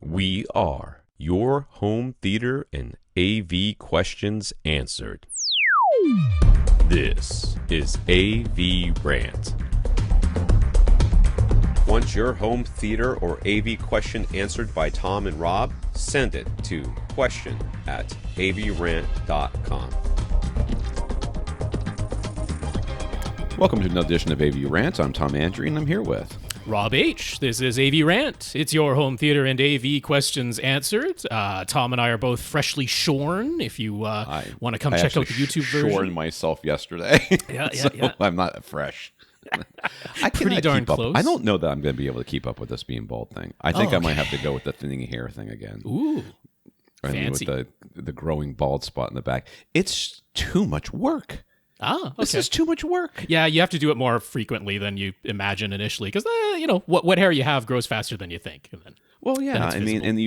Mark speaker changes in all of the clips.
Speaker 1: We are your home theater and AV questions answered. This is AVRant. Want your home theater or AV question answered by Tom and Rob? Send it to question@avrant.com.
Speaker 2: Welcome to another edition of AVRant. I'm Tom Andrew, and I'm here with
Speaker 3: Rob H. This is AVRant. It's your home theater and AV questions answered. Tom and I are both freshly shorn. If you want to come check out the YouTube version.
Speaker 2: I shorn myself yesterday.
Speaker 3: Yeah.
Speaker 2: I'm not fresh. I
Speaker 3: Pretty darn close.
Speaker 2: I don't know that I'm going to be able to keep up with this being bald thing. I think I might have to go with the thinning hair thing again.
Speaker 3: Ooh, fancy.
Speaker 2: With the growing bald spot in the back. It's too much work.
Speaker 3: Okay.
Speaker 2: This is too much work.
Speaker 3: Yeah, you have to do it more frequently than you imagine initially, because what hair you have grows faster than you think. And then,
Speaker 2: well, yeah,
Speaker 3: I mean,
Speaker 2: and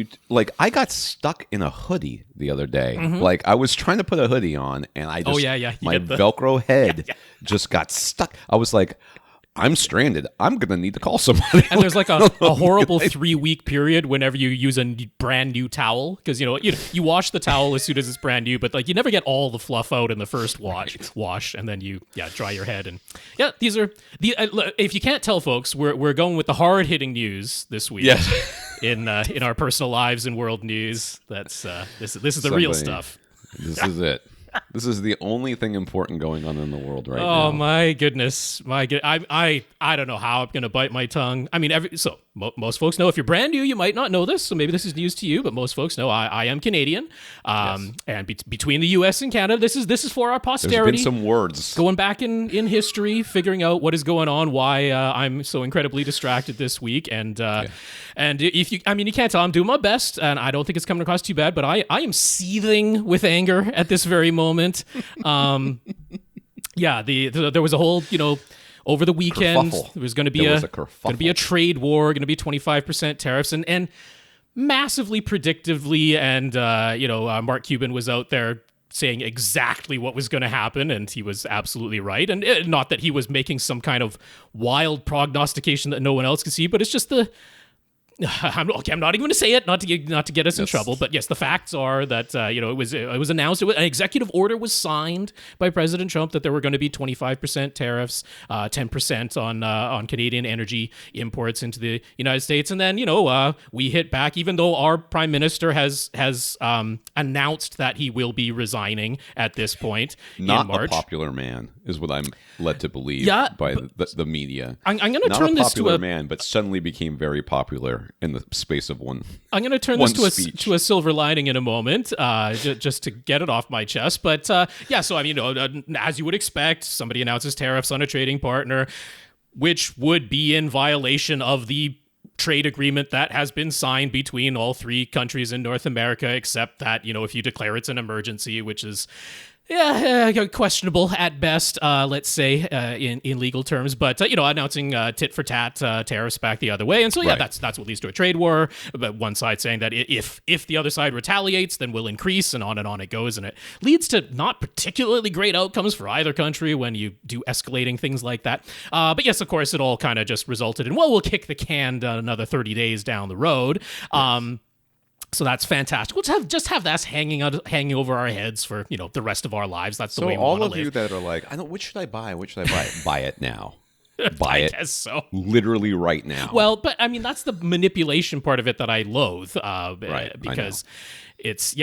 Speaker 2: I got stuck in a hoodie the other day.
Speaker 3: Mm-hmm.
Speaker 2: Like I was trying to put a hoodie on, and I just my Velcro head just got stuck. I was like, I'm stranded. I'm going to need to call somebody.
Speaker 3: And there's like a horrible 3-week period whenever you use a brand new towel, because you wash the towel as soon as it's brand new, but like you never get all the fluff out in the first wash, and then you dry your head. And these are if you can't tell, folks, we're going with the hard hitting news this week.
Speaker 2: Yes.
Speaker 3: in our personal lives and world news. That's this is the real stuff.
Speaker 2: This is it. This is the only thing important going on in the world right now.
Speaker 3: Oh my goodness, I don't know how I'm gonna bite my tongue. I mean, most folks know, if you're brand new, you might not know this, so maybe this is news to you. But most folks know I am Canadian,
Speaker 2: Yes.
Speaker 3: and between the U.S. and Canada, this is for our posterity.
Speaker 2: There's been some words
Speaker 3: going back in history, figuring out what is going on, why I'm so incredibly distracted this week, and if you can't tell, I'm doing my best, and I don't think it's coming across too bad, but I am seething with anger at this very moment. There was a whole, over the weekend,
Speaker 2: kerfuffle.
Speaker 3: there was going to be a trade war, going to be 25% tariffs, and massively predictively, and Mark Cuban was out there saying exactly what was going to happen, and he was absolutely right. And not that he was making some kind of wild prognostication that no one else could see, but it's just I'm not even going to say it, not to get us in trouble. But yes, the facts are that it was announced. An executive order was signed by President Trump that there were going to be 25% tariffs, 10% on Canadian energy imports into the United States, and then we hit back. Even though our Prime Minister has announced that he will be resigning at this point
Speaker 2: not
Speaker 3: in March.
Speaker 2: A popular man is what I'm led to believe by the media.
Speaker 3: I'm going to turn this to
Speaker 2: not a popular man, but suddenly became very popular in the space of one.
Speaker 3: I'm going to turn this to a silver lining in a moment, just to get it off my chest. But so I mean, as you would expect, somebody announces tariffs on a trading partner, which would be in violation of the trade agreement that has been signed between all three countries in North America, except that if you declare it's an emergency, which is questionable at best, let's say, in legal terms, but announcing tit for tat tariffs back the other way, and so
Speaker 2: right.
Speaker 3: that's what leads to a trade war. But one side saying that if the other side retaliates, then we'll increase, and on it goes, and it leads to not particularly great outcomes for either country when you do escalating things like that. But yes, of course, it all kind of just resulted in we'll kick the can another 30 days down the road. Yes. So that's fantastic. We'll just have that hanging over our heads for the rest of our lives. That's the way we want to live.
Speaker 2: So all of you that are like, I don't, which should I buy? Buy it now. Buy it.
Speaker 3: I guess so.
Speaker 2: Literally right now.
Speaker 3: Well, but I mean, that's the manipulation part of it that I loathe.
Speaker 2: Right,
Speaker 3: because it's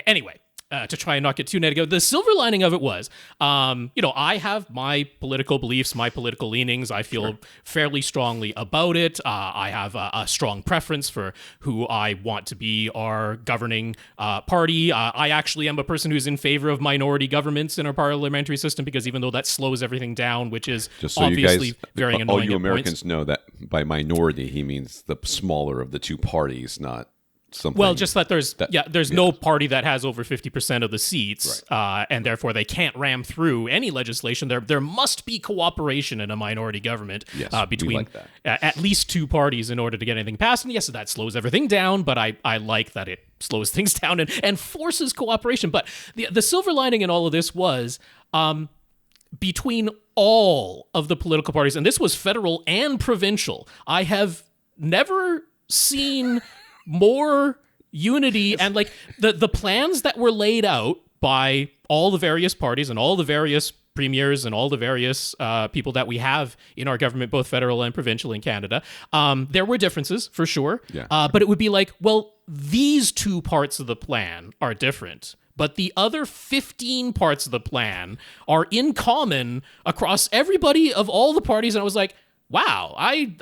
Speaker 3: anyway. To try and not get too negative, the silver lining of it was, I have my political beliefs, my political leanings. I feel fairly strongly about it. I have a strong preference for who I want to be our governing party. I actually am a person who's in favor of minority governments in our parliamentary system, because even though that slows everything down, which is
Speaker 2: just so
Speaker 3: obviously
Speaker 2: you guys,
Speaker 3: very annoying.
Speaker 2: All you Americans know that by minority he means the smaller of the two parties, not something.
Speaker 3: Well, just that there's no party that has over 50% of the seats, right. And therefore they can't ram through any legislation. There must be cooperation in a minority government between at least two parties in order to get anything passed. And yes, that slows everything down, but I like that it slows things down and forces cooperation. But the silver lining in all of this was between all of the political parties, and this was federal and provincial, I have never seen more unity and like the plans that were laid out by all the various parties and all the various premiers and all the various people that we have in our government, both federal and provincial in Canada. There were differences for sure, but it would be like, well, these two parts of the plan are different, but the other 15 parts of the plan are in common across everybody of all the parties. And I was like, wow, I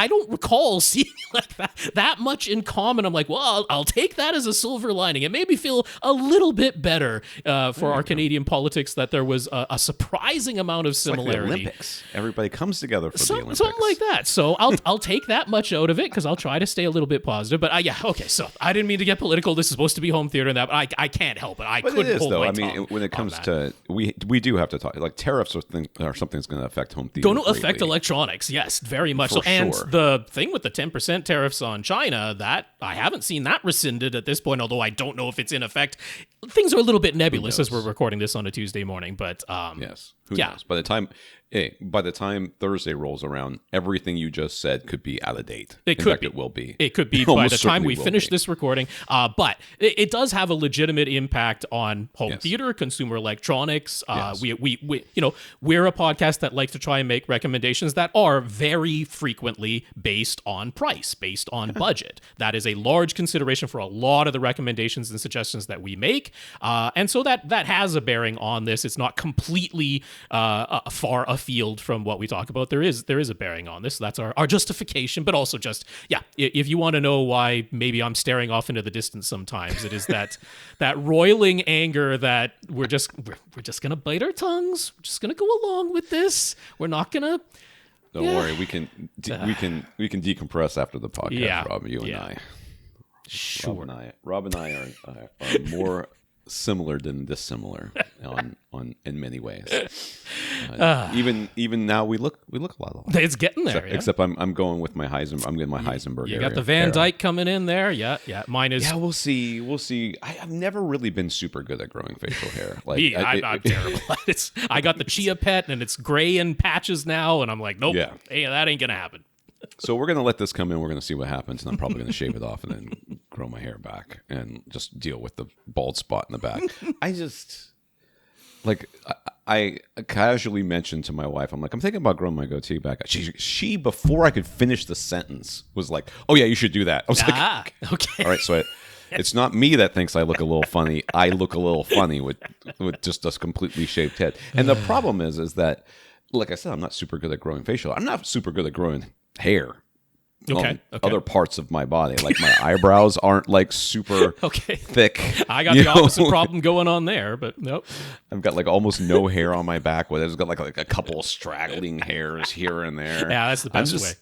Speaker 3: don't recall seeing like that much in common. I'm like, well, I'll take that as a silver lining. It made me feel a little bit better for our Canadian politics that there was a surprising amount of similarity.
Speaker 2: Like the Olympics. Everybody comes together for the Olympics.
Speaker 3: Something like that. So I'll take that much out of it because I'll try to stay a little bit positive. But okay. So I didn't mean to get political. This is supposed to be home theater and that, but I can't help it.
Speaker 2: But
Speaker 3: couldn't hold my
Speaker 2: tongue. I mean, when it comes to we do have to talk like tariffs or something that's going to affect home theater.
Speaker 3: Going to affect electronics, yes, very much so. And the thing with the 10% tariffs on China, that I haven't seen that rescinded at this point, although I don't know if it's in effect. Things are a little bit nebulous as we're recording this on a Tuesday morning, but
Speaker 2: yes, who knows? By the time Thursday rolls around, everything you just said could be out of date. It will be.
Speaker 3: It could be by the time we finish this recording. But it does have a legitimate impact on home theater, consumer electronics. We we're a podcast that likes to try and make recommendations that are very frequently based on price, based on budget. That is a large consideration for a lot of the recommendations and suggestions that we make. And so that has a bearing on this. It's not completely far afield from what we talk about. There is a bearing on this. That's our justification, but also just, if you want to know why maybe I'm staring off into the distance sometimes, it is that roiling anger that we're just going to bite our tongues. We're just going to go along with this. We're not going to...
Speaker 2: Don't worry. We can decompress after the podcast, Rob, you and I.
Speaker 3: Sure.
Speaker 2: Rob and I are more similar than dissimilar in many ways. Even now we look a lot alike.
Speaker 3: It's getting there.
Speaker 2: Except I'm going with my Heisenberg. I'm getting my Heisenberg.
Speaker 3: You got the Van Dyke coming in there. Yeah. Mine is.
Speaker 2: Yeah, we'll see. I've never really been super good at growing facial hair. Like
Speaker 3: I'm terrible. I got the Chia Pet and it's gray in patches now, and I'm like, nope. Yeah. Hey, that ain't gonna happen.
Speaker 2: So we're going to let this come in. We're going to see what happens. And I'm probably going to shave it off and then grow my hair back and just deal with the bald spot in the back. I casually mentioned to my wife, I'm thinking about growing my goatee back. She before I could finish the sentence, was like, oh, yeah, you should do that. I was like,
Speaker 3: okay.
Speaker 2: All right, so it's not me that thinks I look a little funny. I look a little funny with just a completely shaved head. And the problem is that, like I said, I'm not super good at growing facial. I'm not super good at growing hair. Other parts of my body, like my eyebrows aren't like super thick.
Speaker 3: I got the opposite problem going on there, but nope.
Speaker 2: I've got like almost no hair on my back. I've got like a couple of straggling hairs here and there.
Speaker 3: Yeah, that's the best way.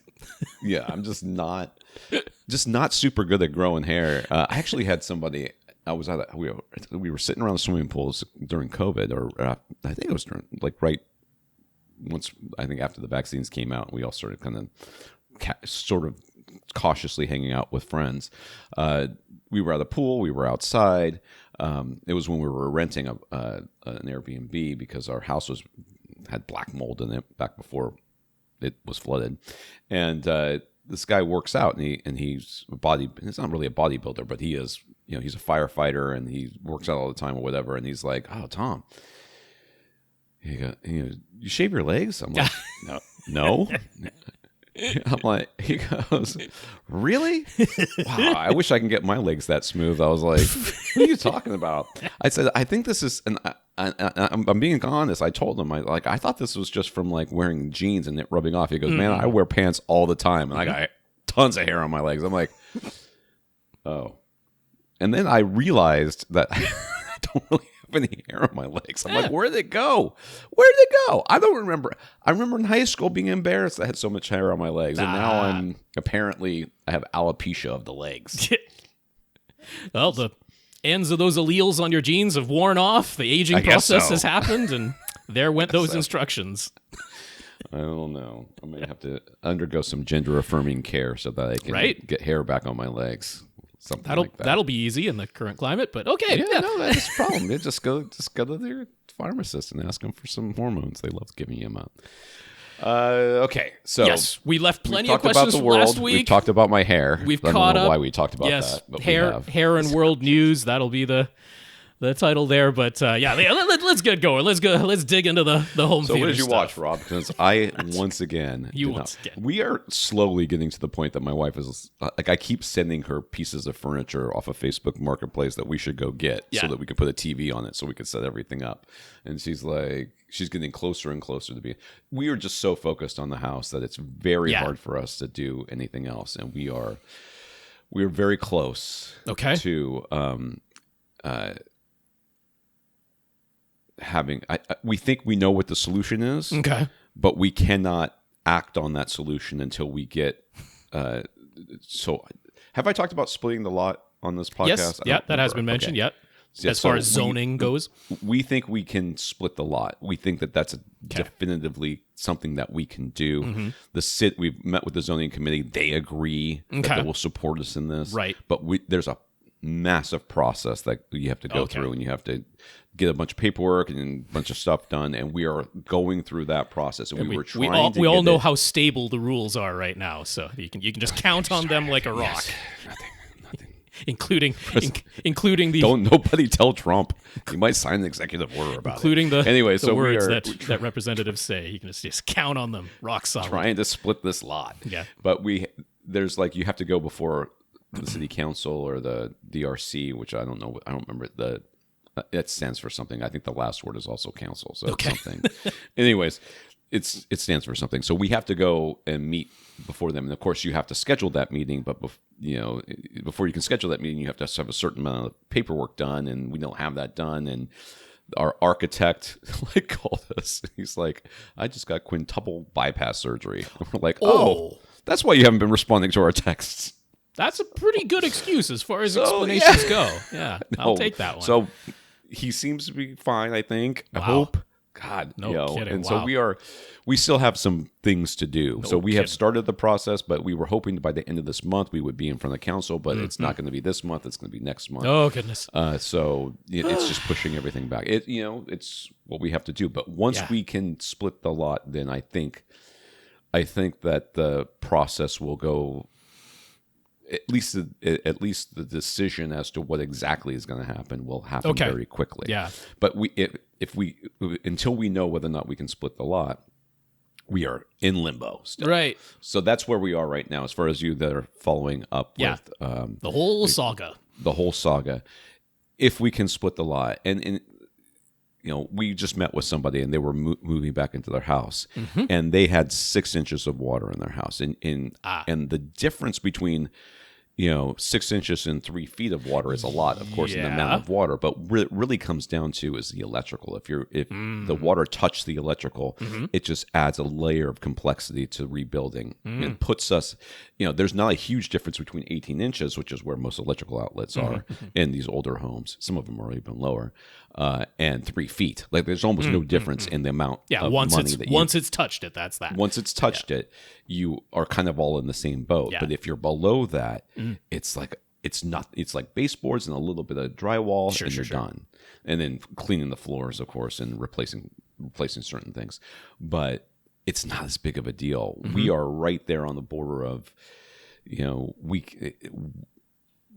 Speaker 2: Yeah, I'm just not super good at growing hair. I actually had somebody. We were sitting around the swimming pools during COVID, or I think it was during once I think after the vaccines came out, we all started kind of sort of cautiously hanging out with friends. We were at the pool. We were outside. It was when we were renting an Airbnb because our house had black mold in it back before it was flooded. And this guy works out, and he's he's not really a bodybuilder, but he is. He's a firefighter, and he works out all the time or whatever. And he's like, "Oh, Tom, you shave your legs?" I'm like, no. I'm like, he goes, really? Wow, I wish I can get my legs that smooth. I was like, what are you talking about? I said, I think this is, and I'm being honest. I told him, I thought this was just from like wearing jeans and it rubbing off. He goes, man, I wear pants all the time, and I got tons of hair on my legs. I'm like, oh. And then I realized that I don't really any hair on my legs. I'm like, where'd it go? I don't remember. I remember in high school being embarrassed I had so much hair on my legs, and now I have alopecia of the legs.
Speaker 3: Well, the ends of those alleles on your genes have worn off. The aging process has happened, and there went those instructions.
Speaker 2: I don't know. I may have to undergo some gender affirming care so that I can get hair back on my legs.
Speaker 3: That'll be easy in the current climate, but okay.
Speaker 2: Yeah. No, that's the problem. Just go to their pharmacist and ask them for some hormones. They love giving you them out. Okay, so
Speaker 3: Yes, we left plenty
Speaker 2: we've
Speaker 3: of
Speaker 2: talked about
Speaker 3: questions
Speaker 2: the
Speaker 3: from
Speaker 2: world.
Speaker 3: last week.
Speaker 2: We've talked about my hair.
Speaker 3: We've
Speaker 2: I
Speaker 3: caught
Speaker 2: don't know
Speaker 3: up.
Speaker 2: why we talked about
Speaker 3: Yes,
Speaker 2: that. But
Speaker 3: hair and world news. That'll be the title there. But let's get going. Let's dig into the home
Speaker 2: So
Speaker 3: theater
Speaker 2: what did you
Speaker 3: stuff.
Speaker 2: watch, Rob? Because I once again, we are slowly getting to the point that my wife is like, I keep sending her pieces of furniture off of Facebook Marketplace that we should go get so that we could put a TV on it so we could set everything up. And she's like, she's getting closer and closer to being. We are just so focused on the house that it's very hard for us to do anything else, and we are very close. To having. We think we know what the solution is.
Speaker 3: Okay.
Speaker 2: But we cannot act on that solution until we get. So, have I talked about splitting the lot on this podcast?
Speaker 3: Yes. Yeah, that has been mentioned.
Speaker 2: Okay.
Speaker 3: Yep.
Speaker 2: Yeah,
Speaker 3: as far as zoning goes,
Speaker 2: we think we can split the lot. We think that that's definitively something that we can do. Mm-hmm. We've met with the zoning committee. They agree that they will support us in this.
Speaker 3: Right.
Speaker 2: But there's a massive process that you have to go through, and you have to get a bunch of paperwork and a bunch of stuff done, and we are going through that process. And we
Speaker 3: all know how stable the rules are right now, so you can just count on them like a rock.
Speaker 2: Yes. Nothing.
Speaker 3: including the
Speaker 2: don't nobody tell Trump. He might sign an executive order about
Speaker 3: including
Speaker 2: it.
Speaker 3: the words that representatives say. You can just count on them, rock solid.
Speaker 2: Trying to split this lot.
Speaker 3: Yeah,
Speaker 2: but there's like you have to go before the city council or the DRC, which I don't know. I don't remember it stands for something. I think the last word is also council, so it's something. Anyways, it stands for something. So we have to go and meet before them, and of course you have to schedule that meeting. But before you can schedule that meeting, you have to have a certain amount of paperwork done, and we don't have that done. And our architect called us. He's like, "I just got quintuple bypass surgery." We're like, "Oh, that's why you haven't been responding to our texts."
Speaker 3: That's a pretty good excuse as far as explanations go. Yeah, I'll take that one.
Speaker 2: So he seems to be fine, I think. Wow. I hope. God,
Speaker 3: no kidding.
Speaker 2: And so we still have some things to do. So we have started the process, but we were hoping by the end of this month we would be in front of council, but it's not going to be this month. It's going to be next month.
Speaker 3: Oh, goodness.
Speaker 2: So it's just pushing everything back. It's what we have to do. But once we can split the lot, then I think that the process will go. At least the decision as to what exactly is going to happen will happen very quickly.
Speaker 3: Yeah.
Speaker 2: But until we know whether or not we can split the lot, we are in limbo still.
Speaker 3: Right.
Speaker 2: So that's where we are right now. As far as you that are following up with
Speaker 3: the whole saga.
Speaker 2: The whole saga. If we can split the lot, and we just met with somebody and they were moving back into their house, and they had 6 inches of water in their house, and the difference between 6 inches and 3 feet of water is a lot, of course, in the amount of water. But what it really comes down to is the electrical. If the water touched the electrical, it just adds a layer of complexity to rebuilding. It puts us, there's not a huge difference between 18 inches, which is where most electrical outlets are in these older homes. Some of them are even lower, and 3 feet. Like there's almost no difference in the amount of money
Speaker 3: once it's touched it, that's that.
Speaker 2: Once it's touched it, you are kind of all in the same boat. But if you're below that, it's like baseboards and a little bit of drywall, and you're done. And then cleaning the floors, of course, and replacing certain things. But it's not as big of a deal. We are right there on the border of,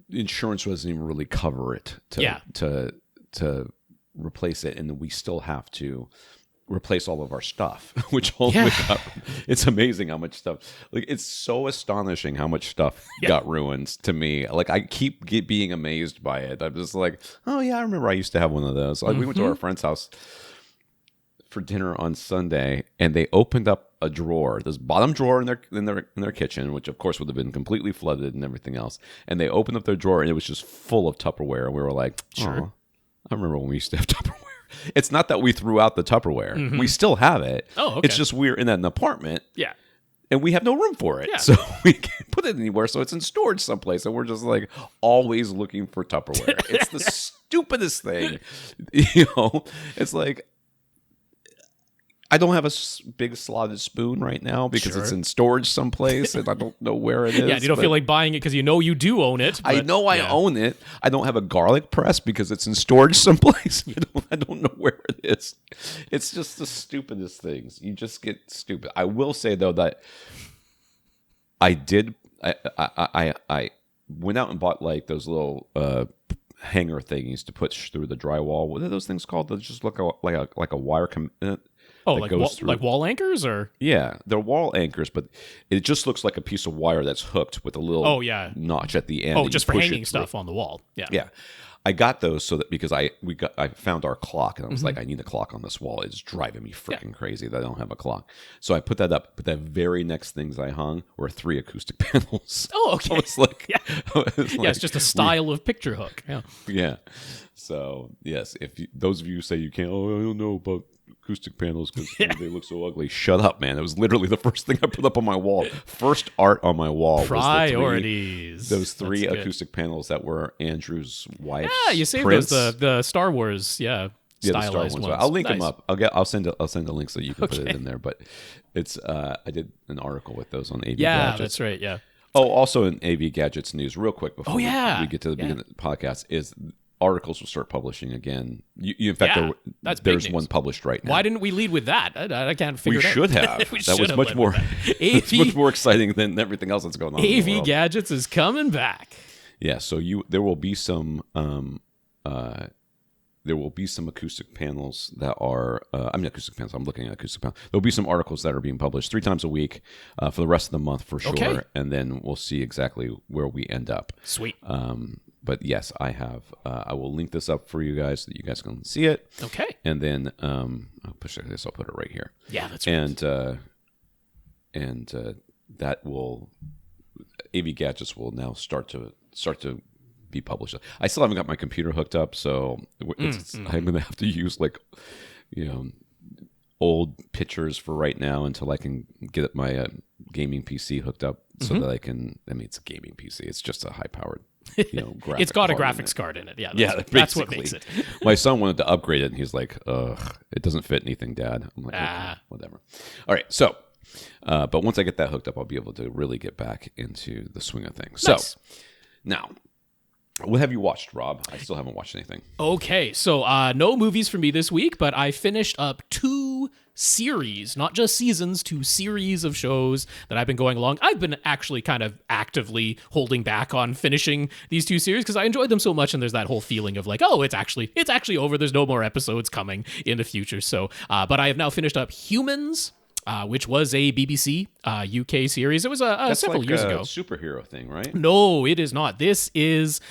Speaker 2: insurance doesn't even really cover it to replace it, and we still have to replace all of our stuff, which it's amazing how much stuff, it's so astonishing how much stuff got ruined to me. I keep being amazed by it. I'm just like, oh yeah, I remember I used to have one of those. We went to our friend's house for dinner on Sunday, and they opened up a drawer, this bottom drawer in their kitchen, which of course would have been completely flooded and everything else. And they opened up their drawer, and it was just full of Tupperware. And we were like, sure. I remember when we used to have Tupperware. It's not that we threw out the Tupperware. We still have it.
Speaker 3: Oh, okay.
Speaker 2: It's just we're in an apartment.
Speaker 3: Yeah.
Speaker 2: And we have no room for it. Yeah. So we can't put it anywhere. So it's in storage someplace. And we're just always looking for Tupperware. It's the stupidest thing. It's like, I don't have a big slotted spoon right now because it's in storage someplace and I don't know where it is.
Speaker 3: Yeah, you don't feel like buying it because you know you do own it.
Speaker 2: I know I own it. I don't have a garlic press because it's in storage someplace. I don't know where it is. It's just the stupidest things. You just get stupid. I will say though that I went out and bought like those little hanger thingies to put through the drywall. What are those things called? They just look like a wire.
Speaker 3: Like wall anchors, or
Speaker 2: yeah, they're wall anchors, but it just looks like a piece of wire that's hooked with a little notch at the end.
Speaker 3: Oh, just for hanging stuff on the wall. Yeah.
Speaker 2: I got those so that because I found our clock and I was like, I need a clock on this wall. It's driving me freaking crazy that I don't have a clock. So I put that up. But the very next things I hung were 3 acoustic panels.
Speaker 3: Oh, okay.
Speaker 2: I was like,
Speaker 3: it's just a style of picture hook.
Speaker 2: Yeah. So yes, if those of you say you can't, I don't know about acoustic panels because they look so ugly. Shut up, man. It was literally the first thing I put up on my wall. First art on my wall.
Speaker 3: Priorities.
Speaker 2: Those three acoustic panels that were Andrew's wife's.
Speaker 3: Yeah, you saved
Speaker 2: prints.
Speaker 3: those the Star Wars, stylized
Speaker 2: the Star Wars.
Speaker 3: ones.
Speaker 2: I'll link them up. I'll send a link so you can put it in there. But it's I did an article with those on AV Gadgets.
Speaker 3: That's right. Yeah.
Speaker 2: Oh, also in AV Gadgets news, real quick before we get to the beginning of the podcast, is articles will start publishing again. In fact, there's one published right now.
Speaker 3: Why didn't we lead with that? I can't figure it out.
Speaker 2: We should have. That was much more. It's much more exciting than everything else that's going on.
Speaker 3: AV Gadgets is coming back.
Speaker 2: Yeah, so there will be some acoustic panels that are. Acoustic panels. I'm looking at acoustic panels. There'll be some articles that are being published 3 times a week for the rest of the month for sure, and then we'll see exactly where we end up.
Speaker 3: Sweet.
Speaker 2: But yes, I have. I will link this up for you guys so that you guys can see it.
Speaker 3: Okay.
Speaker 2: And then I'll push this. I'll put it right here.
Speaker 3: Yeah, that's right.
Speaker 2: And that will AV Gadgets will now start to be published. I still haven't got my computer hooked up, so I'm going to have to use old pictures for right now until I can get my gaming PC hooked up so that I can. I mean, it's a gaming PC. It's just a high powered.
Speaker 3: It's got a graphics card in it. That's what makes it.
Speaker 2: My son wanted to upgrade it, and he's like, "Ugh, it doesn't fit anything, Dad." I'm like, okay, whatever. All right, so, but once I get that hooked up, I'll be able to really get back into the swing of things. Nice. So, now, what have you watched, Rob? I still haven't watched anything.
Speaker 3: Okay, so no movies for me this week, but I finished up 2 series, not just seasons, 2 series of shows that I've been going along. I've been actually kind of actively holding back on finishing these 2 series because I enjoyed them so much, and there's that whole feeling of like, oh, it's actually over. There's no more episodes coming in the future. So, but I have now finished up Humans, which was a BBC UK series. It was several years ago.
Speaker 2: Superhero thing, right?
Speaker 3: No, it is not. This is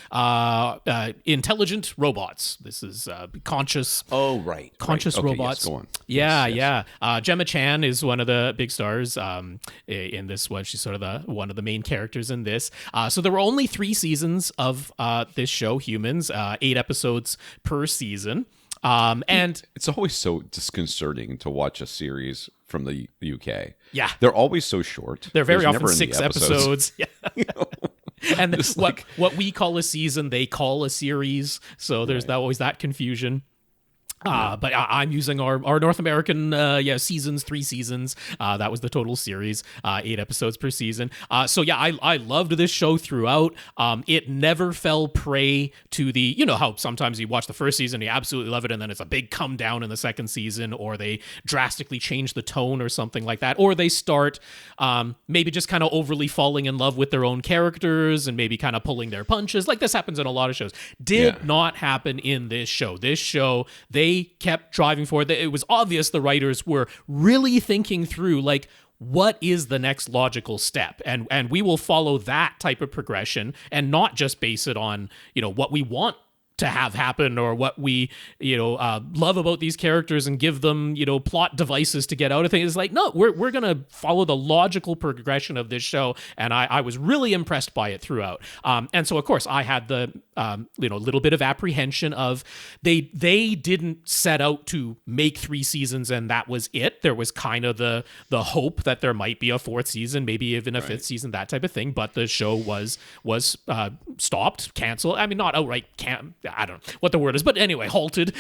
Speaker 3: intelligent robots. This is conscious.
Speaker 2: Oh, right.
Speaker 3: Conscious robots.
Speaker 2: Yes, go on.
Speaker 3: Yeah,
Speaker 2: yes.
Speaker 3: Gemma Chan is one of the big stars in this one. She's sort of one of the main characters in this. So there were only 3 seasons of this show, Humans, 8 episodes per season. And
Speaker 2: it's always so disconcerting to watch a series from the UK.
Speaker 3: Yeah.
Speaker 2: They're always so short.
Speaker 3: They're very often 6 episodes. Yeah. And what we call a season, they call a series. So there's always that confusion. But I'm using our North American seasons, 3 seasons. That was the total series, 8 episodes per season. So I loved this show throughout. It never fell prey to the, how sometimes you watch the first season, you absolutely love it, and then it's a big come down in the second season, or they drastically change the tone or something like that, or they start maybe just kind of overly falling in love with their own characters and maybe kind of pulling their punches. Like this happens in a lot of shows. Did not happen in this show. This show, they kept driving forward. It was obvious the writers were really thinking through, like, what is the next logical step? And we will follow that type of progression and not just base it on, what we want to have happen or what we, love about these characters and give them, plot devices to get out of things. It's like, no, we're going to follow the logical progression of this show. And I was really impressed by it throughout. And so, of course, I had the a little bit of apprehension of they didn't set out to make 3 seasons and that was it. There was kind of the hope that there might be a 4th season, maybe even a 5th season, that type of thing. But the show was stopped, canceled. I mean, not outright I don't know what the word is, but anyway, halted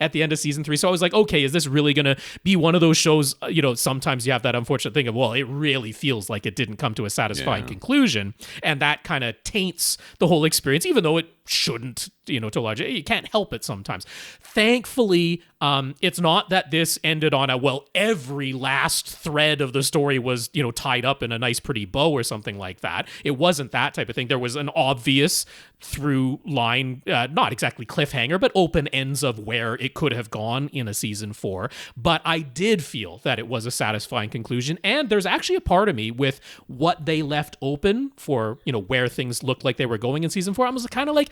Speaker 3: at the end of season 3. So I was like, okay, is this really going to be one of those shows? Sometimes you have that unfortunate thing of, well, it really feels like it didn't come to a satisfying conclusion, and that kind of taints the whole experience, even though it shouldn't, to a large, you can't help it sometimes. Thankfully, it's not that this ended on every last thread of the story was, tied up in a nice pretty bow or something like that. It wasn't that type of thing. There was an obvious through line, not exactly cliffhanger, but open ends of where it could have gone in a season 4. But I did feel that it was a satisfying conclusion. And there's actually a part of me with what they left open for, where things looked like they were going in season 4. I was kind of like,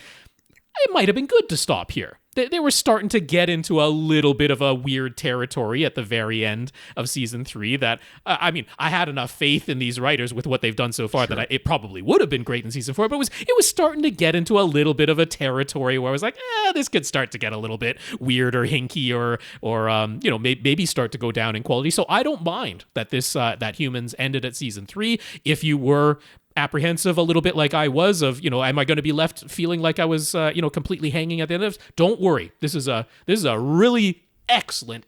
Speaker 3: it might have been good to stop here. They were starting to get into a little bit of a weird territory at the very end of season 3 that, I had enough faith in these writers with what they've done so far that it probably would have been great in season 4, but it was starting to get into a little bit of a territory where I was like, this could start to get a little bit weird or hinky or maybe start to go down in quality. So I don't mind that that Humans ended at season 3. If you were apprehensive a little bit like I was of, am I going to be left feeling like I was, completely hanging at the end of this? Don't worry. This is a really excellent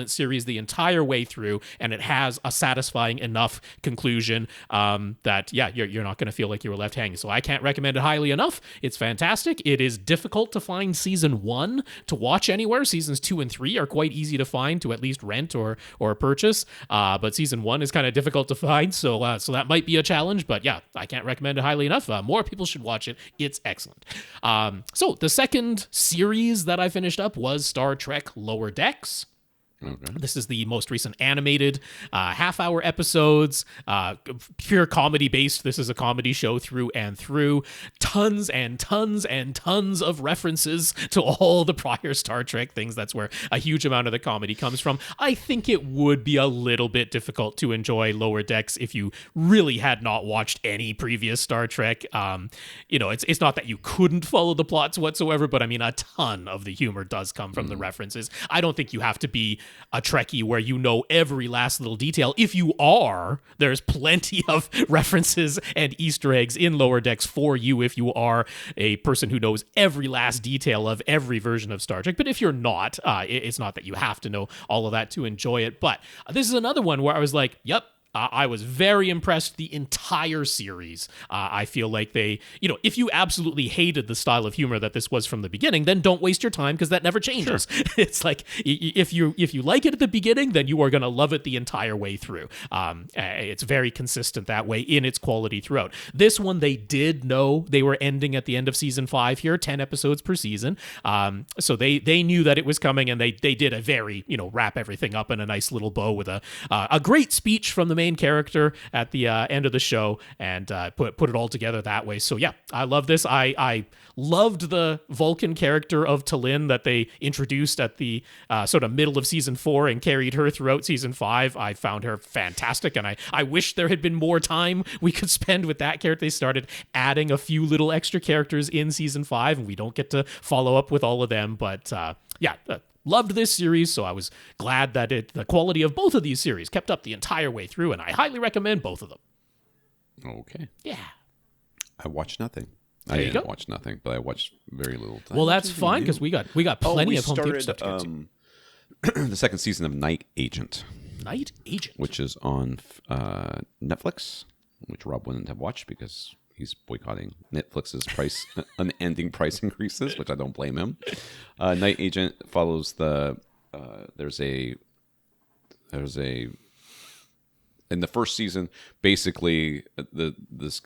Speaker 3: series the entire way through, and it has a satisfying enough conclusion that you're not going to feel like you were left hanging. So I can't recommend it highly enough. It's fantastic. It is difficult to find season 1 to watch anywhere. Seasons 2 and 3 are quite easy to find, to at least rent or purchase, but season 1 is kind of difficult to find, so that might be a challenge. But yeah, I can't recommend it highly enough. More people should watch it. It's excellent. So the second series that I finished up was Star Trek Lower Decks. Okay. This is the most recent animated half-hour episodes, pure comedy-based. This is a comedy show through and through. Tons and tons and tons of references to all the prior Star Trek things. That's where a huge amount of the comedy comes from. I think it would be a little bit difficult to enjoy Lower Decks if you really had not watched any previous Star Trek. It's not that you couldn't follow the plots whatsoever, but a ton of the humor does come from the references. I don't think you have to be a Trekkie where every last little detail. If you are, there's plenty of references and Easter eggs in Lower Decks for you if you are a person who knows every last detail of every version of Star Trek. But if you're not, it's not that you have to know all of that to enjoy it. But this is another one where I was like, yep, I was very impressed the entire series. I feel like they, if you absolutely hated the style of humor that this was from the beginning, then don't waste your time because that never changes. Sure. It's like if you like it at the beginning, then you are going to love it the entire way through. It's very consistent that way in its quality throughout. This one, they did know they were ending at the end of season 5 here, 10 episodes per season. So they knew that it was coming, and they did a very, wrap everything up in a nice little bow with a great speech from the main character at the end of the show, and put it all together that way. So yeah, I love this. I loved the Vulcan character of T'Lyn that they introduced at the sort of middle of season 4 and carried her throughout season 5. I found her fantastic, and I wish there had been more time we could spend with that character. They started adding a few little extra characters in season 5, and we don't get to follow up with all of them, but loved this series, so I was glad that the quality of both of these series kept up the entire way through, and I highly recommend both of them.
Speaker 2: Okay.
Speaker 3: Yeah.
Speaker 2: I watched nothing. I didn't watch nothing, but I watched very little time.
Speaker 3: Well, that's fine, because we got plenty of home theater stuff to get to.
Speaker 2: The second season of Night Agent.
Speaker 3: Night Agent?
Speaker 2: Which is on Netflix, which Rob wouldn't have watched because he's boycotting Netflix's unending price increases, which I don't blame him. Night Agent follows there's a in the first season, basically this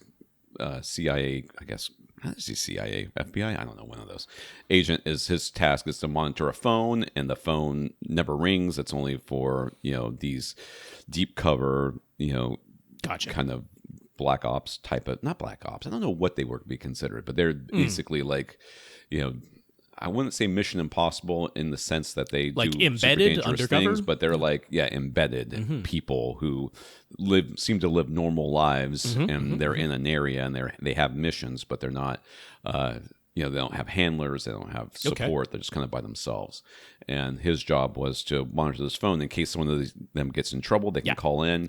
Speaker 2: CIA, I guess, is he CIA, FBI? I don't know, one of those. Agent his task is to monitor a phone, and the phone never rings. It's only for these deep cover,
Speaker 3: gotcha,
Speaker 2: kind of Black Ops type of, not Black Ops, I don't know what they were to be considered, but they're basically like, I wouldn't say Mission Impossible in the sense that they
Speaker 3: like
Speaker 2: do
Speaker 3: embedded undercover
Speaker 2: things, but they're like, embedded people who seem to live normal lives, and they're in an area and they have missions, but they're not, they don't have handlers, they don't have support. They're just kind of by themselves. And his job was to monitor this phone in case one of them gets in trouble. They can call in,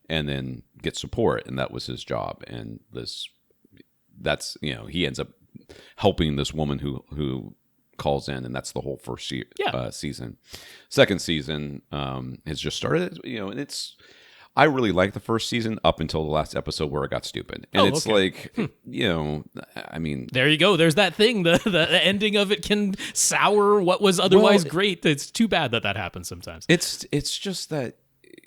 Speaker 2: and then get support. And that was his job. And that's he ends up helping this woman who calls in, and that's the whole first season. Second season has just started. And it's. I really liked the first season up until the last episode where it got stupid. And it's like, I mean...
Speaker 3: There you go. There's that thing. The ending of it can sour what was otherwise great. It's too bad that happens sometimes.
Speaker 2: It's just that,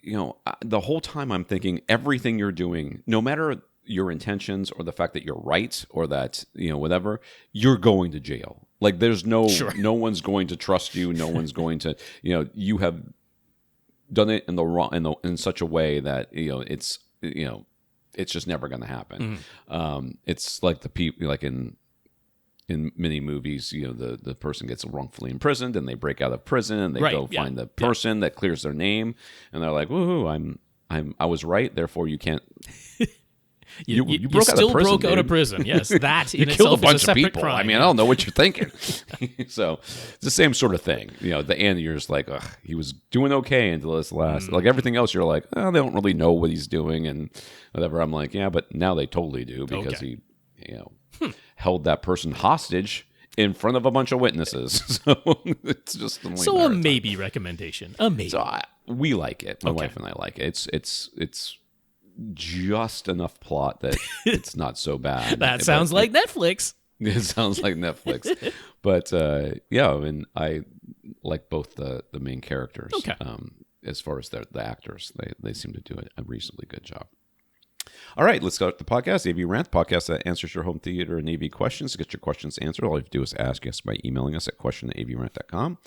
Speaker 2: the whole time I'm thinking everything you're doing, no matter your intentions or the fact that you're right or that, whatever, you're going to jail. Like there's no one's going to trust you. No one's going to, you have... done it in such a way that it's just never going to happen. It's like the people like in many movies, the person gets wrongfully imprisoned and they break out of prison and they go find the person that clears their name and they're like, woohoo, I was right, therefore you can't. You
Speaker 3: still broke out of prison. Yes, that in itself is a separate crime.
Speaker 2: I mean, I don't know what you're thinking. So it's the same sort of thing. The end, you're just like, ugh, he was doing okay until this last. Like everything else, you're like, oh, they don't really know what he's doing and whatever. I'm like, yeah, but now they totally do because he, held that person hostage in front of a bunch of witnesses. So it's just
Speaker 3: a maybe recommendation. A maybe.
Speaker 2: So we like it. My wife and I like it. It's just enough plot that it's not so bad.
Speaker 3: That sounds like Netflix.
Speaker 2: It sounds like Netflix. But I mean, I like both the main characters. As far as the actors, they seem to do a reasonably good job. All right, let's start the podcast. AVRant, podcast that answers your home theater and AV questions. To get your questions answered, all you have to do is ask us by emailing us at question@avrant.com.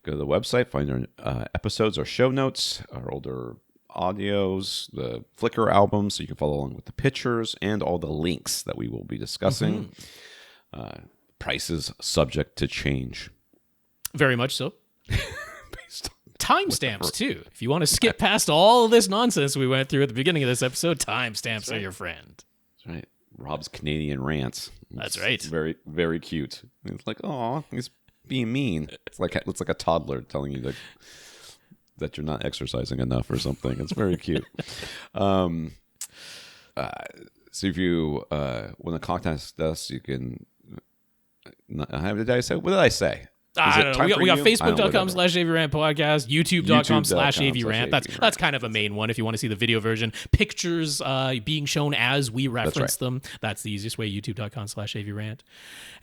Speaker 2: Go to the website, find our episodes, our show notes, our older audios, the Flickr albums, so you can follow along with the pictures and all the links that we will be discussing. Prices subject to change.
Speaker 3: Very much so. Timestamps too. If you want to skip past all of this nonsense we went through at the beginning of this episode, timestamps are your friend.
Speaker 2: That's right. Rob's Canadian rants.
Speaker 3: That's right.
Speaker 2: Very, very cute. It's like, oh, he's being mean. It's like a toddler telling you that you're not exercising enough or something. It's very cute. So if you want to contact us, you can. What did I say?
Speaker 3: I don't know. We got Facebook.com/AVRant podcast, YouTube.com/AVRant. That's kind of a main one if you want to see the video version. Pictures being shown as we reference them. That's the easiest way, YouTube.com/AVRant.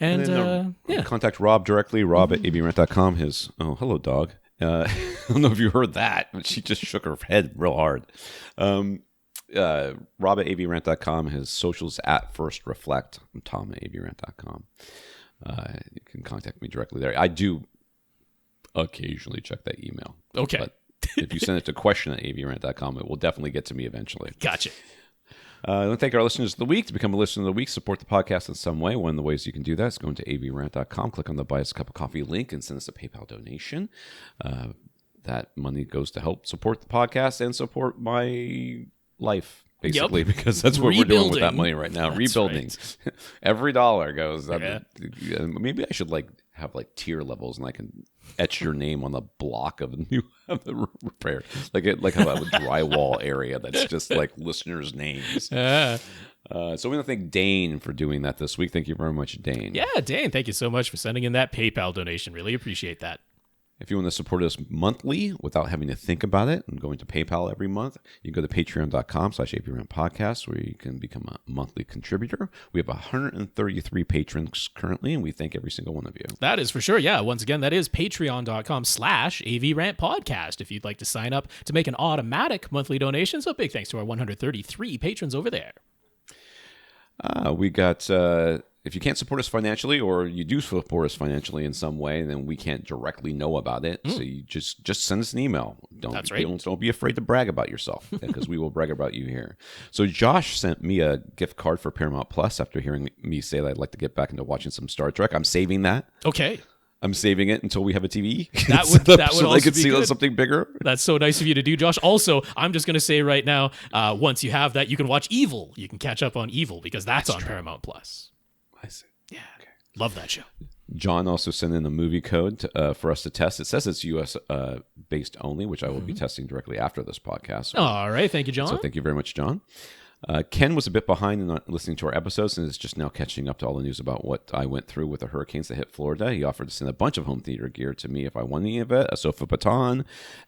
Speaker 3: And then,
Speaker 2: contact Rob directly, rob@avrant.com. Hello, dog. I don't know if you heard that, but she just shook her head real hard. Rob@avrant.com. His socials @FirstReflect. I'm Tom at avrant.com. You can contact me directly there. I do occasionally check that email.
Speaker 3: Okay.
Speaker 2: But if you send it to question@avrant.com, it will definitely get to me eventually.
Speaker 3: Gotcha.
Speaker 2: I want to thank our listeners of the week. To become a listener of the week, support the podcast in some way. One of the ways you can do that is go into avrant.com, click on the Buy Us a Cup of Coffee link, and send us a PayPal donation. That money goes to help support the podcast and support my life, basically, because that's what we're doing with that money right now. That's rebuilding. Right. Every dollar goes. Maybe I should have tier levels, and I can etch your name on the block of the repair, like how I have a drywall area that's just like listeners' names. So we want to thank Dane for doing that this week. Thank you very much, Dane.
Speaker 3: Yeah, Dane, thank you so much for sending in that PayPal donation. Really appreciate that.
Speaker 2: If you want to support us monthly without having to think about it and going to PayPal every month, you can go to patreon.com/AVRant podcast, where you can become a monthly contributor. We have 133 patrons currently, and we thank every single one of you.
Speaker 3: That is for sure. Yeah. Once again, that is patreon.com/AVRant podcast. If you'd like to sign up to make an automatic monthly donation. So big thanks to our 133 patrons over there.
Speaker 2: We got... if you can't support us financially, or you do support us financially in some way, then we can't directly know about it. So you just send us an email.
Speaker 3: That's right.
Speaker 2: Don't be afraid to brag about yourself, because we will brag about you here. So Josh sent me a gift card for Paramount Plus after hearing me say that I'd like to get back into watching some Star Trek. I'm saving that.
Speaker 3: Okay.
Speaker 2: I'm saving it until we have a TV.
Speaker 3: That would
Speaker 2: so
Speaker 3: also
Speaker 2: they could
Speaker 3: be
Speaker 2: see
Speaker 3: good.
Speaker 2: Something bigger.
Speaker 3: That's so nice of you to do, Josh. Also, I'm just going to say right now, once you have that, you can watch Evil. You can catch up on Evil, because that's on
Speaker 2: true.
Speaker 3: Paramount Plus.
Speaker 2: I see.
Speaker 3: Yeah. Love that show.
Speaker 2: John also sent in a movie code for us to test. It says it's U.S. Based only, which I will be testing directly after this podcast.
Speaker 3: All right. Thank you, John.
Speaker 2: So thank you very much, John. Ken was a bit behind in not listening to our episodes and is just now catching up to all the news about what I went through with the hurricanes that hit Florida. He offered to send a bunch of home theater gear to me if I won any of it: a sofa baton,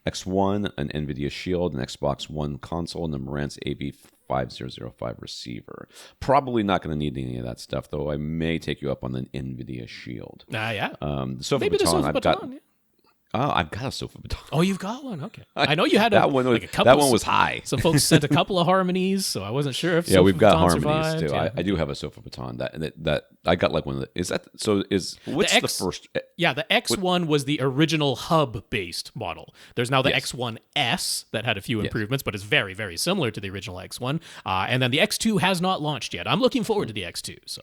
Speaker 2: X1, an NVIDIA Shield, an Xbox One console, and the Marantz AV5005 receiver. Probably not going to need any of that stuff, though. I may take you up on the NVIDIA Shield.
Speaker 3: Yeah.
Speaker 2: The sofa
Speaker 3: Maybe
Speaker 2: baton,
Speaker 3: the sofa
Speaker 2: I've
Speaker 3: baton.
Speaker 2: got.
Speaker 3: Yeah.
Speaker 2: Oh, I've got a sofa baton.
Speaker 3: Oh, you've got one. Okay. I know you had
Speaker 2: that one.
Speaker 3: like a couple.
Speaker 2: That one was high.
Speaker 3: Some folks sent a couple of harmonies, so I wasn't sure if.
Speaker 2: Yeah, we've got
Speaker 3: baton
Speaker 2: harmonies
Speaker 3: survived.
Speaker 2: too.
Speaker 3: Yeah.
Speaker 2: I do have a sofa baton. That I got like one of the. Is that so? Is what's the first?
Speaker 3: Yeah, the X1 was the original hub-based model. There's now the X1S that had a few improvements, but is very, very similar to the original X1. And then the X2 has not launched yet. I'm looking forward to the X2.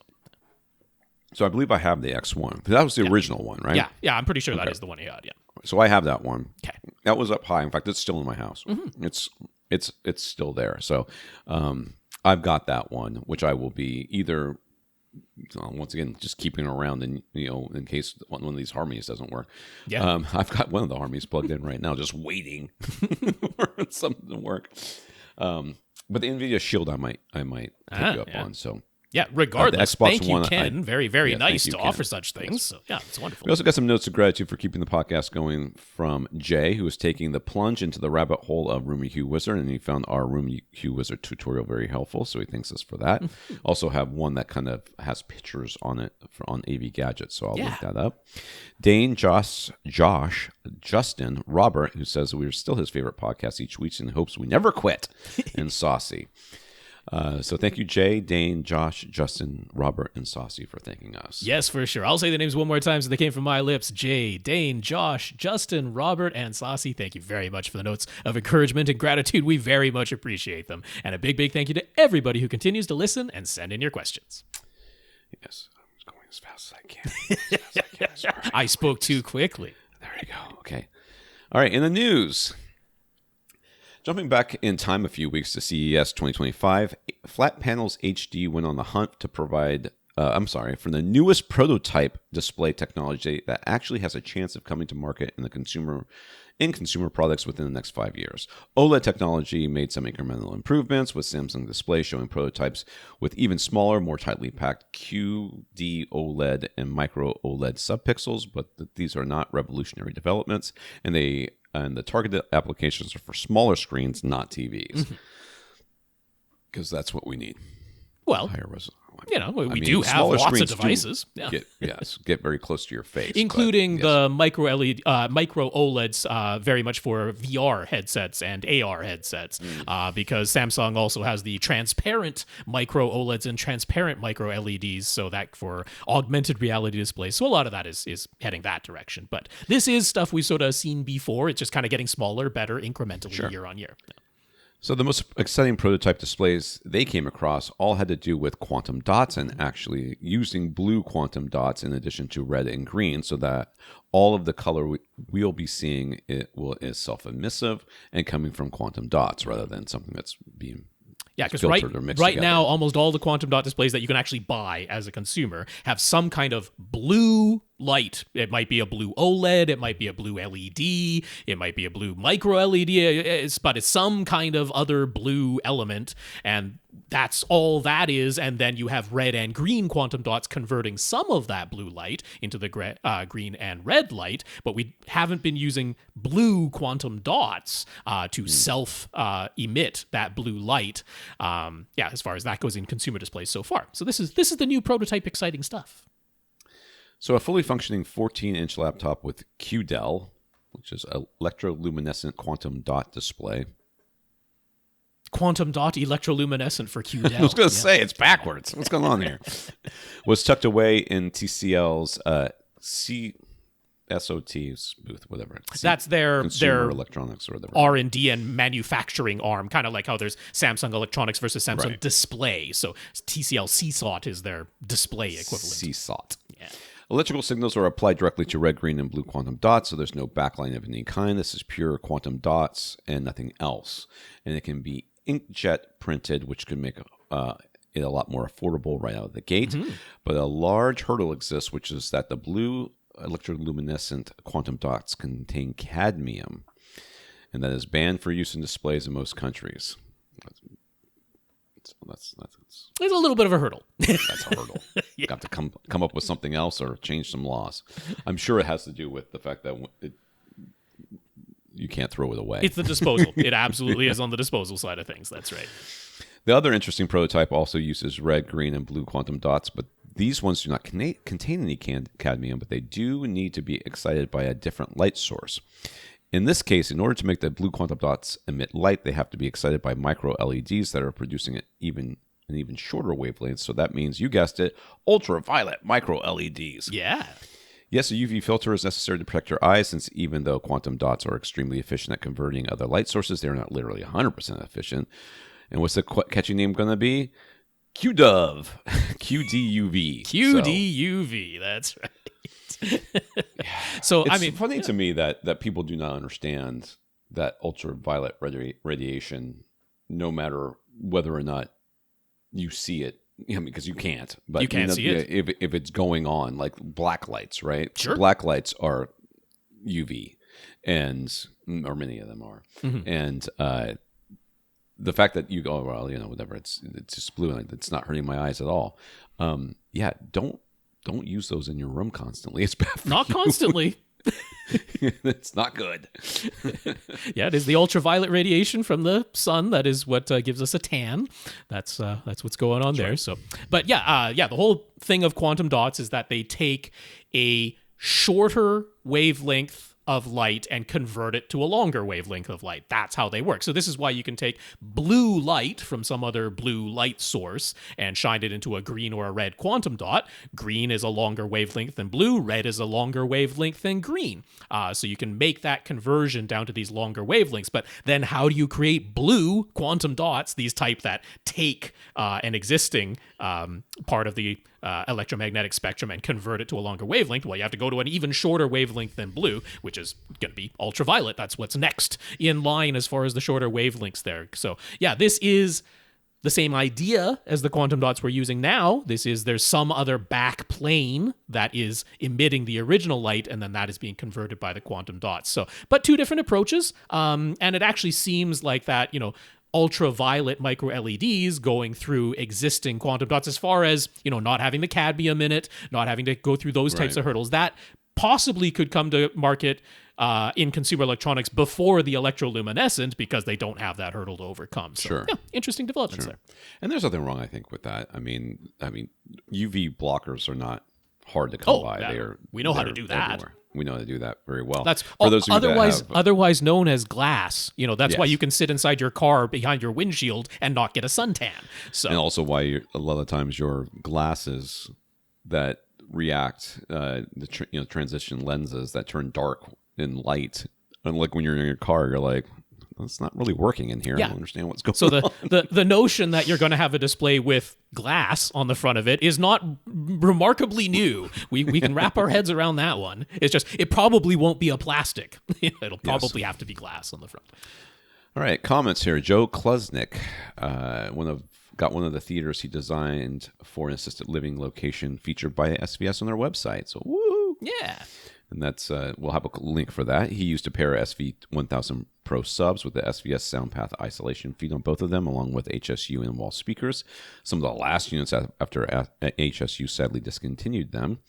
Speaker 2: So I believe I have the X1. That was the original one, right?
Speaker 3: Yeah, I'm pretty sure that is the one he had. Yeah.
Speaker 2: So I have that one.
Speaker 3: Okay.
Speaker 2: That was up high. In fact, it's still in my house.
Speaker 3: Mm-hmm.
Speaker 2: It's still there. So I've got that one, which I will be either once again just keeping around, and in case one of these harmonies doesn't work.
Speaker 3: Yeah.
Speaker 2: I've got one of the harmonies plugged in right now, just waiting for something to work. But the NVIDIA Shield, I might take you up on. So.
Speaker 3: Yeah, regardless,
Speaker 2: Xbox
Speaker 3: thank you,
Speaker 2: One,
Speaker 3: Ken. Very, very nice to
Speaker 2: Ken.
Speaker 3: offer such things. So, yeah, it's wonderful.
Speaker 2: We also got some notes of gratitude for keeping the podcast going from Jay, who is taking the plunge into the rabbit hole of Roomy Hue Wizard, and he found our Roomy Hue Wizard tutorial very helpful, so he thanks us for that. Also have one that kind of has pictures on it on AV Gadgets, so I'll look that up. Dane, Josh, Justin, Robert, who says we're still his favorite podcast each week and hopes we never quit, and Sasi. So thank you, Jay, Dane, Josh, Justin, Robert, and Sasi for thanking us.
Speaker 3: Yes, for sure. I'll say the names one more time so they came from my lips. Jay, Dane, Josh, Justin, Robert, and Sasi. Thank you very much for the notes of encouragement and gratitude. We very much appreciate them. And a big, big thank you to everybody who continues to listen and send in your questions.
Speaker 2: Yes, I'm going as fast as I can. Sorry.
Speaker 3: I spoke too quickly.
Speaker 2: There you go. Okay. All right, in the news. Jumping back in time a few weeks to CES 2025, Flat Panels HD went on the hunt to provide, for the newest prototype display technology that actually has a chance of coming to market in consumer products within the next 5 years. OLED technology made some incremental improvements, with Samsung Display showing prototypes with even smaller, more tightly packed QD OLED and micro OLED subpixels, but these are not revolutionary developments, and the targeted applications are for smaller screens, not TVs. Because that's what we need.
Speaker 3: Well,
Speaker 2: higher resolution.
Speaker 3: We do have lots of devices.
Speaker 2: Get very close to your face.
Speaker 3: Including the micro OLEDs very much for VR headsets and AR headsets. Because Samsung also has the transparent micro OLEDs and transparent micro LEDs, so that for augmented reality displays. So a lot of that is heading that direction. But this is stuff we've sort of seen before. It's just kind of getting smaller, better, incrementally year on year.
Speaker 2: So the most exciting prototype displays they came across all had to do with quantum dots and actually using blue quantum dots in addition to red and green, so that all of the color we'll be seeing is self-emissive and coming from quantum dots rather than something that's being
Speaker 3: because right now, almost all the quantum dot displays that you can actually buy as a consumer have some kind of blue light. It might be a blue OLED, it might be a blue LED, it might be a blue micro LED, but it's some kind of other blue element, and that's all that is. And then you have red and green quantum dots converting some of that blue light into the green and red light, but we haven't been using blue quantum dots to self-emit that blue light. As far as that goes in consumer displays so far. So this is the new prototype exciting stuff.
Speaker 2: So a fully functioning 14-inch laptop with QDEL, which is electroluminescent quantum dot display.
Speaker 3: Quantum dot electroluminescent for QDEL.
Speaker 2: I was going to say, it's backwards. What's going on here? Was tucked away in TCL's CSOT's booth, whatever.
Speaker 3: That's their
Speaker 2: electronics or whatever.
Speaker 3: R&D and manufacturing arm, kind of like how there's Samsung Electronics versus Samsung Display. So TCL CSOT is their display equivalent.
Speaker 2: CSOT.
Speaker 3: Yeah.
Speaker 2: Electrical signals are applied directly to red, green, and blue quantum dots, so there's no backlight of any kind. This is pure quantum dots and nothing else. And it can be inkjet printed, which can make it a lot more affordable right out of the gate. But a large hurdle exists, which is that the blue electroluminescent quantum dots contain cadmium, and that is banned for use in displays in most countries. That's
Speaker 3: It's a little bit of a hurdle.
Speaker 2: That's a hurdle. You have to come up with something else or change some laws. I'm sure it has to do with the fact that you can't throw it away.
Speaker 3: It's the disposal. It absolutely is on the disposal side of things. That's right.
Speaker 2: The other interesting prototype also uses red, green, and blue quantum dots, but these ones do not contain any cadmium, but they do need to be excited by a different light source. In this case, in order to make the blue quantum dots emit light, they have to be excited by micro LEDs that are producing an even shorter wavelength. So that means, you guessed it, ultraviolet micro LEDs.
Speaker 3: Yeah.
Speaker 2: Yes, a UV filter is necessary to protect your eyes, since even though quantum dots are extremely efficient at converting other light sources, they are not literally 100% efficient. And what's the catchy name going to be? QDUV. QDUV.
Speaker 3: QDUV. That's right. So,
Speaker 2: it's funny to me that people do not understand that ultraviolet radiation, no matter whether or not you see it, because you can't. But
Speaker 3: you can't see it.
Speaker 2: If it's going on, like black lights, right?
Speaker 3: Sure.
Speaker 2: Black lights are UV, or many of them are. And the fact that you go, well, whatever, it's just blue and it's not hurting my eyes at all. Don't use those in your room constantly. It's bad for
Speaker 3: Not
Speaker 2: you.
Speaker 3: constantly.
Speaker 2: It's not good.
Speaker 3: Yeah, it is the ultraviolet radiation from the sun that is what gives us a tan. That's what's going on there. Right. So, but the whole thing of quantum dots is that they take a shorter wavelength of light and convert it to a longer wavelength of light. That's how they work. So this is why you can take blue light from some other blue light source and shine it into a green or a red quantum dot. Green is a longer wavelength than blue. Red is a longer wavelength than green. So you can make that conversion down to these longer wavelengths. But then how do you create blue quantum dots, these type that take an existing part of the electromagnetic spectrum and convert it to a longer wavelength? Well, you have to go to an even shorter wavelength than blue, which is going to be ultraviolet. That's what's next in line as far as the shorter wavelengths there. So yeah, this is the same idea as the quantum dots we're using now. There's some other back plane that is emitting the original light, and then that is being converted by the quantum dots. So, but two different approaches. And it actually seems like that, ultraviolet micro LEDs going through existing quantum dots, as far as, not having the cadmium in it, not having to go through those types of hurdles, that possibly could come to market in consumer electronics before the electroluminescent, because they don't have that hurdle to overcome. So,
Speaker 2: sure.
Speaker 3: Yeah, interesting developments there.
Speaker 2: And there's nothing wrong, I think, with that. I mean, UV blockers are not hard to come by.
Speaker 3: We know how to do that.
Speaker 2: Everywhere. We know how to do that very well.
Speaker 3: That's
Speaker 2: for those of
Speaker 3: otherwise known as glass. That's why
Speaker 2: Yes.
Speaker 3: you can sit inside your car behind your windshield and not get a suntan. So,
Speaker 2: and also why a lot of times your glasses that react, transition lenses that turn dark in light, and like when you're in your car, you're like, it's not really working in here. I don't understand what's going on.
Speaker 3: So the notion that you're going to have a display with glass on the front of it is not remarkably new. We can wrap our heads around that one. It's just, it probably won't be a plastic. It'll probably have to be glass on the front.
Speaker 2: All right, comments here. Joe Kluznik, got one of the theaters he designed for an assisted living location featured by SVS on their website. So, woo!
Speaker 3: Yeah.
Speaker 2: And that's we'll have a link for that. He used a pair of SV1000 Pro subs with the SVS SoundPath isolation feed on both of them, along with HSU and wall speakers. Some of the last units after HSU sadly discontinued them.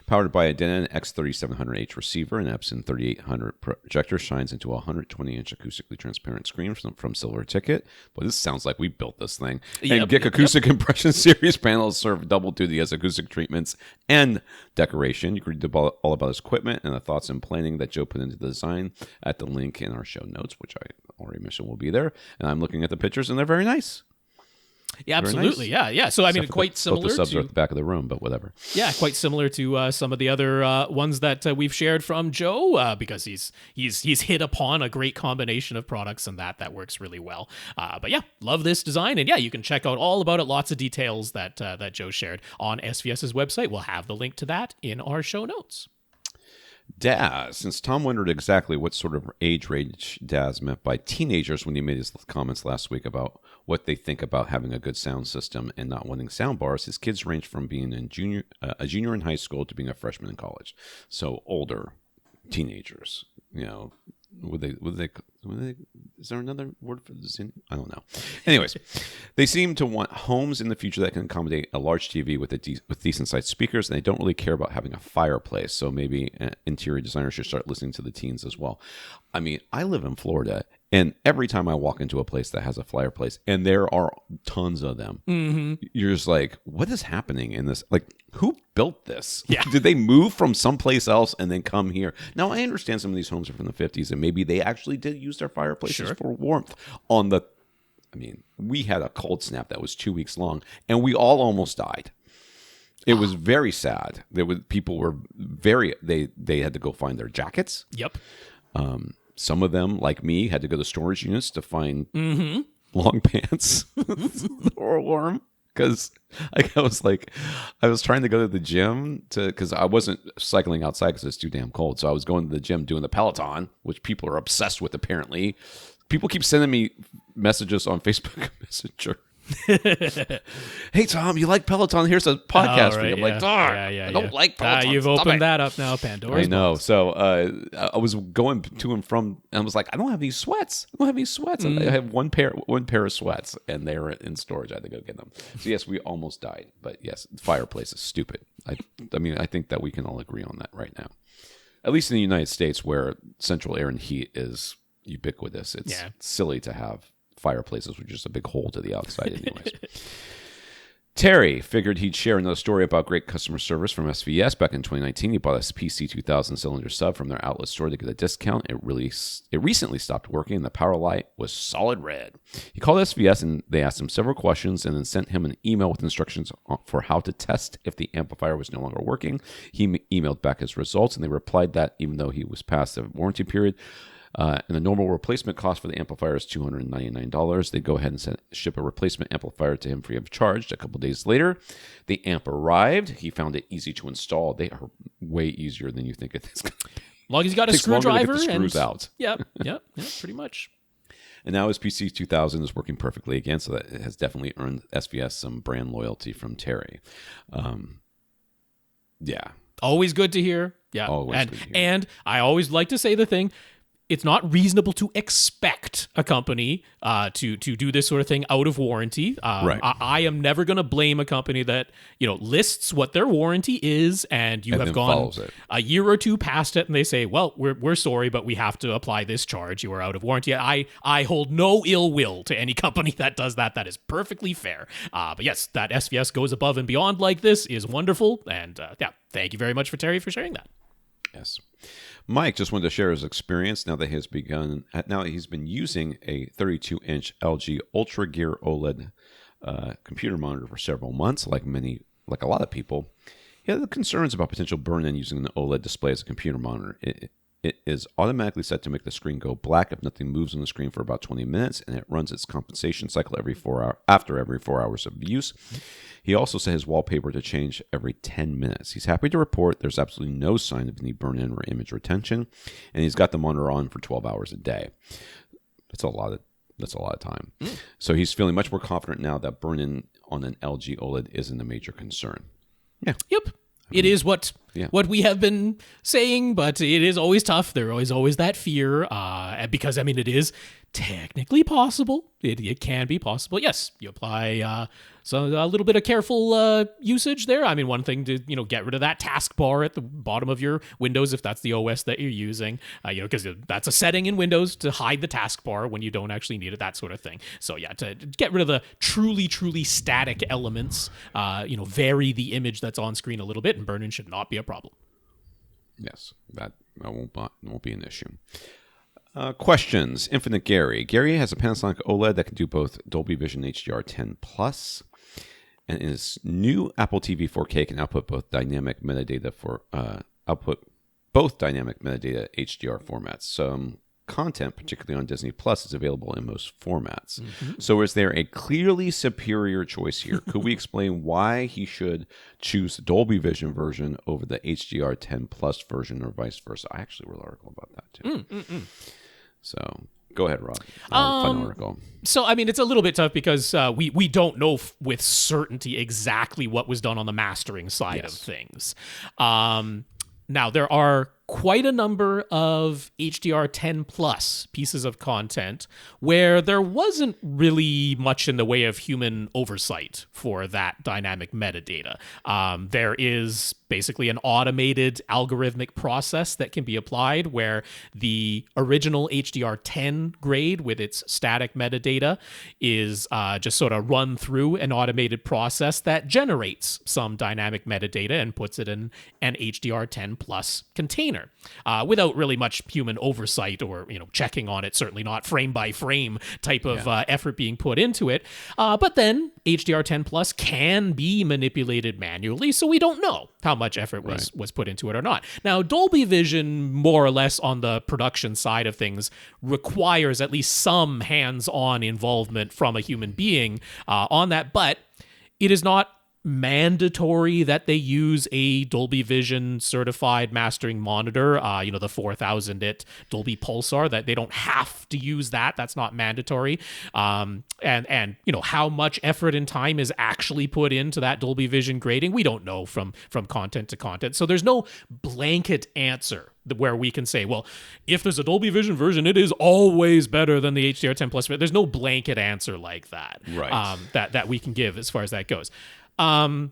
Speaker 2: Powered by a Denon X3700H receiver and Epson 3800 projector, shines into a 120-inch acoustically transparent screen from Silver Ticket. But this sounds like we built this thing. And GIC Acoustic Impression Series panels serve double duty as acoustic treatments and decoration. You can read all about his equipment and the thoughts and planning that Joe put into the design at the link in our show notes, which I already mentioned will be there. And I'm looking at the pictures, and they're very nice.
Speaker 3: Yeah, absolutely. Nice. Yeah. So, quite similar to...
Speaker 2: Both the subs are at the back of the room, but whatever.
Speaker 3: Yeah, quite similar to some of the other ones that we've shared from Joe, because he's hit upon a great combination of products, and that works really well. But yeah, love this design. And yeah, you can check out all about it, lots of details that Joe shared on SVS's website. We'll have the link to that in our show notes.
Speaker 2: Dazz, since Tom wondered exactly what sort of age range Dazz meant by teenagers when he made his comments last week about what they think about having a good sound system and not wanting sound bars, his kids range from being a junior in high school to being a freshman in college. So older teenagers, would they, is there another word for this? I don't know. Anyways, they seem to want homes in the future that can accommodate a large TV with decent sized speakers, and they don't really care about having a fireplace. So maybe an interior designer should start listening to the teens as well. I mean, I live in Florida, and every time I walk into a place that has a fireplace, and there are tons of them, you're just like, what is happening in this? Like, who built this?
Speaker 3: Yeah.
Speaker 2: Did they move from someplace else and then come here? Now, I understand some of these homes are from the 50s, and maybe they actually did use their fireplaces for warmth. We had a cold snap that was 2 weeks long, and we all almost died. It was very sad. People were they had to go find their jackets.
Speaker 3: Yep.
Speaker 2: Some of them, like me, had to go to storage units to find long pants that were warm. Because I was trying to go to the gym because I wasn't cycling outside because it's too damn cold. So I was going to the gym doing the Peloton, which people are obsessed with apparently. People keep sending me messages on Facebook Messenger. Hey Tom, you like Peloton? Here's a podcast for you. I'm like, darn, I don't like Peloton.
Speaker 3: You've opened that up now, Pandora's
Speaker 2: I know.
Speaker 3: box.
Speaker 2: So I was going to and from, and I was like, I don't have any sweats. I have one pair of sweats, and they were in storage. I had to go get them. So yes, we almost died. But yes, the fireplace is stupid. I think that we can all agree on that right now. At least in the United States, where central air and heat is ubiquitous, it's silly to have fireplaces with just a big hole to the outside anyways. Terry figured he'd share another story about great customer service from SVS. Back in 2019, he bought a PC2000 cylinder sub from their outlet store to get a discount. It recently stopped working, and the power light was solid red. He called SVS, and they asked him several questions and then sent him an email with instructions for how to test if the amplifier was no longer working. He emailed back his results, and they replied that even though he was past the warranty period, and the normal replacement cost for the amplifier is $299. They go ahead and ship a replacement amplifier to him free of charge. A couple days later, the amp arrived. He found it easy to install. They are way easier than you think it is.
Speaker 3: As long as you got a screwdriver
Speaker 2: and screws out.
Speaker 3: Yep, pretty much.
Speaker 2: And now his PC2000 is working perfectly again, so that it has definitely earned SVS some brand loyalty from Terry.
Speaker 3: Always good to hear. Yeah,
Speaker 2: always good to hear.
Speaker 3: And I always like to say the thing. It's not reasonable to expect a company to do this sort of thing out of warranty.
Speaker 2: Right.
Speaker 3: I am never going to blame a company that lists what their warranty is, and you have gone a year or two past it, and they say, "Well, we're sorry, but we have to apply this charge. You are out of warranty." I hold no ill will to any company that does that. That is perfectly fair. But yes, that SVS goes above and beyond like this is wonderful, and thank you very much for Terry for sharing that.
Speaker 2: Yes. Mike just wanted to share his experience now that he's been using a 32-inch LG Ultra Gear OLED computer monitor for several months. Like a lot of people, he had concerns about potential burn-in using an OLED display as a computer monitor. It is automatically set to make the screen go black if nothing moves on the screen for about 20 minutes, and it runs its compensation cycle after every 4 hours of use. He also set his wallpaper to change every 10 minutes. He's happy to report there's absolutely no sign of any burn-in or image retention, and he's got the monitor on for 12 hours a day. That's a lot of time. So he's feeling much more confident now that burn-in on an LG OLED isn't a major concern. Yeah.
Speaker 3: Yep. It is what we have been saying, but it is always tough. There is always that fear, because it is technically possible. It can be possible. Yes, you apply a little bit of careful usage there. One thing to get rid of that taskbar at the bottom of your Windows if that's the OS that you're using. Because that's a setting in Windows to hide the taskbar when you don't actually need it. That sort of thing. So to get rid of the truly static elements. Vary the image that's on screen a little bit, and burn-in should not be a problem.
Speaker 2: Yes, that won't be an issue. Questions. Infinite Gary. Gary has a Panasonic OLED that can do both Dolby Vision HDR10 Plus, and his new Apple TV 4K can output both dynamic metadata HDR formats. So content, particularly on Disney Plus, is available in most formats. So is there a clearly superior choice here? Could we explain why he should choose the Dolby Vision version over the HDR10 Plus version or vice versa? I actually wrote an article about that too. So go ahead, Rob. Fun article.
Speaker 3: So, I mean, it's a little bit tough because we don't know with certainty exactly what was done on the mastering side of things. Now, there are quite a number of HDR10 Plus pieces of content where there wasn't really much in the way of human oversight for that dynamic metadata. There is basically an automated algorithmic process that can be applied where the original HDR10 grade with its static metadata is just sort of run through an automated process that generates some dynamic metadata and puts it in an HDR10 Plus container. Without really much human oversight or checking on it, certainly not frame by frame type of effort being put into it. But then HDR10 Plus can be manipulated manually, so we don't know how much effort was put into it or not. Now, Dolby Vision, more or less on the production side of things, requires at least some hands-on involvement from a human being on that, but it is not mandatory that they use a Dolby Vision certified mastering monitor, the 4000 nit Dolby Pulsar, that they don't have to use that. That's not mandatory. And how much effort and time is actually put into that Dolby Vision grading, we don't know from content to content. So there's no blanket answer where we can say, well, if there's a Dolby Vision version, it is always better than the HDR10 Plus. There's no blanket answer like that, that we can give as far as that goes. As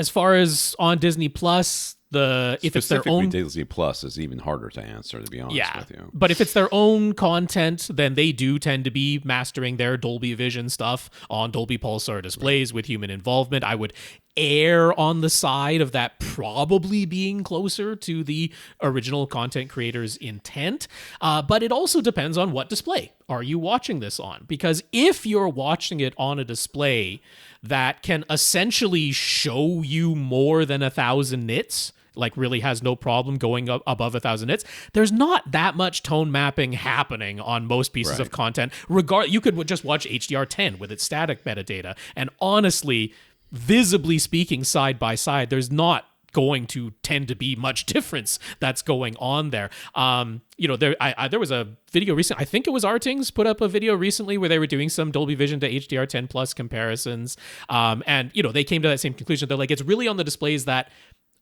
Speaker 3: far as on Disney Plus, if it's their own
Speaker 2: Disney Plus is even harder to answer, to be honest with you.
Speaker 3: But if it's their own content, then they do tend to be mastering their Dolby Vision stuff on Dolby Pulsar displays with human involvement. I would err on the side of that probably being closer to the original content creator's intent. But it also depends on what display are you watching this on. Because if you're watching it on a display that can essentially show you more than 1,000 nits, like really has no problem going up above 1,000 nits, there's not that much tone mapping happening on most pieces of content. You could just watch HDR10 with its static metadata, and honestly, visibly speaking, side by side, there's not going to tend to be much difference that's going on there. There was a video recently, I think it was Artings put up a video recently where they were doing some Dolby Vision to HDR10 Plus comparisons. And they came to that same conclusion. They're like, it's really on the displays that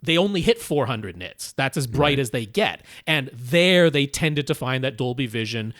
Speaker 3: they only hit 400 nits. That's as bright as they get. And there they tended to find that Dolby Vision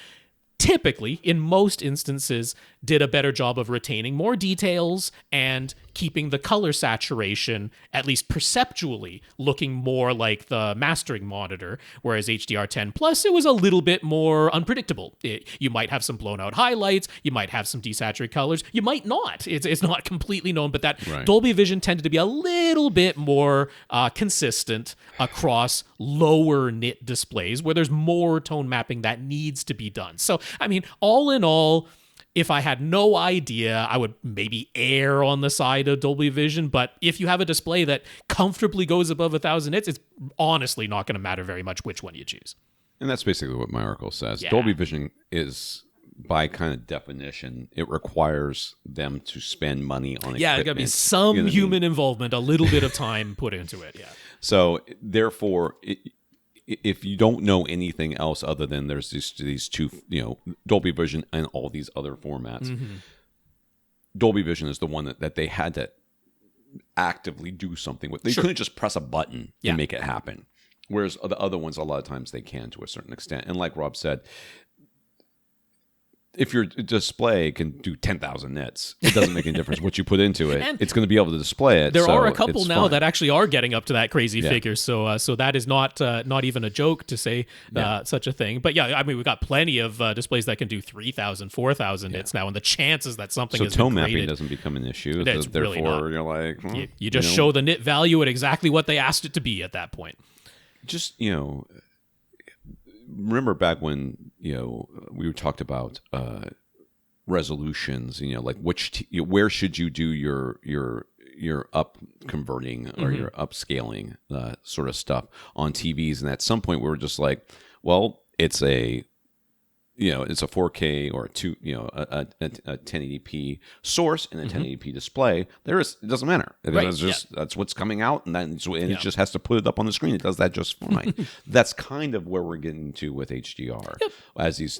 Speaker 3: typically, in most instances, did a better job of retaining more details and keeping the color saturation, at least perceptually, looking more like the mastering monitor, whereas HDR10 Plus, it was a little bit more unpredictable. You might have some blown out highlights, you might have some desaturated colors, you might not. It's not completely known, but that Dolby Vision tended to be a little bit more consistent across lower nit displays where there's more tone mapping that needs to be done. So, I mean, all in all, if I had no idea, I would maybe err on the side of Dolby Vision. But if you have a display that comfortably goes above 1,000 nits, it's honestly not going to matter very much which one you choose.
Speaker 2: And that's basically what my article says. Yeah. Dolby Vision is, by kind of definition, it requires them to spend money on equipment.
Speaker 3: Yeah, got to be some human involvement, a little bit of time put into it. Yeah.
Speaker 2: So therefore, if you don't know anything else other than there's these two, Dolby Vision and all these other formats, Dolby Vision is the one that they had to actively do something with. They couldn't just press a button and make it happen. Whereas the other ones, a lot of times they can to a certain extent. And like Rob said, if your display can do 10,000 nits, it doesn't make any difference what you put into it. It's going to be able to display it.
Speaker 3: There are a couple now that actually are getting up to that crazy figure. So that is not even a joke to say such a thing. But yeah, I mean, we've got plenty of displays that can do 3,000, 4,000 nits now, and the chances that something is
Speaker 2: tone mapping doesn't become an issue.
Speaker 3: It's
Speaker 2: therefore,
Speaker 3: really not.
Speaker 2: You're like,
Speaker 3: you just show the nit value at exactly what they asked it to be at that point.
Speaker 2: Just remember back when we talked about resolutions, like where should you do your up converting or your upscaling sort of stuff on TVs, and at some point we were just like, well, it's a it's a 4K or a 1080p source and a 1080p display. It doesn't matter. It's just that's what's coming out, and it just has to put it up on the screen. It does that just fine. That's kind of where we're getting to with HDR as these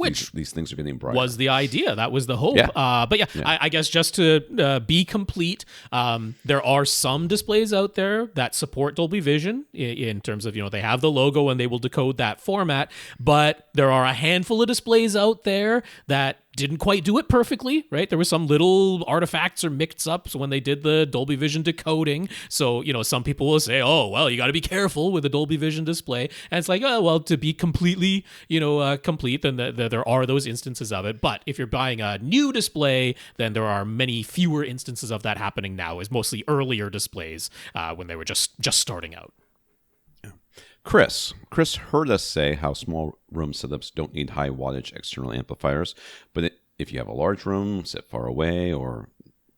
Speaker 2: things are getting brighter.
Speaker 3: Was the idea. That was the hope.
Speaker 2: Yeah.
Speaker 3: I guess just to be complete, there are some displays out there that support Dolby Vision in terms of, they have the logo and they will decode that format, but there are a handful of displays out there that didn't quite do it perfectly, right? There were some little artifacts or mix-ups when they did the Dolby Vision decoding. So, some people will say, oh, well, you got to be careful with the Dolby Vision display. And it's like, oh, well, to be completely, complete, then there are those instances of it. But if you're buying a new display, then there are many fewer instances of that happening now, as mostly earlier displays when they were just starting out.
Speaker 2: Chris heard us say how small room setups don't need high wattage external amplifiers, but if you have a large room, sit far away, or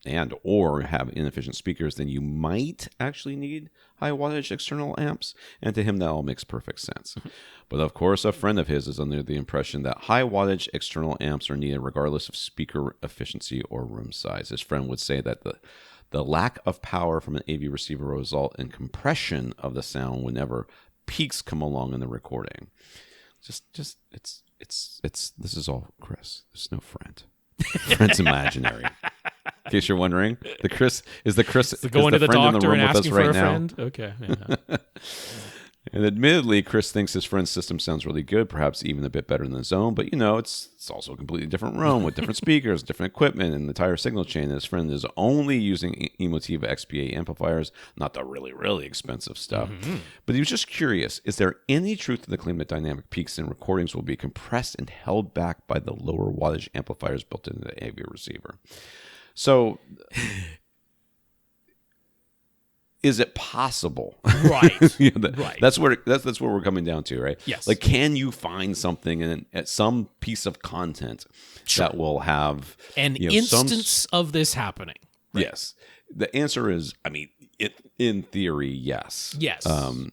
Speaker 2: have inefficient speakers, then you might actually need high wattage external amps. And to him, that all makes perfect sense. But of course, a friend of his is under the impression that high wattage external amps are needed regardless of speaker efficiency or room size. His friend would say that the lack of power from an AV receiver will result in compression of the sound whenever peaks come along in the recording. This is all Chris. There's no friend. Friend's imaginary. In case you're wondering, the Chris is the
Speaker 3: going to the
Speaker 2: friend in the
Speaker 3: doctor
Speaker 2: room
Speaker 3: and
Speaker 2: with us
Speaker 3: asking for
Speaker 2: right
Speaker 3: a
Speaker 2: now.
Speaker 3: friend. Okay. Yeah.
Speaker 2: And admittedly, Chris thinks his friend's system sounds really good, perhaps even a bit better than his own. But it's also a completely different room with different speakers, different equipment, and the entire signal chain. And his friend is only using Emotiva XP8 amplifiers, not the really, really expensive stuff. Mm-hmm. But he was just curious: is there any truth to the claim that dynamic peaks in recordings will be compressed and held back by the lower wattage amplifiers built into the AV receiver? So. Is it possible?
Speaker 3: Right.
Speaker 2: Right. That's what we're coming down to, right?
Speaker 3: Yes.
Speaker 2: Like, can you find something at some piece of content that will have
Speaker 3: an instance of this happening?
Speaker 2: Right? Yes. The answer is, in theory, yes.
Speaker 3: Yes.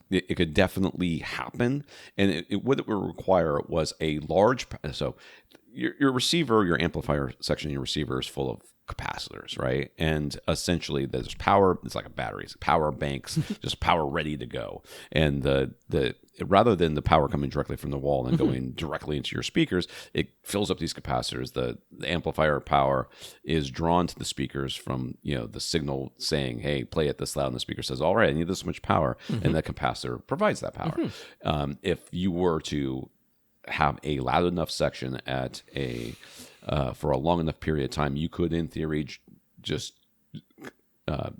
Speaker 2: It could definitely happen, and what it would require was a large. So, your receiver, your amplifier section, your receiver is full of capacitors, right? And essentially there's power. It's like a battery. It's power banks, just power ready to go. And the rather than the power coming directly from the wall and going directly into your speakers, it fills up these capacitors. The amplifier power is drawn to the speakers from the signal saying, hey, play it this loud, and the speaker says, all right, I need this much power, and the capacitor provides that power. If you were to have a loud enough section at for a long enough period of time, you could, in theory, just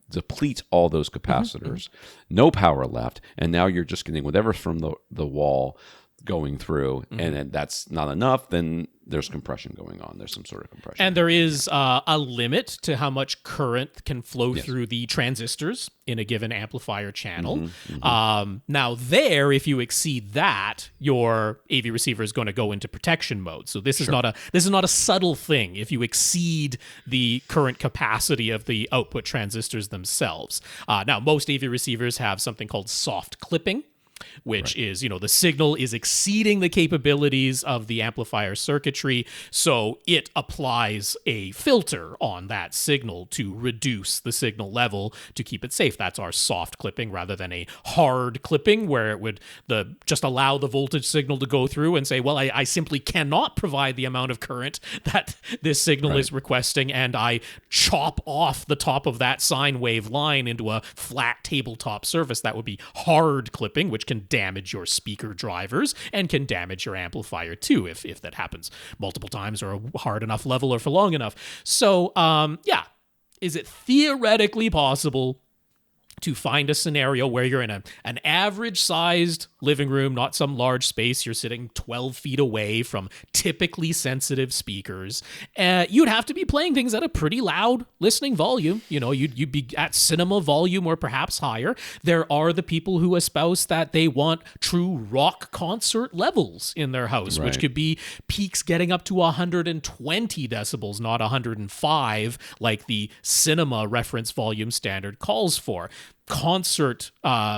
Speaker 2: deplete all those capacitors, no power left, and now you're just getting whatever's from the wall going through, and then that's not enough, then there's compression going on. There's some sort of compression.
Speaker 3: And there is a limit to how much current can flow through the transistors in a given amplifier channel. Now there, if you exceed that, your AV receiver is going to go into protection mode. So this is not a subtle thing if you exceed the current capacity of the output transistors themselves. Now, most AV receivers have something called soft clipping, which is, the signal is exceeding the capabilities of the amplifier circuitry, so it applies a filter on that signal to reduce the signal level to keep it safe. That's our soft clipping rather than a hard clipping where it would just allow the voltage signal to go through and say, well, I simply cannot provide the amount of current that this signal is requesting, and I chop off the top of that sine wave line into a flat tabletop surface. That would be hard clipping, which can damage your speaker drivers and can damage your amplifier too if that happens multiple times or a hard enough level or for long enough. So, is it theoretically possible to find a scenario where you're in an average-sized living room, not some large space, you're sitting 12 feet away from typically sensitive speakers? You'd have to be playing things at a pretty loud listening volume. You'd be at cinema volume or perhaps higher. There are the people who espouse that they want true rock concert levels in their house, which could be peaks getting up to 120 decibels, not 105, like the cinema reference volume standard calls for. concert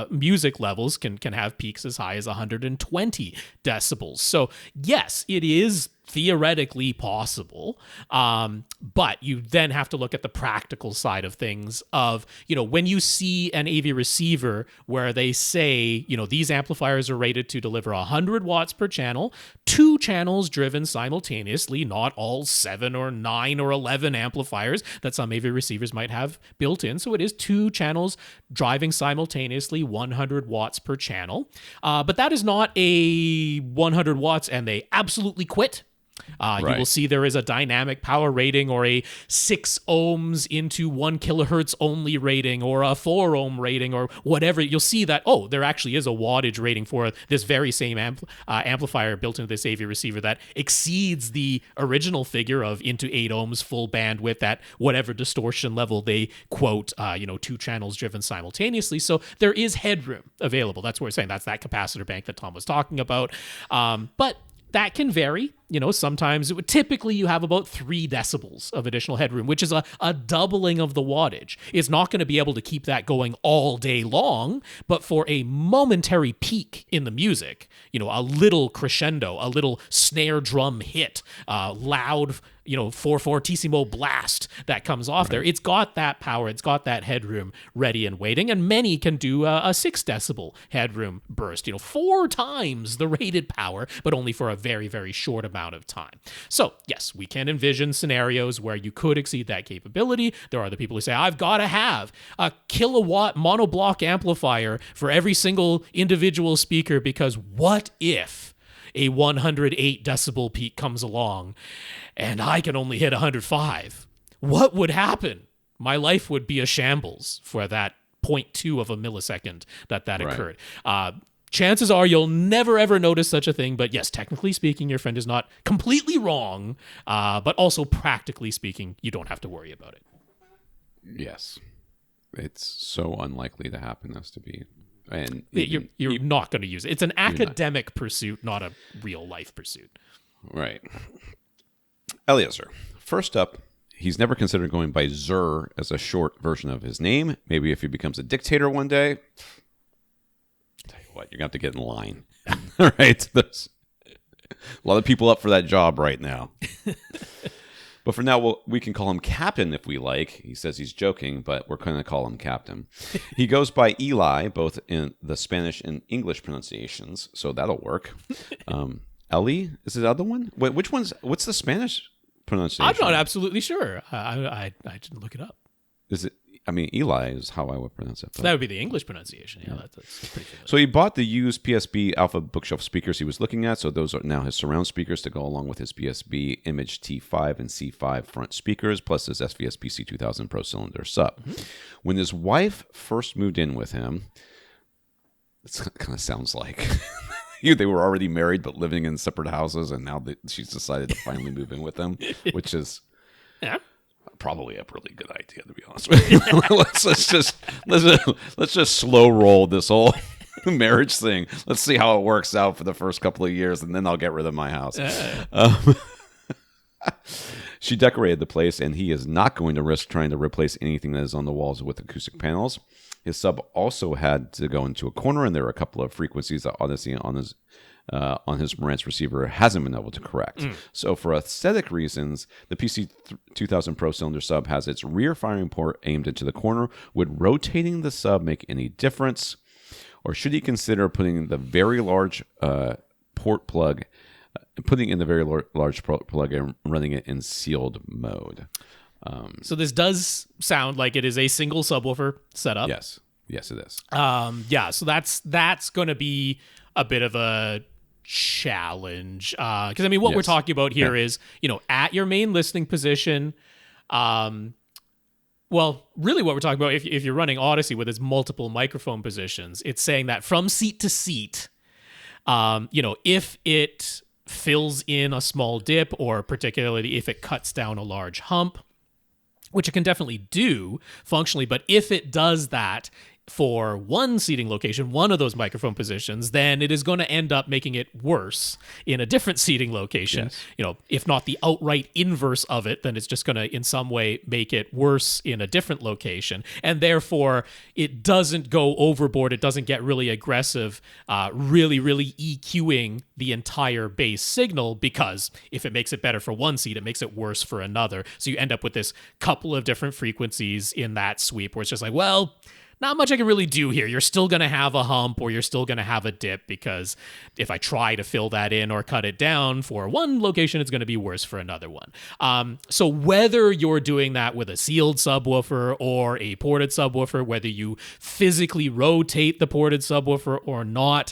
Speaker 3: music levels can have peaks as high as 120 decibels. So yes, it is theoretically possible, but you then have to look at the practical side of things of, when you see an AV receiver where they say, these amplifiers are rated to deliver 100 watts per channel, 2 channels driven simultaneously, not all 7 or 9 or 11 amplifiers that some AV receivers might have built in. So it is 2 channels driving simultaneously, 100 watts per channel. But that is not a 100 watts and they absolutely quit. You will see there is a dynamic power rating or a 6 ohms into 1 kilohertz only rating or a 4 ohm rating or whatever. You'll see that, there actually is a wattage rating for this very same amplifier built into this AV receiver that exceeds the original figure of into 8 ohms full bandwidth at whatever distortion level they quote, 2 channels driven simultaneously. So there is headroom available. That's what we're saying. That's that capacitor bank that Tom was talking about. But that can vary. Sometimes typically you have about 3 decibels of additional headroom, which is a doubling of the wattage. It's not going to be able to keep that going all day long, but for a momentary peak in the music, a little crescendo, a little snare drum hit, loud, 4/4 fortissimo blast that comes off there. It's got that power. It's got that headroom ready and waiting. And many can do a 6 decibel headroom burst, 4 times the rated power, but only for a very, very short amount of time. So yes, we can envision scenarios where you could exceed that capability. There are the people who say, I've got to have a kilowatt monoblock amplifier for every single individual speaker, because what if a 108 decibel peak comes along and I can only hit 105? What would happen? My life would be a shambles for that 0.2 of a millisecond that occurred. Chances are you'll never, ever notice such a thing. But yes, technically speaking, your friend is not completely wrong. But also practically speaking, you don't have to worry about it.
Speaker 2: Yes. It's so unlikely to happen as to be. And
Speaker 3: you're not going to use it. It's an academic pursuit, not a real life pursuit.
Speaker 2: Right. Eliezer. First up, he's never considered going by Zer as a short version of his name. Maybe if he becomes a dictator one day. Tell you what, you're going to have to get in line. All right. There's a lot of people up for that job right now. But for now, we can call him Captain if we like. He says he's joking, but we're going to call him Captain. He goes by Eli, both in the Spanish and English pronunciations, so that'll work. Eli is the other one? Wait, which one's? What's the Spanish pronunciation?
Speaker 3: I'm not absolutely sure. I didn't look it up.
Speaker 2: Is it? I mean, Eli is how I would pronounce it.
Speaker 3: So that would be the English pronunciation. Yeah, that's pretty familiar.
Speaker 2: So he bought the used PSB Alpha bookshelf speakers he was looking at. So those are now his surround speakers to go along with his PSB Image T5 and C5 front speakers, plus his SVS PC2000 Pro Cylinder sub. Mm-hmm. When his wife first moved in with him, it kind of sounds like they were already married but living in separate houses, and now she's decided to finally move in with them, which is...
Speaker 3: Yeah.
Speaker 2: Probably a really good idea, to be honest with you. let's just slow roll this whole marriage thing. Let's see how it works out for the first couple of years, and then I'll get rid of my house. She decorated the place, and he is not going to risk trying to replace anything that is on the walls with acoustic panels. His sub also had to go into a corner, and there are a couple of frequencies that Odyssey on his Marantz receiver hasn't been able to correct. So for aesthetic reasons, the PC2000 Pro Cylinder sub has its rear firing port aimed into the corner. Would rotating the sub make any difference? Or should he consider putting the very large port plug, and running it in sealed mode?
Speaker 3: So this does sound like it is a single subwoofer setup.
Speaker 2: Yes, it is.
Speaker 3: So that's going to be a bit of a challenge, because what we're talking about here is, at your main listening position, really what we're talking about, if you're running Odyssey with its multiple microphone positions, it's saying that from seat to seat, if it fills in a small dip, or particularly if it cuts down a large hump, which it can definitely do functionally, but if it does that, for one seating location, one of those microphone positions, then it is going to end up making it worse in a different seating location.
Speaker 2: Yes.
Speaker 3: You know, if not the outright inverse of it, then it's just going to in some way make it worse in a different location. And therefore, it doesn't go overboard. It doesn't get really aggressive, really EQing the entire bass signal, because if it makes it better for one seat, it makes it worse for another. So you end up with this couple of different frequencies in that sweep where it's just like, well, not much I can really do here. You're still going to have a hump, or you're still going to have a dip, because if I try to fill that in or cut it down for one location, it's going to be worse for another one. So whether you're doing that with a sealed subwoofer or a ported subwoofer, whether you physically rotate the ported subwoofer or not,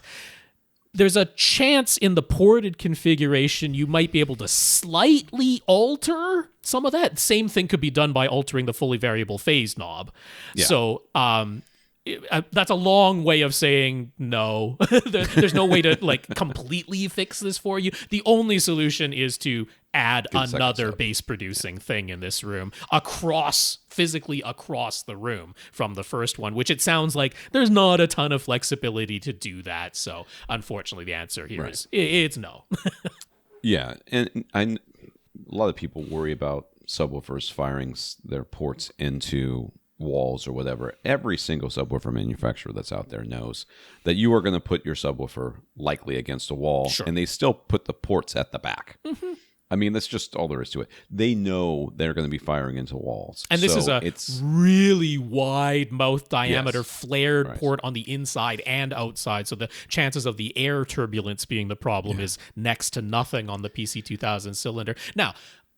Speaker 3: there's a chance in the ported configuration you might be able to slightly alter some of that. Same thing could be done by altering the fully variable phase knob. Yeah. So that's a long way of saying no. There's no way to like completely fix this for you. The only solution is to add another bass producing thing in this room physically across the room from the first one, which it sounds like there's not a ton of flexibility to do that. So unfortunately, the answer here is it's no.
Speaker 2: Yeah. And a lot of people worry about subwoofers firing their ports into walls or whatever. Every single subwoofer manufacturer that's out there knows that you are going to put your subwoofer likely against a wall, and they still put the ports at the back. Mm-hmm. I mean, that's just all there is to it. They know they're going to be firing into walls.
Speaker 3: And this is a really wide mouth diameter flared port on the inside and outside. So the chances of the air turbulence being the problem is next to nothing on the PC2000 cylinder. Now,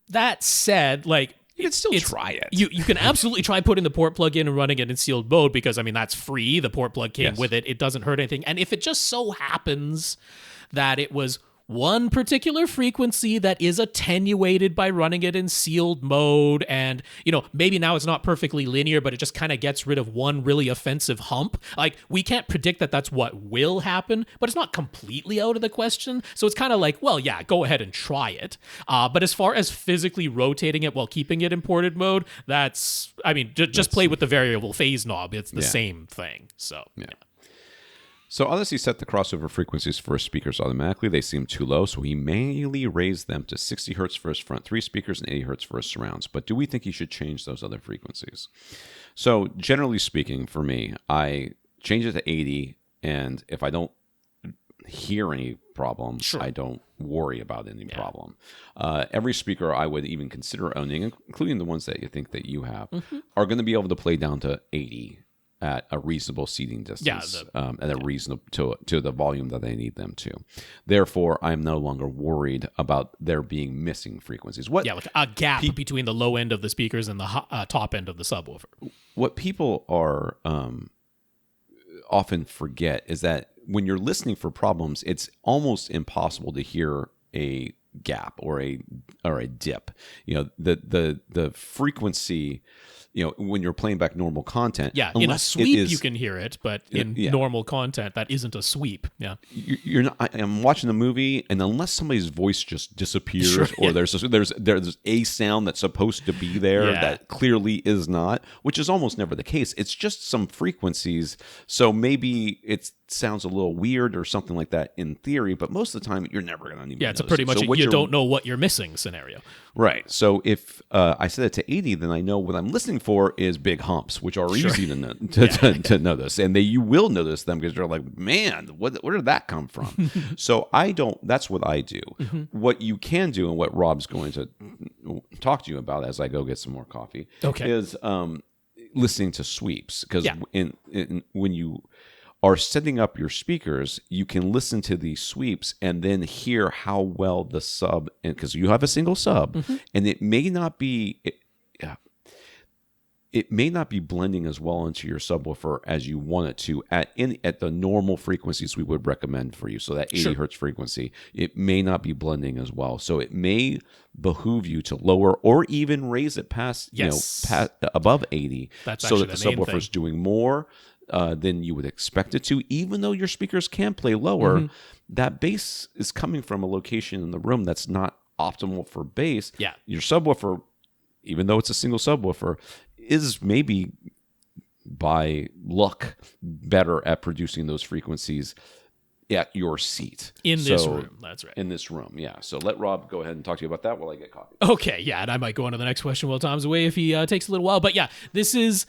Speaker 3: that said, like,
Speaker 2: you can still try it.
Speaker 3: You can absolutely try putting the port plug in and running it in sealed mode, because, I mean, that's free. The port plug came with it. It doesn't hurt anything. And if it just so happens that it was one particular frequency that is attenuated by running it in sealed mode, and, you know, maybe now it's not perfectly linear, but it just kind of gets rid of one really offensive hump. Like, we can't predict that that's what will happen, but it's not completely out of the question. So it's kind of like, well, yeah, go ahead and try it. But as far as physically rotating it while keeping it in ported mode, that's, I mean, just play with the variable phase knob. It's the same thing. So,
Speaker 2: So Odyssey set the crossover frequencies for his speakers automatically. They seem too low, so he manually raised them to 60 hertz for his front three speakers and 80 hertz for his surrounds. But do we think he should change those other frequencies? So generally speaking, for me, I change it to 80, and if I don't hear any problem, I don't worry about any problem. Every speaker I would even consider owning, including the ones that you think that you have, are going to be able to play down to 80 at a reasonable seating distance, at a reasonable to the volume that they need them to. Therefore, I'm no longer worried about there being missing frequencies.
Speaker 3: Like a gap between the low end of the speakers and the top end of the subwoofer.
Speaker 2: What people are often forget is that when you're listening for problems, it's almost impossible to hear a gap or a dip. You know, the frequency. You know, when you're playing back normal content,
Speaker 3: in a sweep you can hear it, but in normal content that isn't a sweep.
Speaker 2: You're not. I'm watching a movie, and unless somebody's voice just disappears, or there's a sound that's supposed to be there that clearly is not, which is almost never the case. It's just some frequencies. So maybe it sounds a little weird or something like that in theory, but most of the time you're never going to even
Speaker 3: it's a pretty much you don't know what you're missing scenario.
Speaker 2: Right. So if I set it to 80, then I know what I'm listening for is big humps, which are easy to notice. And you will notice them because you're like, man, where did that come from? So that's what I do. What you can do, and what Rob's going to talk to you about as I go get some more coffee, is listening to sweeps. Because when you are setting up your speakers, you can listen to these sweeps and then hear how well the sub, because you have a single sub, and it may not be blending as well into your subwoofer as you want it to at the normal frequencies we would recommend for you. So that 80 hertz frequency, it may not be blending as well. So it may behoove you to lower or even raise it past above 80, so that the subwoofer is doing more than you would expect it to. Even though your speakers can play lower, that bass is coming from a location in the room that's not optimal for bass. Your subwoofer, even though it's a single subwoofer, is maybe by luck better at producing those frequencies at your seat.
Speaker 3: In this room, that's right.
Speaker 2: In this room, yeah. So let Rob go ahead and talk to you about that while I get coffee.
Speaker 3: Okay, yeah, and I might go on to the next question while Tom's away if he takes a little while. But yeah, this is...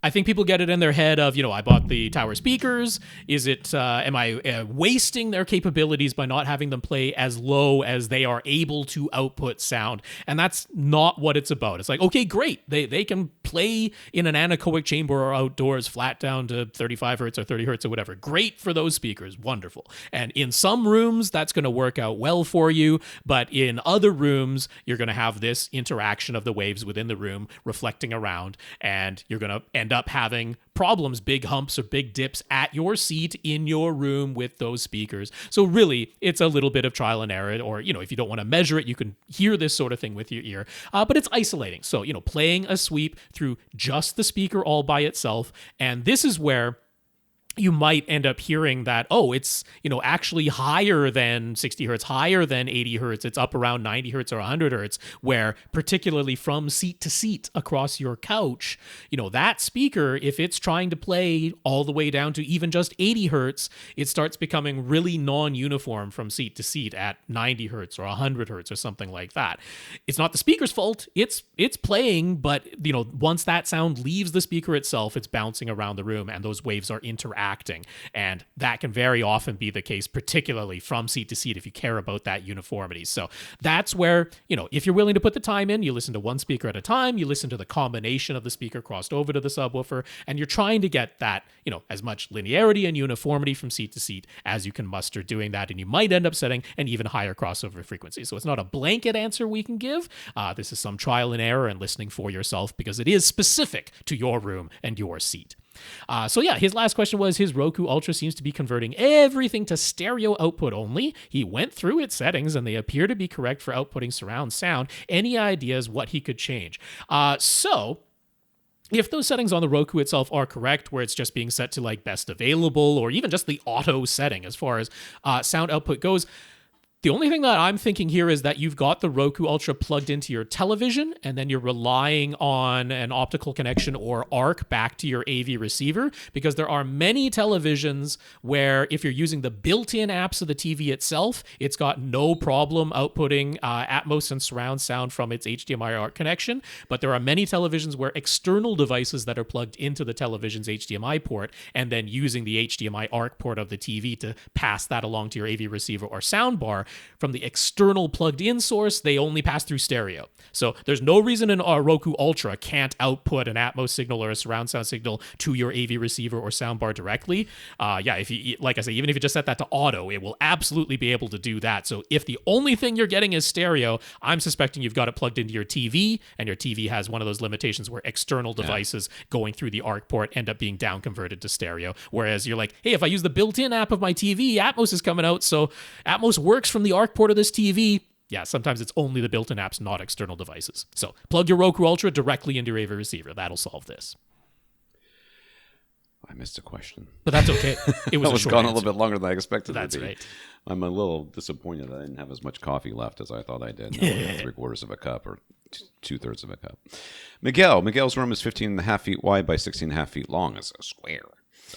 Speaker 3: I think people get it in their head of, I bought the tower speakers. Is it, am I wasting their capabilities by not having them play as low as they are able to output sound? And that's not what it's about. It's like, okay, great. They can play in an anechoic chamber or outdoors flat down to 35 hertz or 30 hertz or whatever. Great for those speakers. Wonderful. And in some rooms, that's going to work out well for you. But in other rooms, you're going to have this interaction of the waves within the room reflecting around, and you're going to end up having problems, big humps or big dips at your seat in your room with those speakers. So really, it's a little bit of trial and error, or, if you don't want to measure it, you can hear this sort of thing with your ear, but it's isolating. So, playing a sweep through just the speaker all by itself. And this is where you might end up hearing that, it's, actually higher than 60 hertz, higher than 80 hertz. It's up around 90 hertz or 100 hertz, where particularly from seat to seat across your couch, that speaker, if it's trying to play all the way down to even just 80 hertz, it starts becoming really non-uniform from seat to seat at 90 hertz or 100 hertz or something like that. It's not the speaker's fault. It's playing, but, once that sound leaves the speaker itself, it's bouncing around the room and those waves are interacting. And that can very often be the case, particularly from seat to seat, if you care about that uniformity. So that's where, if you're willing to put the time in, you listen to one speaker at a time, you listen to the combination of the speaker crossed over to the subwoofer, and you're trying to get that, as much linearity and uniformity from seat to seat as you can muster doing that. And you might end up setting an even higher crossover frequency. So it's not a blanket answer we can give. This is some trial and error and listening for yourself, because it is specific to your room and your seat. His last question was, his Roku Ultra seems to be converting everything to stereo output only. He went through its settings and they appear to be correct for outputting surround sound. Any ideas what he could change? If those settings on the Roku itself are correct, where it's just being set to like best available or even just the auto setting as far as sound output goes, the only thing that I'm thinking here is that you've got the Roku Ultra plugged into your television, and then you're relying on an optical connection or ARC back to your AV receiver, because there are many televisions where if you're using the built-in apps of the TV itself, it's got no problem outputting Atmos and surround sound from its HDMI ARC connection. But there are many televisions where external devices that are plugged into the television's HDMI port and then using the HDMI ARC port of the TV to pass that along to your AV receiver or soundbar, from the external plugged-in source, they only pass through stereo. So there's no reason a Roku Ultra can't output an Atmos signal or a surround sound signal to your AV receiver or soundbar directly. If you, like I say, even if you just set that to auto, it will absolutely be able to do that. So if the only thing you're getting is stereo, I'm suspecting you've got it plugged into your TV, and your TV has one of those limitations where external devices going through the ARC port end up being down converted to stereo. Whereas you're like, hey, if I use the built-in app of my TV, Atmos is coming out, so Atmos works from the ARC port of this TV. Yeah, sometimes it's only the built-in apps, not external devices. So plug your Roku Ultra directly into your AV receiver. That'll solve this.
Speaker 2: I missed a question.
Speaker 3: But that's okay. It was
Speaker 2: gone a little bit longer than I expected it to be.
Speaker 3: That's right.
Speaker 2: I'm a little disappointed that I didn't have as much coffee left as I thought I did. Now I have 3/4 of a cup or 2/3 of a cup. Miguel's room is 15.5 feet wide by 16.5 feet long. It's a square.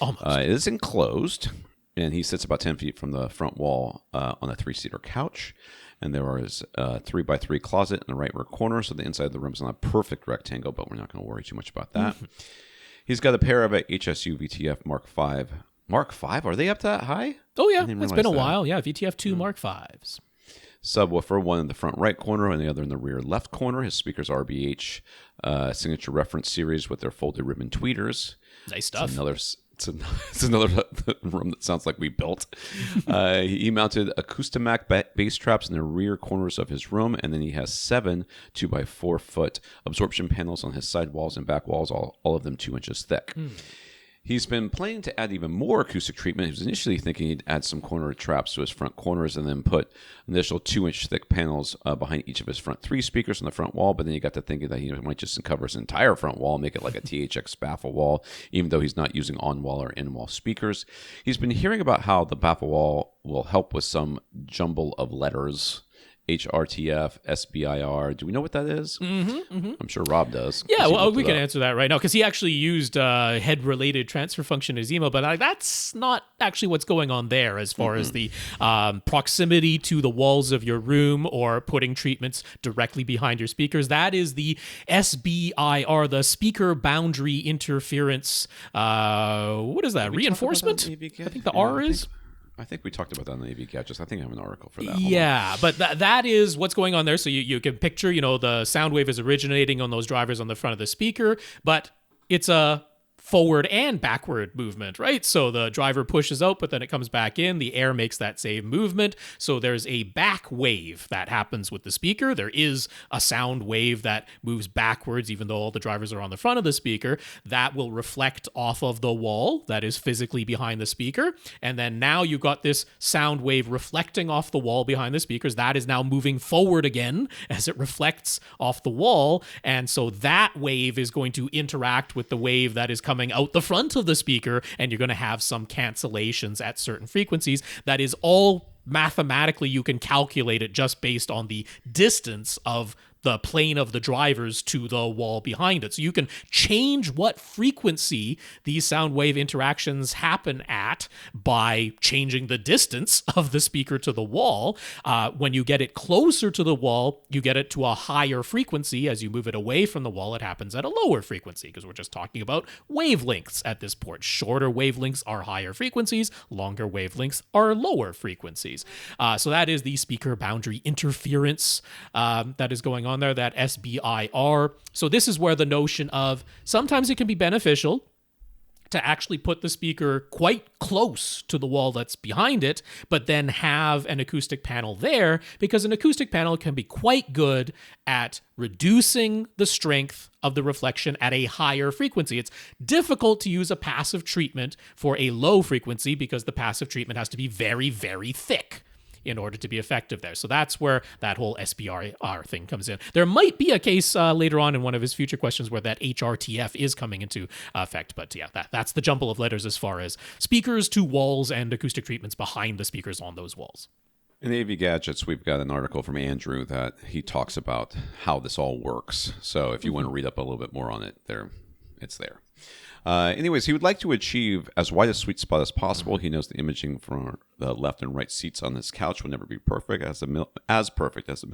Speaker 3: Almost.
Speaker 2: It is enclosed, and he sits about 10 feet from the front wall on a 3-seater couch. And there is a 3x3 closet in the right rear corner, so the inside of the room is not a perfect rectangle, but we're not going to worry too much about that. He's got a pair of a HSU VTF Mark V. Mark V? Are they up that high?
Speaker 3: Oh, yeah. It's been a while. Yeah, VTF2 Mark Vs.
Speaker 2: Subwoofer, one in the front right corner and the other in the rear left corner. His speakers RBH signature reference series with their folded ribbon tweeters.
Speaker 3: Nice stuff.
Speaker 2: It's another room that sounds like we built. He mounted Acoustimac bass traps in the rear corners of his room, and then he has 7 2x4 foot absorption panels on his side walls and back walls, all of them 2 inches thick. He's been planning to add even more acoustic treatment. He was initially thinking he'd add some corner traps to his front corners and then put initial 2-inch thick panels behind each of his front 3 speakers on the front wall. But then he got to thinking that he might just cover his entire front wall, make it like a THX baffle wall, even though he's not using on-wall or in-wall speakers. He's been hearing about how the baffle wall will help with some jumble of letters HRTF, SBIR. Do we know what that is? I'm sure Rob does.
Speaker 3: Yeah, well, we can answer that right now because he actually used head-related transfer function in his email, but that's not actually what's going on there as far as the proximity to the walls of your room or putting treatments directly behind your speakers. That is the SBIR, the speaker boundary interference. What is that? Reinforcement? I think the R is.
Speaker 2: I think we talked about that on the AV Gadgets. I think I have an article for that.
Speaker 3: Yeah, but that is what's going on there. So you can picture, the sound wave is originating on those drivers on the front of the speaker, but it's a forward and backward movement, right? So the driver pushes out, but then it comes back in. The air makes that same movement. So there's a back wave that happens with the speaker. There is a sound wave that moves backwards, even though all the drivers are on the front of the speaker. That will reflect off of the wall that is physically behind the speaker. And then now you've got this sound wave reflecting off the wall behind the speakers. That is now moving forward again as it reflects off the wall. And so that wave is going to interact with the wave that is coming out the front of the speaker, and you're going to have some cancellations at certain frequencies. That is all mathematically, you can calculate it just based on the distance of the plane of the drivers to the wall behind it. So you can change what frequency these sound wave interactions happen at by changing the distance of the speaker to the wall. When you get it closer to the wall, you get it to a higher frequency. As you move it away from the wall, it happens at a lower frequency because we're just talking about wavelengths at this point. Shorter wavelengths are higher frequencies, longer wavelengths are lower frequencies. So that is the speaker boundary interference that is going on there, that SBIR. So this is where the notion of sometimes it can be beneficial to actually put the speaker quite close to the wall that's behind it, but then have an acoustic panel there, because an acoustic panel can be quite good at reducing the strength of the reflection at a higher frequency. It's difficult to use a passive treatment for a low frequency because the passive treatment has to be very, very thick in order to be effective there. So that's where that whole SBIR thing comes in. There might be a case later on in one of his future questions where that HRTF is coming into effect. But yeah, that's the jumble of letters as far as speakers to walls and acoustic treatments behind the speakers on those walls.
Speaker 2: In AV Gadgets, we've got an article from Andrew that he talks about how this all works. So if you want to read up a little bit more on it, it's there. Anyways, he would like to achieve as wide a sweet spot as possible. He knows the imaging from the left and right seats on this couch will never be perfect as perfect as the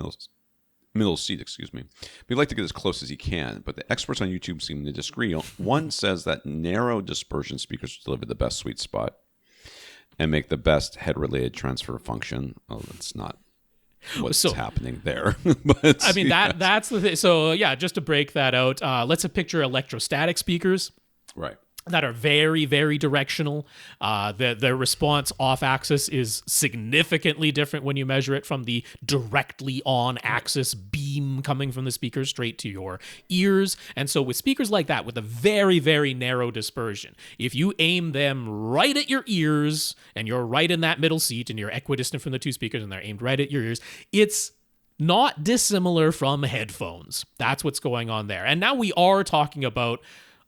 Speaker 2: middle seat, But he'd like to get as close as he can. But the experts on YouTube seem to disagree. One says that narrow dispersion speakers deliver the best sweet spot and make the best head-related transfer function. Oh, that's not what's happening there. But,
Speaker 3: I mean, that's the thing. So yeah, just to break that out, let's picture electrostatic speakers.
Speaker 2: Right.
Speaker 3: That are very, very directional. Their response off-axis is significantly different when you measure it from the directly on-axis beam coming from the speaker straight to your ears. And so with speakers like that, with a very, very narrow dispersion, if you aim them right at your ears, and you're right in that middle seat, and you're equidistant from the two speakers, and they're aimed right at your ears, it's not dissimilar from headphones. That's what's going on there. And now we are talking about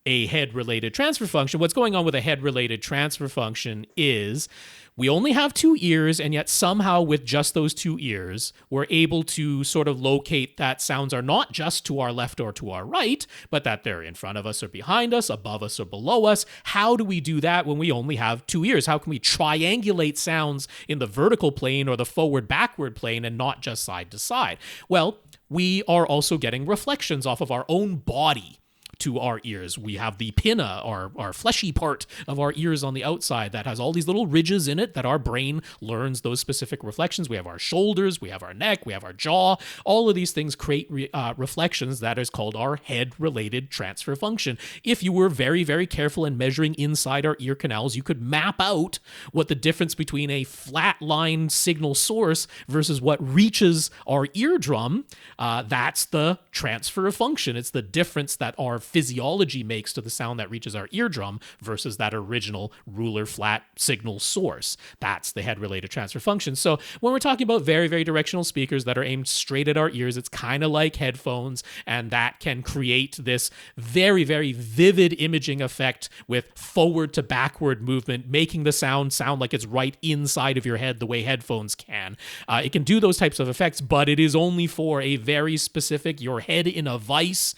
Speaker 3: a head-related transfer function. What's going on with a head-related transfer function is we only have two ears, and yet somehow with just those two ears, we're able to sort of locate that sounds are not just to our left or to our right, but that they're in front of us or behind us, above us or below us. How do we do that when we only have two ears? How can we triangulate sounds in the vertical plane or the forward-backward plane and not just side to side? Well, we are also getting reflections off of our own body to our ears. We have the pinna, our fleshy part of our ears on the outside that has all these little ridges in it that our brain learns those specific reflections. We have our shoulders, we have our neck, we have our jaw. All of these things create reflections that is called our head-related transfer function. If you were very, very careful in measuring inside our ear canals, you could map out what the difference between a flat line signal source versus what reaches our eardrum. That's the transfer function. It's the difference that our physiology makes to the sound that reaches our eardrum versus that original ruler flat signal source. That's the head-related transfer function. So when we're talking about very, very directional speakers that are aimed straight at our ears, it's kind of like headphones, and that can create this very, very vivid imaging effect with forward to backward movement, making the sound like it's right inside of your head the way headphones can. It can do those types of effects, but it is only for a very specific, your head in a vice.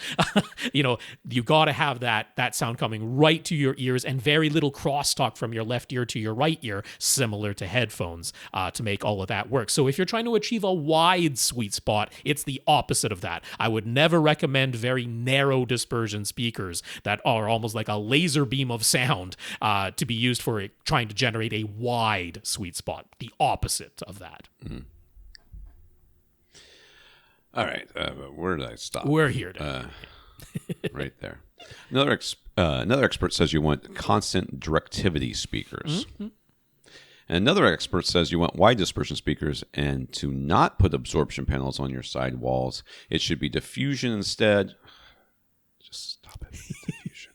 Speaker 3: You got to have that sound coming right to your ears and very little crosstalk from your left ear to your right ear, similar to headphones, to make all of that work. So if you're trying to achieve a wide sweet spot, it's the opposite of that. I would never recommend very narrow dispersion speakers that are almost like a laser beam of sound to be used for trying to generate a wide sweet spot. The opposite of that.
Speaker 2: Mm. All right, where did I stop?
Speaker 3: We're here to
Speaker 2: right there. Another expert says you want constant directivity speakers. Mm-hmm. And another expert says you want wide dispersion speakers and to not put absorption panels on your side walls. It should be diffusion instead. Just stop it. Diffusion.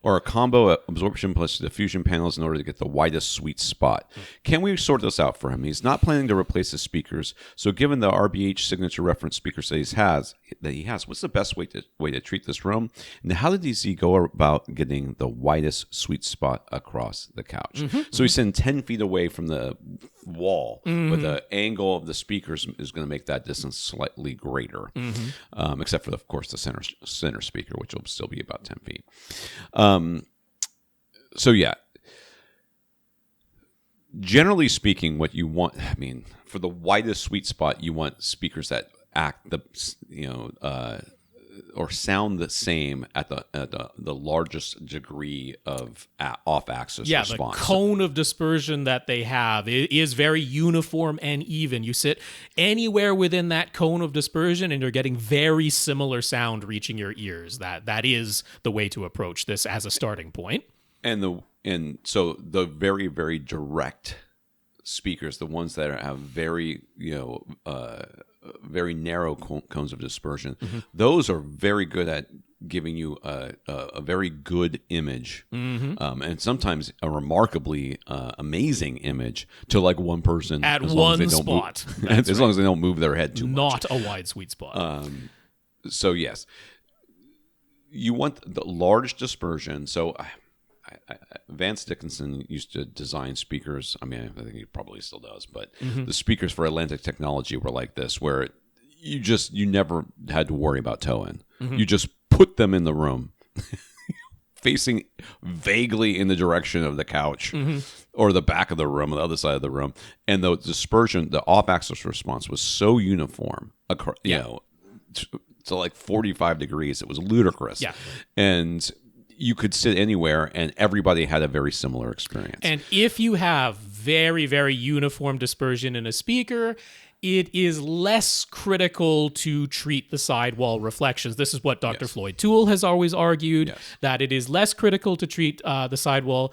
Speaker 2: Or a combo of absorption plus diffusion panels in order to get the widest sweet spot. Can we sort this out for him? He's not planning to replace his speakers, so given the RBH signature reference speakers that he has, what's the best way to treat this room? And how does he go about getting the widest sweet spot across the couch? Mm-hmm. So he's sitting 10 feet away from the wall, but the angle of the speakers is going to make that distance slightly greater, except for, of course, the center speaker, which will still be about 10 feet. So yeah, generally speaking, what you want, for the widest sweet spot, you want speakers that act or sound the same at the largest degree of off-axis response.
Speaker 3: The cone of dispersion that they have is very uniform and even. You sit anywhere within that cone of dispersion and you're getting very similar sound reaching your ears. That is the way to approach this as a starting point.
Speaker 2: And so the very, very direct speakers, the ones that have very, very narrow cones of dispersion, those are very good at giving you a very good image, and sometimes a remarkably amazing image to like one person
Speaker 3: at one spot.
Speaker 2: As long as they don't move their head too much.
Speaker 3: Not a wide sweet spot.
Speaker 2: So yes, you want the large dispersion. So Vance Dickinson used to design speakers. I think he probably still does, but the speakers for Atlantic Technology were like this, where you never had to worry about toe-in. You just put them in the room, facing vaguely in the direction of the couch or the back of the room, or the other side of the room, and the dispersion, the off-axis response was so uniform, to like 45 degrees. It was ludicrous. Yeah. And you could sit anywhere and everybody had a very similar experience.
Speaker 3: And if you have very, very uniform dispersion in a speaker, it is less critical to treat the sidewall reflections. This is what Dr. Floyd Toole has always argued, that it is less critical to treat the sidewall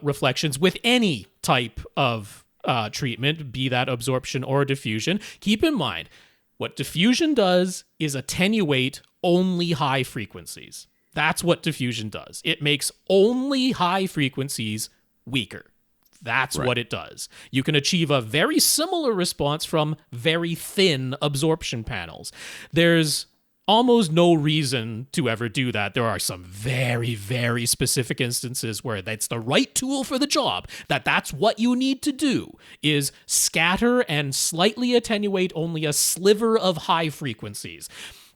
Speaker 3: reflections with any type of treatment, be that absorption or diffusion. Keep in mind, what diffusion does is attenuate only high frequencies. That's what diffusion does. It makes only high frequencies weaker. That's what it does. You can achieve a very similar response from very thin absorption panels. There's almost no reason to ever do that. There are some very, very specific instances where that's the right tool for the job, that's what you need to do, is scatter and slightly attenuate only a sliver of high frequencies.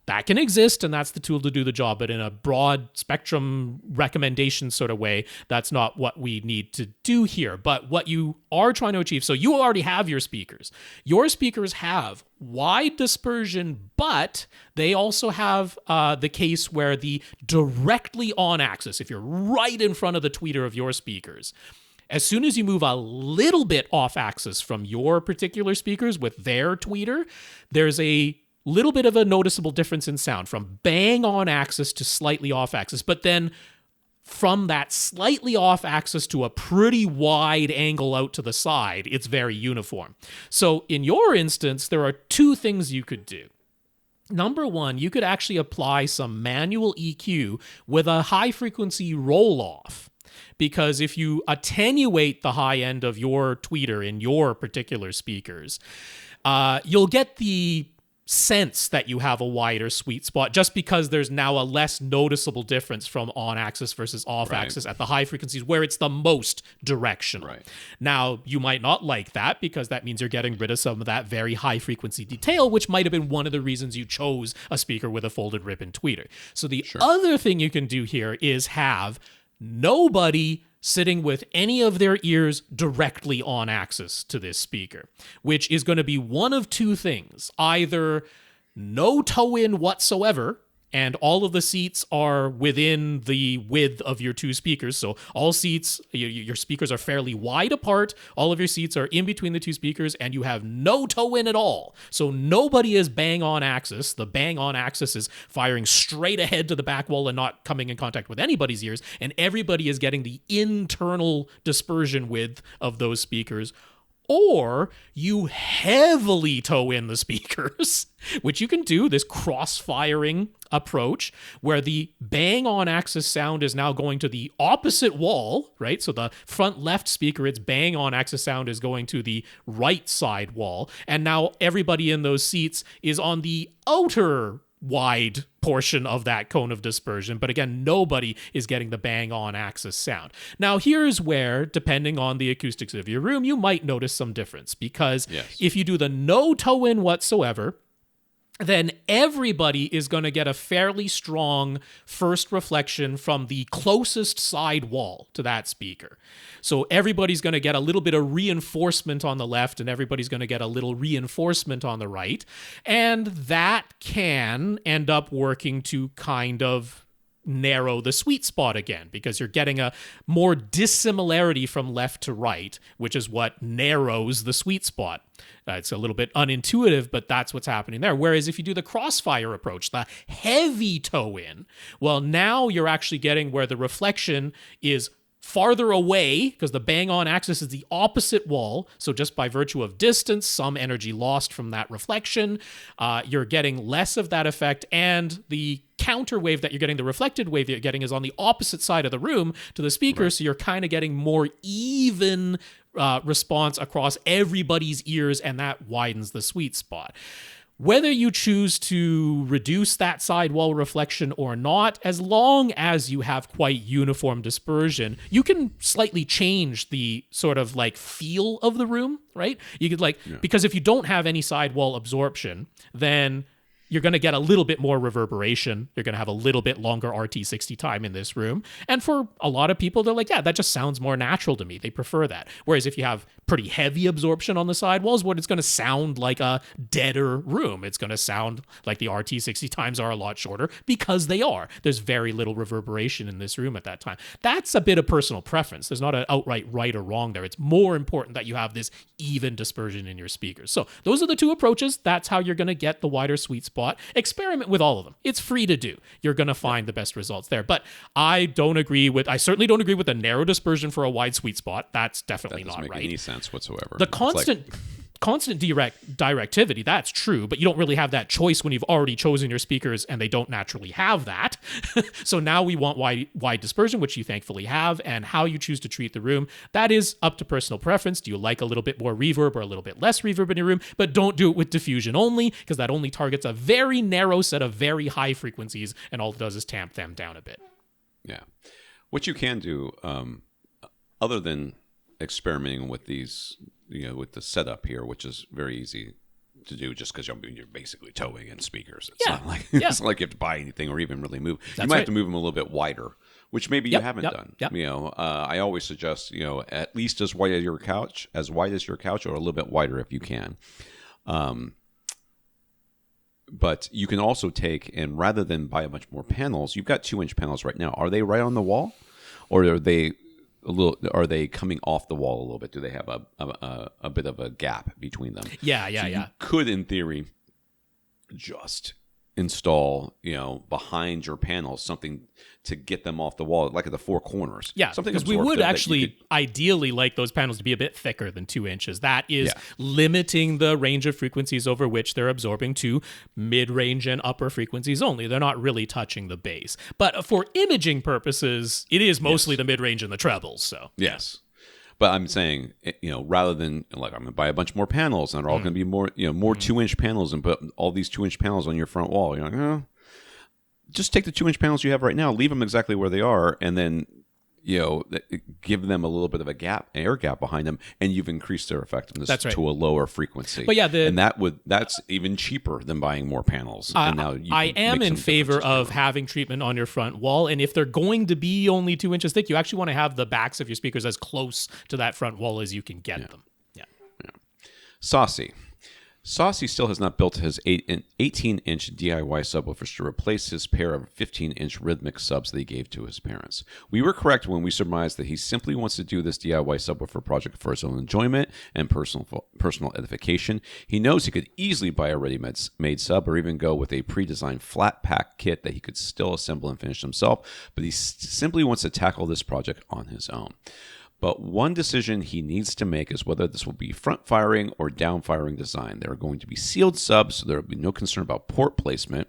Speaker 3: That can exist, and that's the tool to do the job, but in a broad spectrum recommendation sort of way, that's not what we need to do here. But what you are trying to achieve, so you already have your speakers. Your speakers have wide dispersion, but they also have the case where the directly on axis, if you're right in front of the tweeter of your speakers, as soon as you move a little bit off axis from your particular speakers with their tweeter, there's a little bit of a noticeable difference in sound from bang on axis to slightly off axis, but then from that slightly off axis to a pretty wide angle out to the side, it's very uniform. So in your instance, there are two things you could do. Number one, you could actually apply some manual EQ with a high frequency roll off. Because if you attenuate the high end of your tweeter in your particular speakers, you'll get the sense that you have a wider sweet spot just because there's now a less noticeable difference from on-axis versus off-axis at the high frequencies where it's the most directional.
Speaker 2: Right.
Speaker 3: Now, you might not like that because that means you're getting rid of some of that very high-frequency detail, which might have been one of the reasons you chose a speaker with a folded ribbon tweeter. So the other thing you can do here is have nobody sitting with any of their ears directly on axis to this speaker, which is going to be one of two things. Either no toe in whatsoever, and all of the seats are within the width of your two speakers. So all seats, your speakers are fairly wide apart. All of your seats are in between the two speakers, and you have no toe in at all. So nobody is bang on axis. The bang on axis is firing straight ahead to the back wall and not coming in contact with anybody's ears. And everybody is getting the internal dispersion width of those speakers. Or you heavily toe in the speakers, which you can do, this cross-firing approach, where the bang-on-axis sound is now going to the opposite wall, right? So the front left speaker, its bang-on-axis sound is going to the right side wall, and now everybody in those seats is on the outer wide portion of that cone of dispersion. But again, nobody is getting the bang on axis sound. Now, here's where, depending on the acoustics of your room, you might notice some difference, because if you do the no toe in whatsoever, then everybody is going to get a fairly strong first reflection from the closest side wall to that speaker. So everybody's going to get a little bit of reinforcement on the left, and everybody's going to get a little reinforcement on the right. And that can end up working to kind of narrow the sweet spot again, because you're getting a more dissimilarity from left to right, which is what narrows the sweet spot. It's a little bit unintuitive, but that's what's happening there. Whereas if you do the crossfire approach, the heavy toe in, well, now you're actually getting where the reflection is farther away, because the bang on axis is the opposite wall. So just by virtue of distance, some energy lost from that reflection, you're getting less of that effect, and the counter wave that you're getting, the reflected wave that you're getting, is on the opposite side of the room to the speaker. Right. So you're kind of getting more even response across everybody's ears, and that widens the sweet spot. Whether you choose to reduce that sidewall reflection or not, as long as you have quite uniform dispersion, you can slightly change the sort of like feel of the room, right? You could because if you don't have any sidewall absorption, then you're going to get a little bit more reverberation. You're going to have a little bit longer RT60 time in this room. And for a lot of people, they're like, yeah, that just sounds more natural to me. They prefer that. Whereas if you have pretty heavy absorption on the sidewalls, it's going to sound like a deader room. It's going to sound like the RT60 times are a lot shorter, because they are. There's very little reverberation in this room at that time. That's a bit of personal preference. There's not an outright right or wrong there. It's more important that you have this even dispersion in your speakers. So those are the two approaches. That's how you're going to get the wider sweet spot. Experiment with all of them. It's free to do. You're going to find the best results there. But I certainly don't agree with the narrow dispersion for a wide sweet spot. That's definitely not right. That doesn't make
Speaker 2: any sense whatsoever.
Speaker 3: The constant directivity, that's true, but you don't really have that choice when you've already chosen your speakers and they don't naturally have that. So now we want wide dispersion, which you thankfully have, and how you choose to treat the room, that is up to personal preference. Do you like a little bit more reverb or a little bit less reverb in your room? But don't do it with diffusion only, because that only targets a very narrow set of very high frequencies, and all it does is tamp them down a bit.
Speaker 2: Yeah. What you can do, other than experimenting with these, with the setup here, which is very easy to do just because you're basically towing in speakers. It's not like it's not like you have to buy anything or even really move. You might have to move them a little bit wider, which maybe you haven't done. I always suggest, at least as wide as your couch, or a little bit wider if you can. But you can also take, and rather than buy a bunch more panels, you've got 2-inch panels right now. Are they right on the wall, or are they coming off the wall a little bit? Do they have a bit of a gap between them?
Speaker 3: Yeah.
Speaker 2: You could, in theory, just install, behind your panels, something to get them off the wall, like at the four corners.
Speaker 3: Yeah,
Speaker 2: something
Speaker 3: because we would
Speaker 2: absorptive
Speaker 3: actually ideally like those panels to be a bit thicker than 2 inches. That is
Speaker 2: Yeah.
Speaker 3: limiting the range of frequencies over which they're absorbing to mid-range and upper frequencies only. They're not really touching the bass. But for imaging purposes, it is mostly the mid-range and the trebles. So
Speaker 2: Yes. But I'm saying, rather than like I'm going to buy a bunch more panels and they're all going to be more 2-inch panels and put all these 2-inch panels on your front wall. You're like, just take the 2-inch panels you have right now, leave them exactly where they are, and then give them a little bit of a air gap behind them, and you've increased their effectiveness to a lower frequency.
Speaker 3: But yeah,
Speaker 2: that's even cheaper than buying more panels. And now
Speaker 3: I am in favor of having treatment on your front wall, and if they're going to be only 2 inches thick, you actually want to have the backs of your speakers as close to that front wall as you can get them. Yeah.
Speaker 2: Sasi. Sasi still has not built his 18-inch DIY subwoofers to replace his pair of 15-inch rhythmic subs that he gave to his parents. We were correct when we surmised that he simply wants to do this DIY subwoofer project for his own enjoyment and personal edification. He knows he could easily buy a ready-made sub or even go with a pre-designed flat pack kit that he could still assemble and finish himself, but he simply wants to tackle this project on his own. But one decision he needs to make is whether this will be front firing or down firing design. There are going to be sealed subs, so there will be no concern about port placement.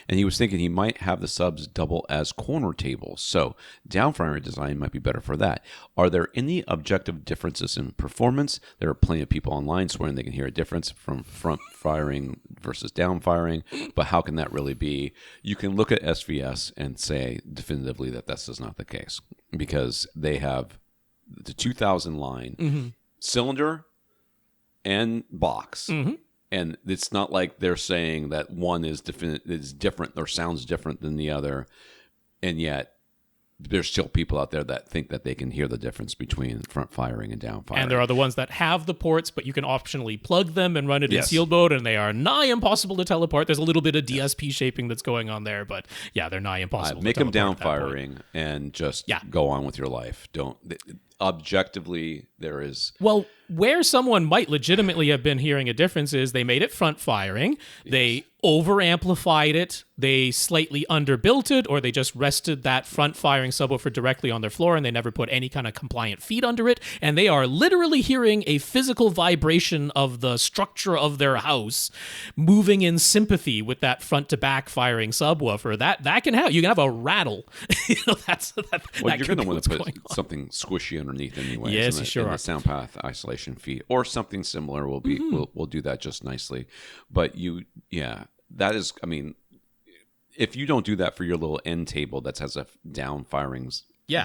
Speaker 2: And he was thinking he might have the subs double as corner tables. So down firing design might be better for that. Are there any objective differences in performance? There are plenty of people online swearing they can hear a difference from front firing versus down firing. But how can that really be? You can look at SVS and say definitively that this is not the case, because they have the 2000 line cylinder and box. And it's not like they're saying that one is different or sounds different than the other. And yet there's still people out there that think that they can hear the difference between front firing and down firing.
Speaker 3: And there are the ones that have the ports, but you can optionally plug them and run it in sealed mode, and they are nigh impossible to tell apart. There's a little bit of DSP shaping that's going on there, but yeah, they're nigh impossible to
Speaker 2: make
Speaker 3: tell
Speaker 2: them down
Speaker 3: apart
Speaker 2: firing and just go on with your life. Objectively, there is...
Speaker 3: Well, where someone might legitimately have been hearing a difference is they made it front firing, they over-amplified it, they slightly underbuilt it, or they just rested that front firing subwoofer directly on their floor and they never put any kind of compliant feet under it, and they are literally hearing a physical vibration of the structure of their house moving in sympathy with that front to back firing subwoofer. That can have, you can have a rattle.
Speaker 2: You're going to want to put something squishy underneath anyway.
Speaker 3: Yes, you sure are.
Speaker 2: The sound path isolation feet or something similar will be will do that just nicely. But that is, I mean, if you don't do that for your little end table that has a down firing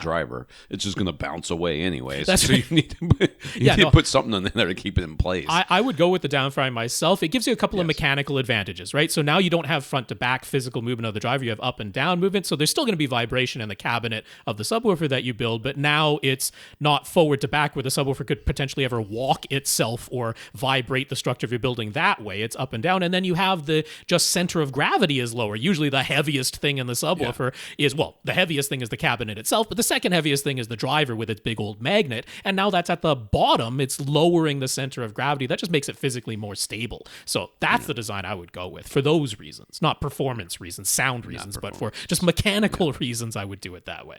Speaker 2: driver, it's just going to bounce away anyways. So you need to put something in there to keep it in place.
Speaker 3: I would go with the down firing myself. It gives you a couple of mechanical advantages, right? So now you don't have front to back physical movement of the driver. You have up and down movement. So there's still going to be vibration in the cabinet of the subwoofer that you build, but now it's not forward to back where the subwoofer could potentially ever walk itself or vibrate the structure of your building that way. It's up and down. And then you have the just center of gravity is lower. Usually the heaviest thing in the subwoofer is, the heaviest thing is the cabinet itself, but the second heaviest thing is the driver with its big old magnet. And now that's at the bottom. It's lowering the center of gravity. That just makes it physically more stable. So that's the design I would go with for those reasons, not performance reasons, sound reasons, but for just mechanical reasons, I would do it that way.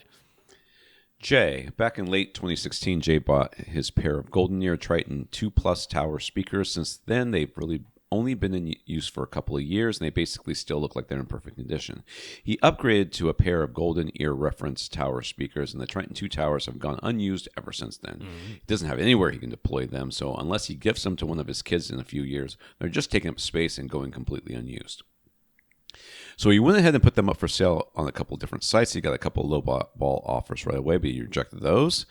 Speaker 2: Jay, back in late 2016, Jay bought his pair of GoldenEar Triton 2 Plus tower speakers. Since then, they've really only been in use for a couple of years, and they basically still look like they're in perfect condition. He upgraded to a pair of GoldenEar reference tower speakers, and the Triton 2 towers have gone unused ever since then. He doesn't have anywhere he can deploy them, so unless he gifts them to one of his kids in a few years, they're just taking up space and going completely unused. So he went ahead and put them up for sale on a couple of different sites. He got a couple of low ball offers right away, but he rejected those.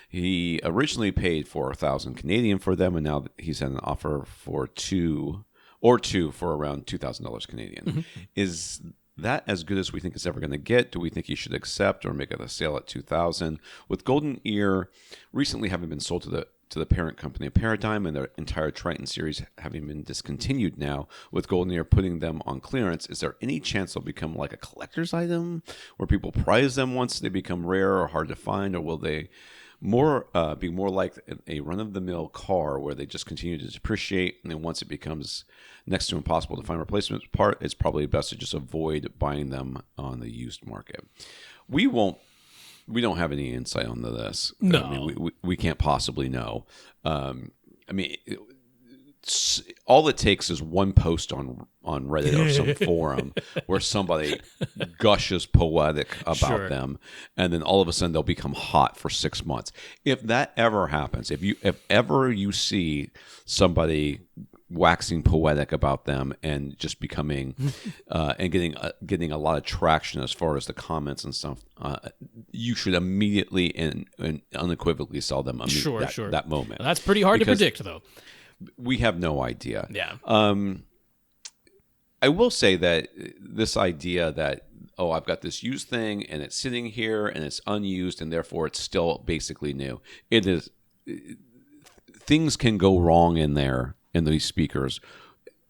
Speaker 2: He originally paid 4,000 Canadian for them, and now he's had an offer for two for around $2,000 Canadian. Is that as good as we think it's ever going to get? Do we think he should accept or make it a sale at $2,000? With GoldenEar recently having been sold to the parent company Paradigm and their entire Triton series having been discontinued now, with GoldenEar putting them on clearance, is there any chance they'll become like a collector's item where people prize them once they become rare or hard to find, or will be more like a run-of-the-mill car where they just continue to depreciate, and then once it becomes next to impossible to find replacement part, it's probably best to just avoid buying them on the used market. We don't have any insight onto this.
Speaker 3: No.
Speaker 2: I mean, we can't possibly know. All it takes is one post on Reddit or some forum where somebody gushes poetic about them, and then all of a sudden they'll become hot for 6 months. If that ever happens, if ever you see somebody waxing poetic about them and just becoming and getting a lot of traction as far as the comments and stuff, you should immediately and unequivocally sell them that moment.
Speaker 3: That's pretty hard to predict, though.
Speaker 2: We have no idea.
Speaker 3: Yeah.
Speaker 2: I will say that this idea that, I've got this used thing and it's sitting here and it's unused and therefore it's still basically new. It is. Things can go wrong in these speakers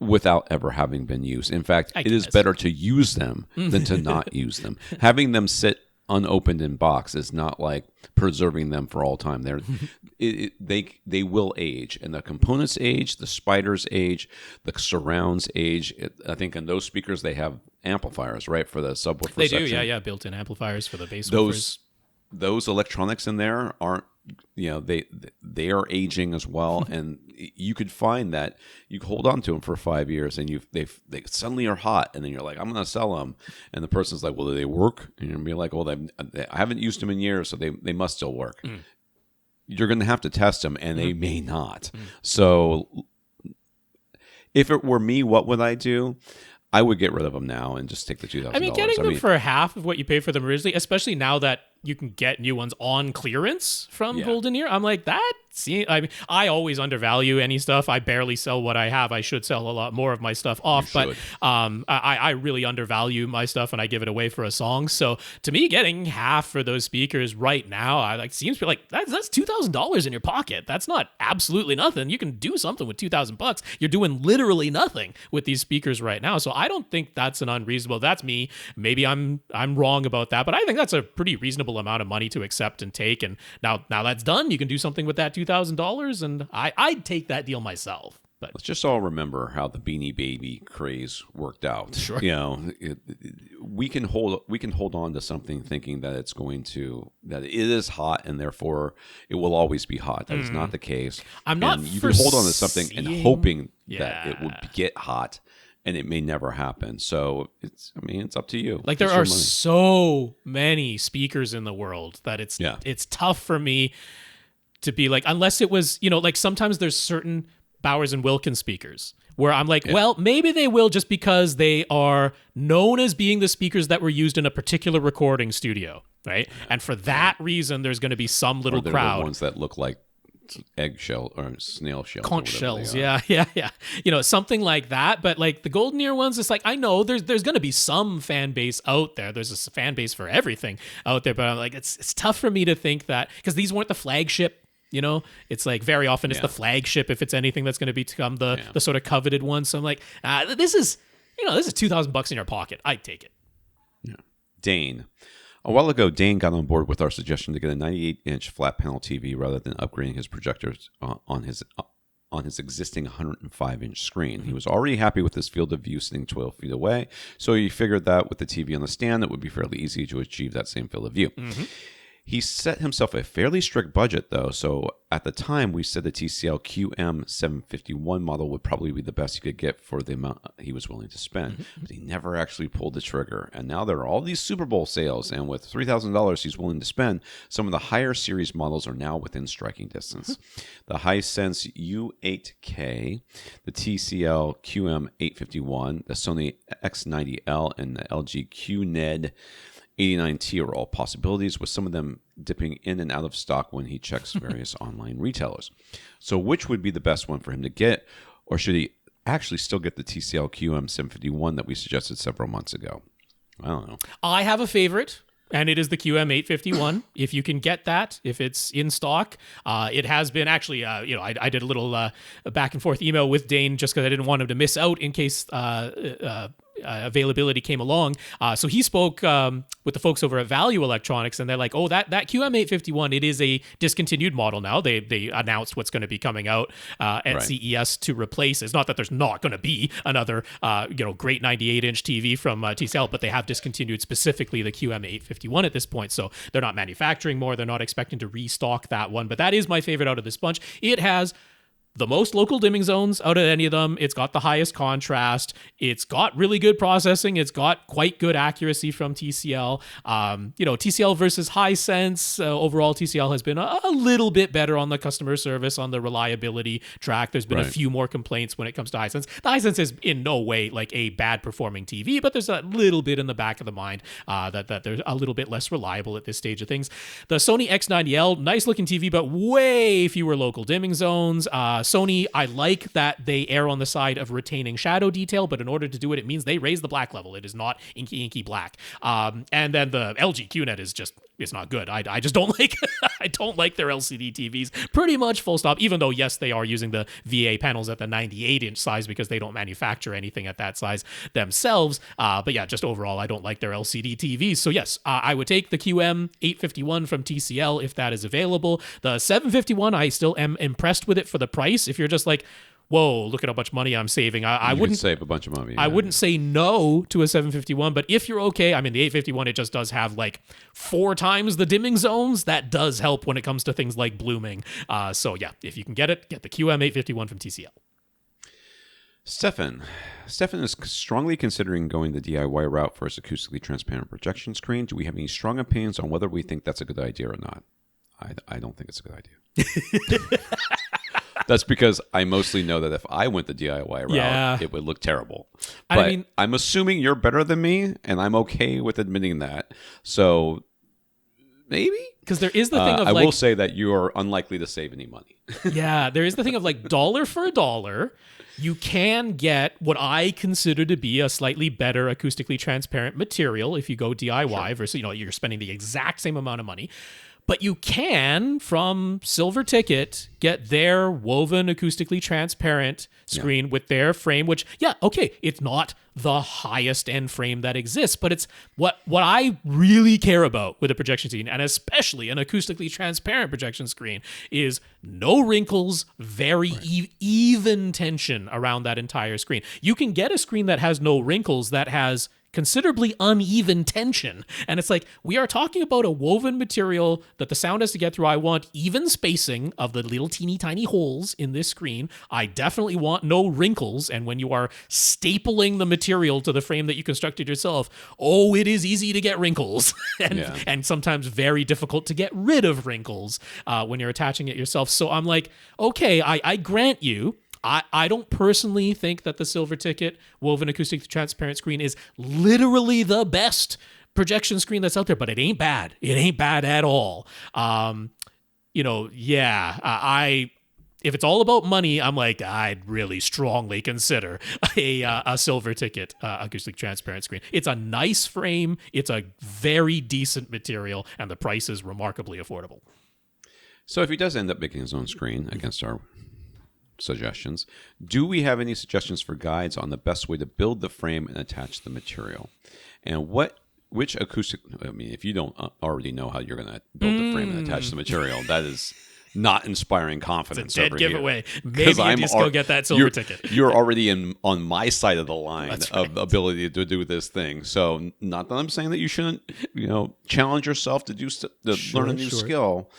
Speaker 2: without ever having been used. In fact, it is better to use them than to not use them. Having them sit unopened in box is not like preserving them for all time. They will age, and the components age, the spiders age, the surrounds age. I think in those speakers they have amplifiers, right, for the subwoofer
Speaker 3: they
Speaker 2: section.
Speaker 3: do, yeah, built-in amplifiers for the bass woofers.
Speaker 2: Those electronics in there aren't, they are aging as well, and you could find that you hold on to them for 5 years, and they suddenly are hot, and then you're like, I'm going to sell them, and the person's like, well, do they work? And you're gonna be like, well, I haven't used them in years, so they must still work. You're going to have to test them, and they may not. So, if it were me, what would I do? I would get rid of them now and just take the $2,000.
Speaker 3: I mean, getting them for half of what you paid for them originally, especially now that you can get new ones on clearance from GoldenEar, I'm like, I always undervalue any stuff. I barely sell what I have. I should sell a lot more of my stuff off, but I really undervalue my stuff and I give it away for a song. So to me, getting half for those speakers right now, seems like that's $2,000 in your pocket. That's not absolutely nothing. You can do something with $2,000. You're doing literally nothing with these speakers right now. So I don't think that's an unreasonable. That's me. Maybe I'm wrong about that, but I think that's a pretty reasonable amount of money to accept and take. And now that's done. You can do something with that $2,000, and I'd take that deal myself. But
Speaker 2: let's just all remember how the Beanie Baby craze worked out.
Speaker 3: Sure.
Speaker 2: We can hold on to something thinking that that it is hot and therefore it will always be hot. That is not the case.
Speaker 3: I'm not.
Speaker 2: You can hold on to something and hoping that it will get hot, and it may never happen. So it's up to you.
Speaker 3: Like, there are so many speakers in the world that it's tough for me to be like, unless it was, like sometimes there's certain Bowers and Wilkins speakers where I'm like, well, maybe they will just because they are known as being the speakers that were used in a particular recording studio, right? And for that reason, there's going to be some little crowd.
Speaker 2: The ones that look like eggshell or snail shells.
Speaker 3: Conch shells, yeah. Something like that. But like the GoldenEar ones, it's like, I know there's going to be some fan base out there. There's a fan base for everything out there. But I'm like, it's tough for me to think that, because these weren't the flagship. It's like very often it's the flagship if it's anything that's going to become the sort of coveted one. So I'm like, this is $2,000 in your pocket. I'd take it.
Speaker 2: Yeah. Dane. A while ago, Dane got on board with our suggestion to get a 98-inch flat panel TV rather than upgrading his projectors on his existing 105-inch screen. He was already happy with his field of view sitting 12 feet away, so he figured that with the TV on the stand, it would be fairly easy to achieve that same field of view. Mm-hmm. He set himself a fairly strict budget, though, so at the time we said the TCL QM751 model would probably be the best he could get for the amount he was willing to spend, but he never actually pulled the trigger. And now there are all these Super Bowl sales, and with $3,000 he's willing to spend, some of the higher series models are now within striking distance. The Hisense U8K, the TCL QM851, the Sony X90L, and the LG QNED 89T are all possibilities, with some of them dipping in and out of stock when he checks various online retailers. So which would be the best one for him to get, or should he actually still get the TCL QM751 that we suggested several months ago? I don't know.
Speaker 3: I have a favorite, and it is the QM851. If you can get that, if it's in stock. It has been actually, I did a little back and forth email with Dane just because I didn't want him to miss out in case availability came along. So he spoke with the folks over at Value Electronics, and they're like, oh, that QM851, it is a discontinued model now. They announced what's going to be coming out at CES to replace it. It's not that there's not going to be another great 98-inch TV from TCL, but they have discontinued specifically the QM851 at this point. So they're not manufacturing more. They're not expecting to restock that one. But that is my favorite out of this bunch. It has the most local dimming zones out of any of them. It's got the highest contrast. It's got really good processing. It's got quite good accuracy from TCL. TCL versus Hisense. Overall, TCL has been a little bit better on the customer service, on the reliability track. There's been a few more complaints when it comes to Hisense. The Hisense is in no way like a bad performing TV, but there's a little bit in the back of the mind that they're a little bit less reliable at this stage of things. The Sony X90L, nice looking TV, but way fewer local dimming zones. Sony, I like that they err on the side of retaining shadow detail, but in order to do it, it means they raise the black level. It is not inky black. And then the LG QNET is just, it's not good. I just don't like I don't like their LCD TVs. Pretty much full stop. Even though, yes, they are using the VA panels at the 98-inch size because they don't manufacture anything at that size themselves. But yeah, just overall, I don't like their LCD TVs. So yes, I would take the QM851 from TCL if that is available. The 751, I still am impressed with it for the price. If you're just like, whoa, look at how much money I'm saving. I wouldn't
Speaker 2: save a bunch of money. Yeah.
Speaker 3: I wouldn't say no to a 751, but if you're okay, I mean, the 851, it just does have like 4 times the dimming zones. That does help when it comes to things like blooming. So yeah, if you can get it, get the QM851 from TCL.
Speaker 2: Stefan is strongly considering going the DIY route for his acoustically transparent projection screen. Do we have any strong opinions on whether we think that's a good idea or not? I don't think it's a good idea. That's because I mostly know that if I went the DIY route, it would look terrible. But I mean, I'm assuming you're better than me, and I'm okay with admitting that. So maybe?
Speaker 3: Because there is the thing of
Speaker 2: I will say that you are unlikely to save any money.
Speaker 3: Yeah, there is the thing of like dollar for dollar, you can get what I consider to be a slightly better acoustically transparent material if you go DIY versus, you're spending the exact same amount of money. But you can, from Silver Ticket, get their woven acoustically transparent screen with their frame, which, it's not the highest end frame that exists, but it's what I really care about with a projection screen, and especially an acoustically transparent projection screen, is no wrinkles, very even tension around that entire screen. You can get a screen that has no wrinkles, that has considerably uneven tension. And it's like, we are talking about a woven material that the sound has to get through. I want even spacing of the little teeny tiny holes in this screen. I definitely want no wrinkles. And when you are stapling the material to the frame that you constructed yourself, it is easy to get wrinkles and sometimes very difficult to get rid of wrinkles when you're attaching it yourself. So I'm like, okay, I grant you, I don't personally think that the Silver Ticket woven acoustic transparent screen is literally the best projection screen that's out there, but it ain't bad. It ain't bad at all. If it's all about money, I'm like, I'd really strongly consider a Silver Ticket acoustic transparent screen. It's a nice frame. It's a very decent material, and the price is remarkably affordable.
Speaker 2: So if he does end up making his own screen against our suggestions, do we have any suggestions for guides on the best way to build the frame and attach the material? And which acoustic, if you don't already know how you're going to build the frame and attach the material, that is not inspiring confidence.
Speaker 3: It's a dead giveaway. Maybe you just go get that Silver Ticket.
Speaker 2: You're already on my side of the line of ability to do this thing. So not that I'm saying that you shouldn't, challenge yourself to learn a new skill.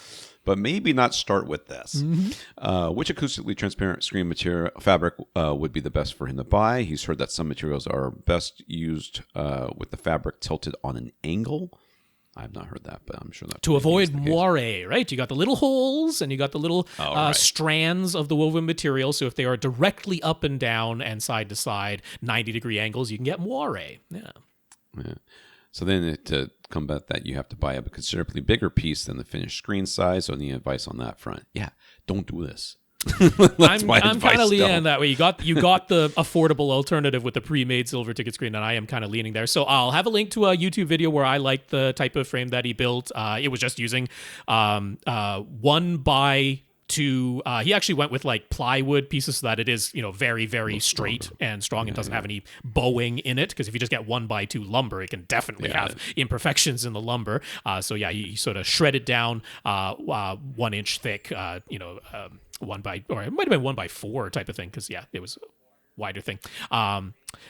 Speaker 2: But maybe not start with this. Mm-hmm. Which acoustically transparent screen material fabric would be the best for him to buy? He's heard that some materials are best used with the fabric tilted on an angle. I've not heard that, but I'm sure that
Speaker 3: to avoid moire, right? You got the little holes and you got the little strands of the woven material. So if they are directly up and down and side to side, 90-degree angles, you can get moire. Yeah.
Speaker 2: So then to combat that, you have to buy a considerably bigger piece than the finished screen size. So any advice on that front? Yeah, don't do this.
Speaker 3: I'm kind of leaning that way. You got the affordable alternative with the pre-made Silver Ticket screen, and I am kind of leaning there. So I'll have a link to a YouTube video where I like the type of frame that he built. It was just using 1 by to he actually went with like plywood pieces so that it is, you know, very, very straight and strong and doesn't have any bowing in it, because if you just get 1x2 lumber, it can definitely have imperfections in the lumber. So yeah, he sort of shredded down 1 inch thick, you know, or it might have been 1x4 type of thing, because yeah, it was wider thing.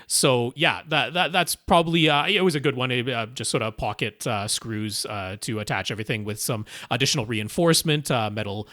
Speaker 3: So yeah, that's probably it was a good one. Just sort of pocket screws to attach everything with some additional reinforcement, metal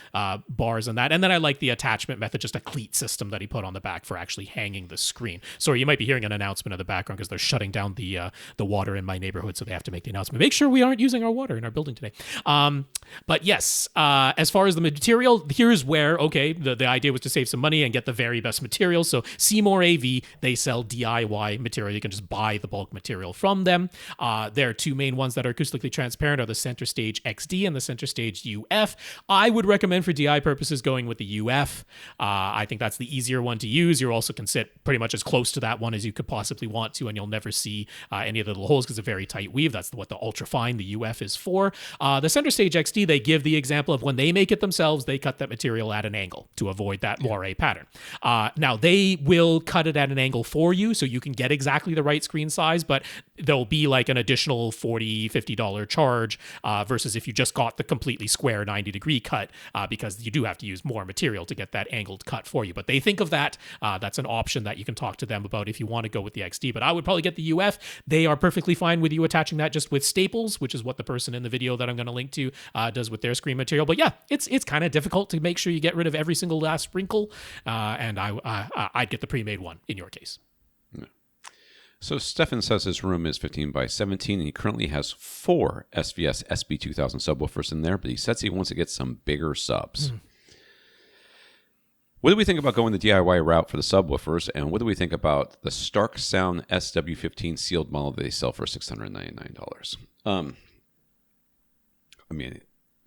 Speaker 3: bars and that. And then I like the attachment method, just a cleat system that he put on the back for actually hanging the screen. Sorry, you might be hearing an announcement in the background because they're shutting down the water in my neighborhood, so they have to make the announcement. Make sure we aren't using our water in our building today. But yes, as far as the material, here's where, okay, the idea was to save some money and get the very best material. So Seymour AV, they sell DIY material. You can just buy the bulk material from them. There are two main ones that are acoustically transparent are the Center Stage XD and the Center Stage UF. I would recommend for DI purposes going with the UF. I think that's the easier one to use. You also can sit pretty much as close to that one as you could possibly want to, and you'll never see any of the little holes because it's a very tight weave. That's what the ultra fine, the UF, is for. The Center Stage XD, they give the example of when they make it themselves, they cut that material at an angle to avoid that moire pattern. Now, they will cut it at an angle for you, so you can get exactly the right screen size, but there'll be like an additional $40, $50 charge versus if you just got the completely square 90-degree cut, because you do have to use more material to get that angled cut for you. But they think of that. That's an option that you can talk to them about if you want to go with the XD. But I would probably get the UF. They are perfectly fine with you attaching that just with staples, which is what the person in the video that I'm going to link to does with their screen material. But yeah, it's kind of difficult to make sure you get rid of every single last sprinkle, and I'd get the pre-made one in your case.
Speaker 2: So Stefan says his room is 15 by 17, and he currently has 4 SVS SB2000 subwoofers in there, but he says he wants to get some bigger subs. What do we think about going the DIY route for the subwoofers, and what do we think about the Stark Sound SW15 sealed model that they sell for $699? I mean,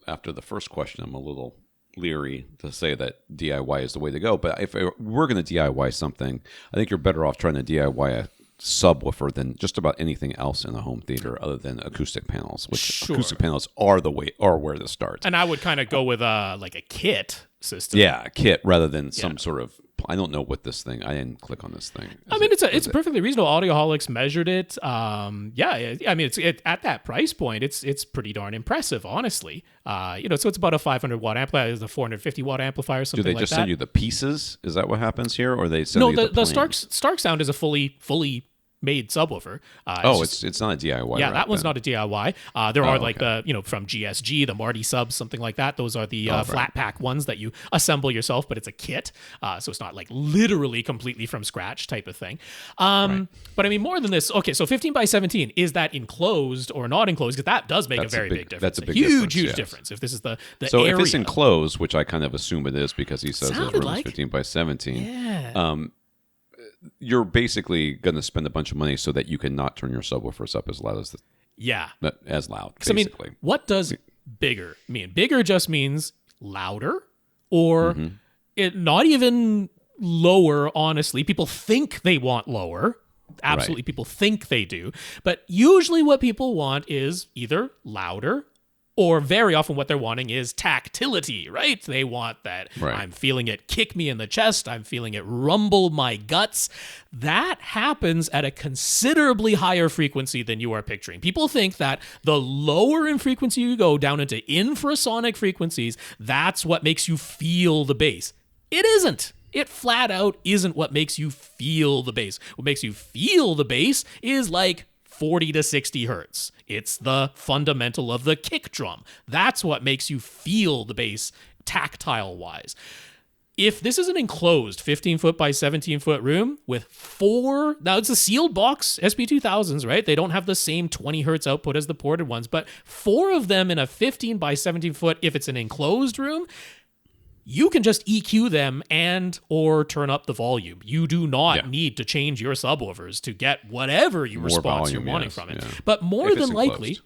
Speaker 2: after the first question, I'm a little leery to say that DIY is the way to go, but if we're going to DIY something, I think you're better off trying to DIY a subwoofer than just about anything else in a home theater other than acoustic panels, which acoustic panels are where to start.
Speaker 3: And I would kind of go with like a kit system.
Speaker 2: Yeah, a kit rather than some sort of, I don't know what this thing, I didn't click on this thing.
Speaker 3: It's perfectly reasonable. Audioholics measured it. I mean, it's at that price point, it's pretty darn impressive, honestly. So it's about a 500 watt amplifier, a 450 watt amplifier, something like that.
Speaker 2: Do they just send you the pieces? Is that what happens here, or they send you the
Speaker 3: Stark Sound is a fully made subwoofer.
Speaker 2: It's not a DIY.
Speaker 3: Yeah, that one's not a DIY. There are like the, from GSG, the Marty subs, something like that. Those are the flat pack ones that you assemble yourself, but it's a kit. So it's not like literally completely from scratch type of thing. But I mean, more than this, okay, so 15 by 17, is that enclosed or not enclosed? Because that does make a very big difference.
Speaker 2: That's a big
Speaker 3: huge
Speaker 2: difference,
Speaker 3: difference. If this is the
Speaker 2: so
Speaker 3: area.
Speaker 2: If it's enclosed, which I kind of assume it is because he says his room is 15 by 17.
Speaker 3: Yeah.
Speaker 2: You're basically going to spend a bunch of money so that you can not turn your subwoofers up as loud as loud. Basically.
Speaker 3: I mean, what does bigger mean? Bigger just means louder, or it not even lower. Honestly, people think they want lower. Absolutely, people think they do, but usually what people want is either louder, or very often what they're wanting is tactility, right? They want that. I'm feeling it kick me in the chest. I'm feeling it rumble my guts. That happens at a considerably higher frequency than you are picturing. People think that the lower in frequency you go down into infrasonic frequencies, that's what makes you feel the bass. It isn't. It flat out isn't what makes you feel the bass. What makes you feel the bass is like 40 to 60 hertz. It's the fundamental of the kick drum. That's what makes you feel the bass tactile wise. If this is an enclosed 15 foot by 17 foot room with 4, now it's a sealed box SB2000s, right? They don't have the same 20 hertz output as the ported ones, but 4 of them in a 15 by 17 foot, if it's an enclosed room, you can just EQ them and or turn up the volume. You do not need to change your subwoofers to get whatever response you're wanting from it. But more than likely,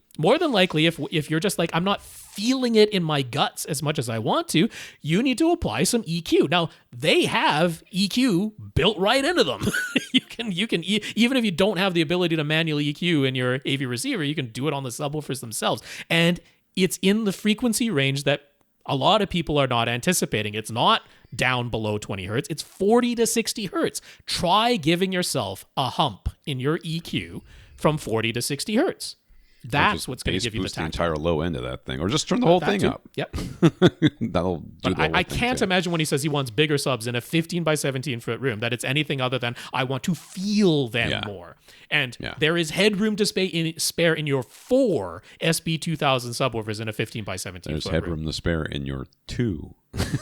Speaker 3: if you're just like, I'm not feeling it in my guts as much as I want to, you need to apply some EQ. Now, they have EQ built right into them. you can even if you don't have the ability to manually EQ in your AV receiver, you can do it on the subwoofers themselves. And it's in the frequency range that A lot of people are not anticipating. It's not down below 20 hertz. It's 40 to 60 hertz. Try giving yourself a hump in your EQ from 40 to 60 hertz. That's what's going to give you the
Speaker 2: boost the entire low end of that thing, or just turn the whole thing up.
Speaker 3: Yep.
Speaker 2: That'll do the
Speaker 3: I can't imagine when he says he wants bigger subs in a 15 by 17 foot room that it's anything other than I want to feel them more. And there is headroom to spare in your 4 SB2000 subwoofers in a 15 by 17
Speaker 2: There's
Speaker 3: foot
Speaker 2: headroom
Speaker 3: room.
Speaker 2: to spare in your 2.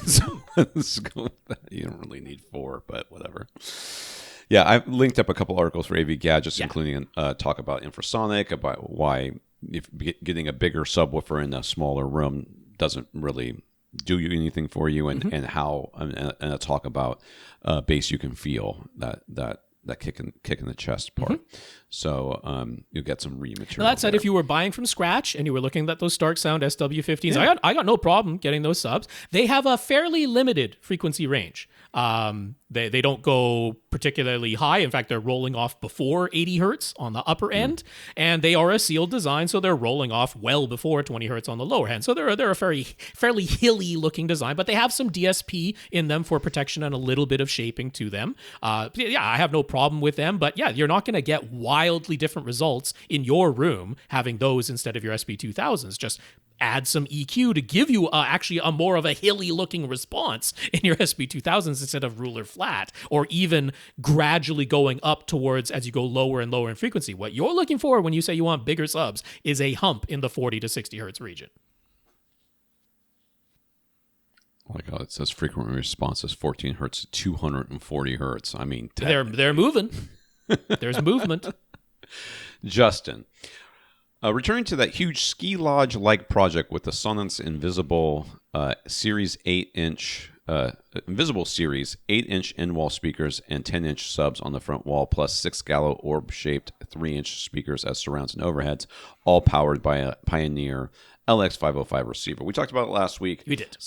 Speaker 2: So let's go with that. You don't really need 4, but whatever. Yeah, I've linked up a couple articles for AV Gadgets, including talk about infrasonic, about why if getting a bigger subwoofer in a smaller room doesn't really do you anything for you, and how and a talk about bass you can feel, that kick in the chest part. So you'll get some re-material.
Speaker 3: That said, if you were buying from scratch and you were looking at those Stark Sound SW15s, I got no problem getting those subs. They have a fairly limited frequency range. They don't go particularly high. In fact, they're rolling off before 80 hertz on the upper end, and they are a sealed design, so they're rolling off well before 20 hertz on the lower end. So they're a fairly hilly looking design, but they have some DSP in them for protection and a little bit of shaping to them. I have no problem with them, but you're not going to get wildly different results in your room having those instead of your SB2000s. Just add some EQ to give you actually a more of a hilly looking response in your SB2000s instead of ruler flat, or even gradually going up towards as you go lower and lower in frequency. What you're looking for when you say you want bigger subs is a hump in the 40 to 60 hertz region.
Speaker 2: Oh my God, it says frequent response is 14 hertz to 240 hertz. I mean,
Speaker 3: they're moving. There's movement.
Speaker 2: Justin, returning to that huge ski lodge-like project with the Sonance Invisible Series 8-inch Invisible Series 8-inch in-wall speakers and 10-inch subs on the front wall, plus 6 Gallo orb-shaped 3-inch speakers as surrounds and overheads, all powered by a Pioneer LX505 receiver. We talked about it last week.
Speaker 3: We did.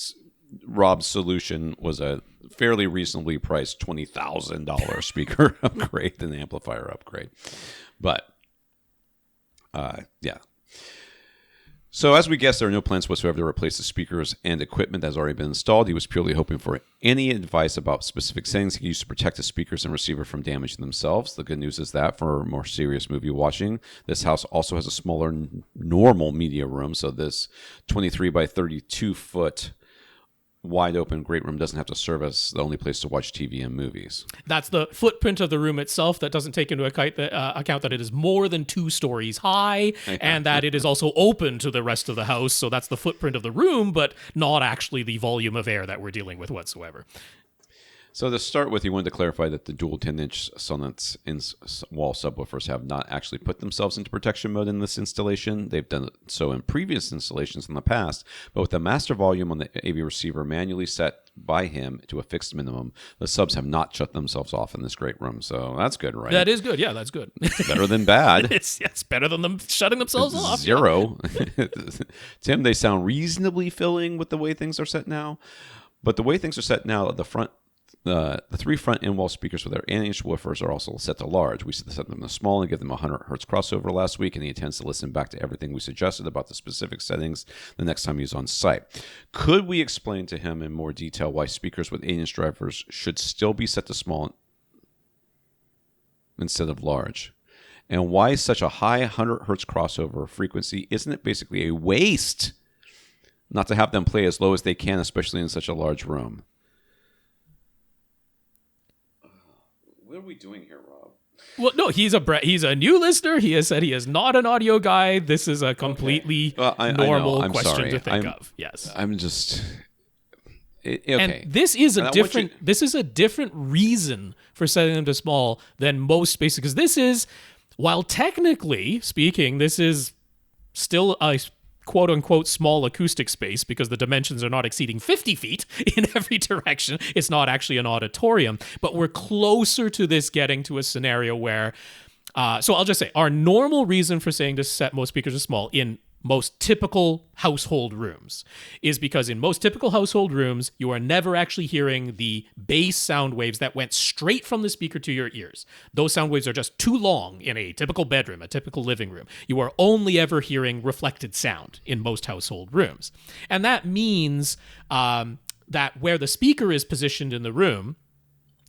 Speaker 2: Rob's solution was a fairly reasonably priced $20,000 speaker upgrade and amplifier upgrade. But, So as we guessed, there are no plans whatsoever to replace the speakers and equipment that has already been installed. He was purely hoping for any advice about specific settings he could use to protect the speakers and receiver from damaging themselves. The good news is that for more serious movie watching, this house also has a smaller normal media room. So this 23 by 32 foot wide open great room doesn't have to serve as the only place to watch TV and movies.
Speaker 3: That's the footprint of the room itself. That doesn't take into account that it is more than 2 stories high and that it is also open to the rest of the house. So that's the footprint of the room, but not actually the volume of air that we're dealing with whatsoever.
Speaker 2: So to start with, you wanted to clarify that the dual 10-inch Sonance wall subwoofers have not actually put themselves into protection mode in this installation. They've done so in previous installations in the past, but with the master volume on the AV receiver manually set by him to a fixed minimum, the subs have not shut themselves off in this great room. So that's good, right?
Speaker 3: That is good. Yeah, that's good.
Speaker 2: Better than bad.
Speaker 3: It's better than them shutting themselves off.
Speaker 2: 0. Tim, they sound reasonably filling with the way things are set now. But the way things are set now, the 3 front in-wall speakers with their 8-inch woofers are also set to large. We set them to small and give them a 100 hertz crossover last week, and he intends to listen back to everything we suggested about the specific settings the next time he's on site. Could we explain to him in more detail why speakers with 8-inch drivers should still be set to small instead of large? And why such a high 100 hertz crossover frequency? Isn't it basically a waste not to have them play as low as they can, especially in such a large room? What are we doing here, Rob?
Speaker 3: Well, no, he's a new listener. He has said he is not an audio guy. This is a completely normal question to think of. Yes,
Speaker 2: I'm just okay.
Speaker 3: And this is a different reason for setting them to small than most spaces, because this is, while technically speaking, this is still a quote-unquote small acoustic space because the dimensions are not exceeding 50 feet in every direction. It's not actually an auditorium, but we're closer to this getting to a scenario where, so I'll just say, our normal reason for saying to set most speakers to small in most typical household rooms is because in most typical household rooms, you are never actually hearing the bass sound waves that went straight from the speaker to your ears. Those sound waves are just too long in a typical bedroom, a typical living room. You are only ever hearing reflected sound in most household rooms. And that means that where the speaker is positioned in the room,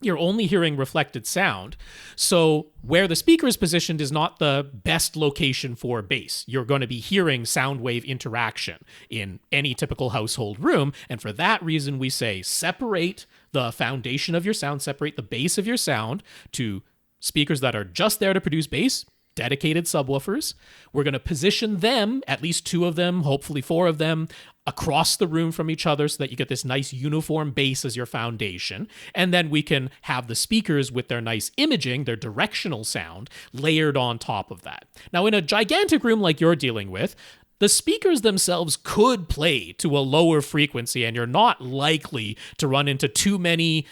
Speaker 3: you're only hearing reflected sound. So where the speaker is positioned is not the best location for bass. You're going to be hearing sound wave interaction in any typical household room. And for that reason, we say separate the foundation of your sound, separate the base of your sound to speakers that are just there to produce bass, dedicated subwoofers. We're going to position them, at least 2 of them, hopefully 4 of them, across the room from each other so that you get this nice uniform bass as your foundation. And then we can have the speakers with their nice imaging, their directional sound, layered on top of that. Now, in a gigantic room like you're dealing with, the speakers themselves could play to a lower frequency, and you're not likely to run into too many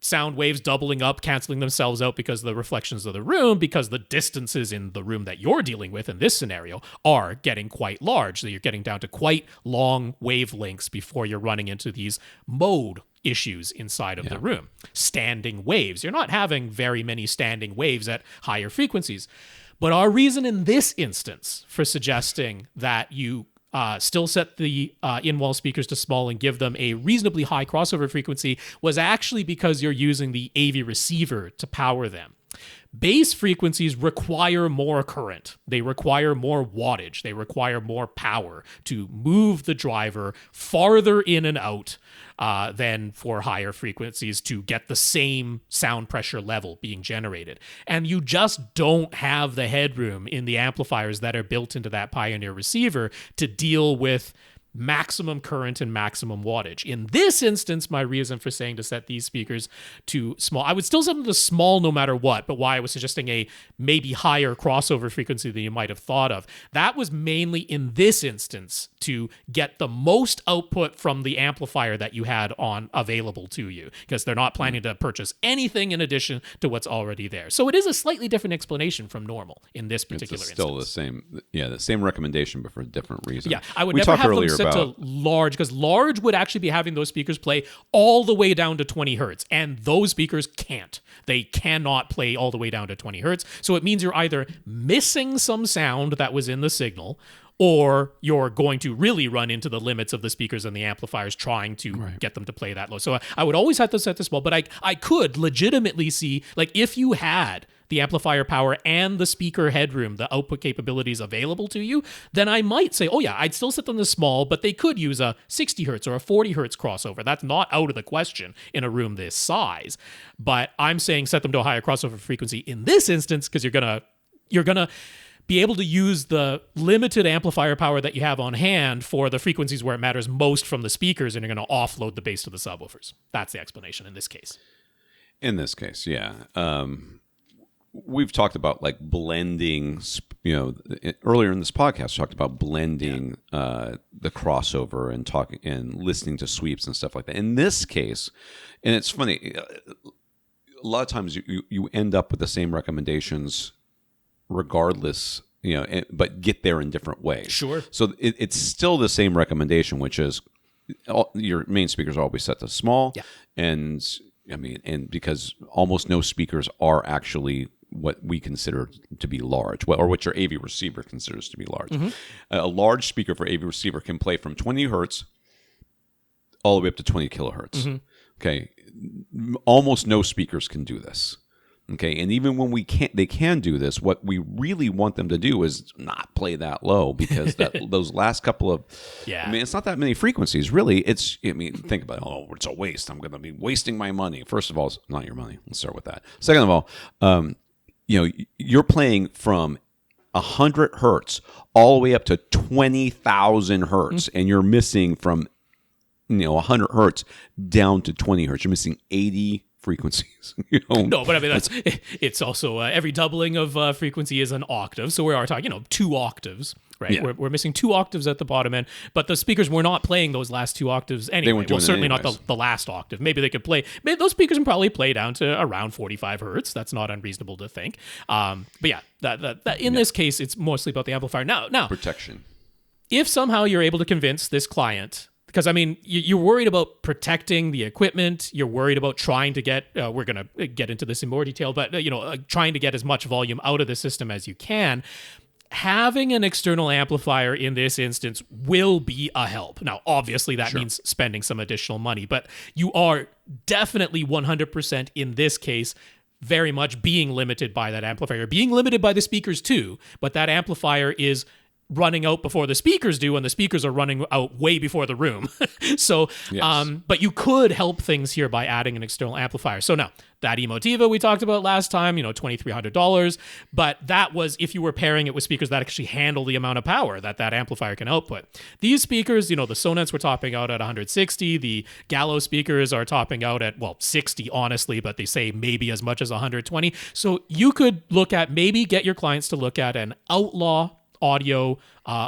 Speaker 3: sound waves doubling up, canceling themselves out because of the reflections of the room, because the distances in the room that you're dealing with in this scenario are getting quite large. So you're getting down to quite long wavelengths before you're running into these mode issues inside of the room. Standing waves. You're not having very many standing waves at higher frequencies. But our reason in this instance for suggesting that you still set the in-wall speakers to small and give them a reasonably high crossover frequency was actually because you're using the AV receiver to power them. Bass frequencies require more current. They require more wattage. They require more power to move the driver farther in and out than for higher frequencies to get the same sound pressure level being generated. And you just don't have the headroom in the amplifiers that are built into that Pioneer receiver to deal with maximum current and maximum wattage. In this instance, my reason for saying to set these speakers to small, I would still set them to small no matter what, but why I was suggesting a maybe higher crossover frequency than you might have thought of, that was mainly in this instance to get the most output from the amplifier that you had on available to you, because they're not planning to purchase anything in addition to what's already there. So it is a slightly different explanation from normal in this particular instance.
Speaker 2: Still the same recommendation, but for a different reason.
Speaker 3: Yeah, I would never have them set to large, because large would actually be having those speakers play all the way down to 20 hertz, and those speakers can't. They cannot play all the way down to 20 hertz. So it means you're either missing some sound that was in the signal, or you're going to really run into the limits of the speakers and the amplifiers trying to get them to play that low. So I would always have to set this small, but I could legitimately see, like, if you had the amplifier power and the speaker headroom, the output capabilities available to you, then I might say, oh yeah, I'd still set them to small, but they could use a 60 hertz or a 40 hertz crossover. That's not out of the question in a room this size. But I'm saying set them to a higher crossover frequency in this instance because you're gonna be able to use the limited amplifier power that you have on hand for the frequencies where it matters most from the speakers, and you're going to offload the bass to the subwoofers. That's the explanation in this case.
Speaker 2: In this case, yeah. We've talked about like blending, earlier in this podcast, we talked about blending the crossover and talking and listening to sweeps and stuff like that. In this case, and it's funny, a lot of times you end up with the same recommendations regardless, but get there in different ways.
Speaker 3: Sure.
Speaker 2: So it's still the same recommendation, which is your main speakers are always set to small.
Speaker 3: Yeah.
Speaker 2: And because almost no speakers are actually what we consider to be large, or what your AV receiver considers to be large. Mm-hmm. A large speaker for AV receiver can play from 20 hertz all the way up to 20 kilohertz. Mm-hmm. Okay. Almost no speakers can do this. Okay, and even when they can do this, what we really want them to do is not play that low, because those last couple of, it's not that many frequencies, really. Think about it. Oh, it's a waste. I'm going to be wasting my money. First of all, it's not your money. Let's start with that. Second of all, you're playing from 100 hertz all the way up to 20,000 hertz, and you're missing from 100 hertz down to 20 hertz. You're missing 80 frequencies.
Speaker 3: No, but I mean, it's also every doubling of frequency is an octave. So we are talking, 2 octaves, right? Yeah. We're missing 2 octaves at the bottom end, but the speakers were not playing those last 2 octaves anyway.
Speaker 2: They weren't doing
Speaker 3: certainly not the last octave. Maybe they could play. Maybe those speakers can probably play down to around 45 hertz. That's not unreasonable to think. But yeah, that in this case, it's mostly about the amplifier. Now
Speaker 2: protection.
Speaker 3: if somehow you're able to convince this client, because I mean, you're worried about protecting the equipment, you're worried about trying to get, we're going to get into this in more detail, but trying to get as much volume out of the system as you can. Having an external amplifier in this instance will be a help. Now, obviously, that means spending some additional money, but you are definitely 100% in this case very much being limited by that amplifier, being limited by the speakers too, but that amplifier is running out before the speakers do, and the speakers are running out way before the room. So, but you could help things here by adding an external amplifier. So now, that Emotiva we talked about last time, $2,300, but that was if you were pairing it with speakers that actually handle the amount of power that amplifier can output. These speakers, the Sonets were topping out at 160, the Gallo speakers are topping out at, 60, honestly, but they say maybe as much as 120. So you could get your clients to look at an Outlaw Audio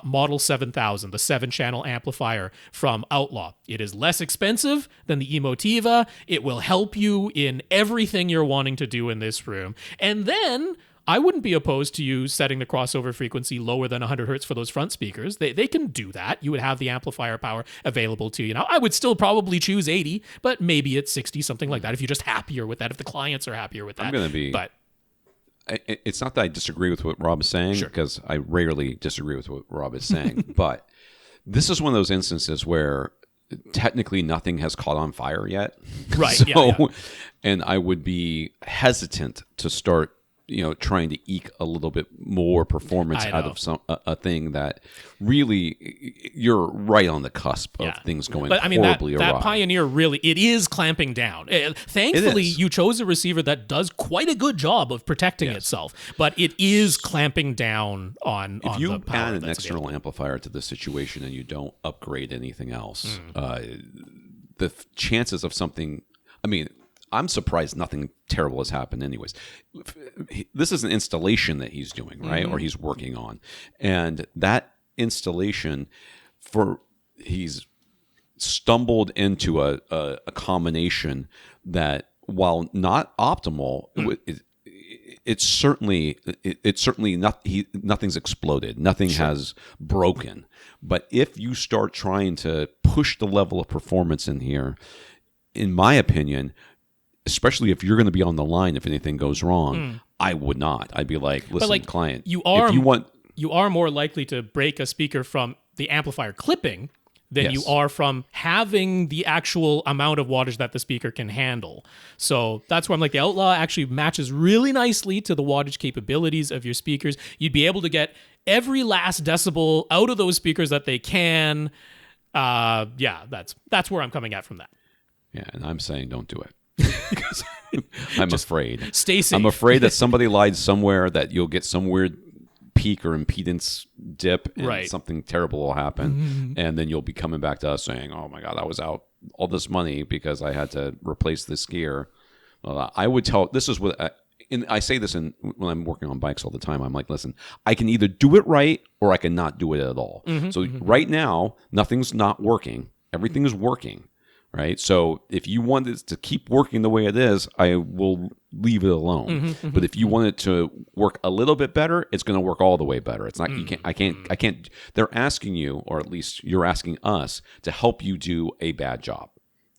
Speaker 3: Model 7000, the 7-channel amplifier from Outlaw. It is less expensive than the Emotiva. It will help you in everything you're wanting to do in this room. And then I wouldn't be opposed to you setting the crossover frequency lower than 100 hertz for those front speakers. They can do that. You would have the amplifier power available to you. Now, I would still probably choose 80, but maybe it's 60, something like that, if you're just happier with that, if the clients are happier with that.
Speaker 2: I'm going to be...
Speaker 3: But
Speaker 2: it's not that I disagree with what Rob is saying, because I rarely disagree with what Rob is saying, but this is one of those instances where technically nothing has caught on fire yet.
Speaker 3: Right.
Speaker 2: So, and I would be hesitant to start, trying to eke a little bit more performance out of a thing that really you're right on the cusp of things going horribly awry.
Speaker 3: That Pioneer really, it is clamping down. Thankfully, you chose a receiver that does quite a good job of protecting itself, but it is clamping down on
Speaker 2: if you
Speaker 3: the power
Speaker 2: add an
Speaker 3: that's
Speaker 2: external
Speaker 3: available.
Speaker 2: amplifier to the situation and you don't upgrade anything else, the chances of something, I'm surprised nothing terrible has happened anyways. This is an installation that he's doing, right? Or he's working on. And that installation, he's stumbled into a combination that, while not optimal, it's certainly not, nothing's exploded. Nothing has broken. But if you start trying to push the level of performance in here, in my opinion, especially if you're going to be on the line if anything goes wrong, I would not. I'd be like, listen, client,
Speaker 3: you are more likely to break a speaker from the amplifier clipping than you are from having the actual amount of wattage that the speaker can handle. So that's why I'm like, the Outlaw actually matches really nicely to the wattage capabilities of your speakers. You'd be able to get every last decibel out of those speakers that they can. That's where I'm coming at from that.
Speaker 2: Yeah, and I'm saying don't do it. Because I'm afraid.
Speaker 3: Stay safe.
Speaker 2: I'm afraid that somebody lied somewhere, that you'll get some weird peak or impedance dip and something terrible will happen. And then you'll be coming back to us saying, oh my God, I was out all this money because I had to replace this gear. I would tell, this is what, I say this when I'm working on bikes all the time. I'm like, listen, I can either do it right or I can not do it at all. So right now, nothing's not working. Everything is working. Right. So if you want it to keep working the way it is, I will leave it alone. But if you want it to work a little bit better, it's going to work all the way better. It's not, I can't, they're asking you, or at least you're asking us, to help you do a bad job,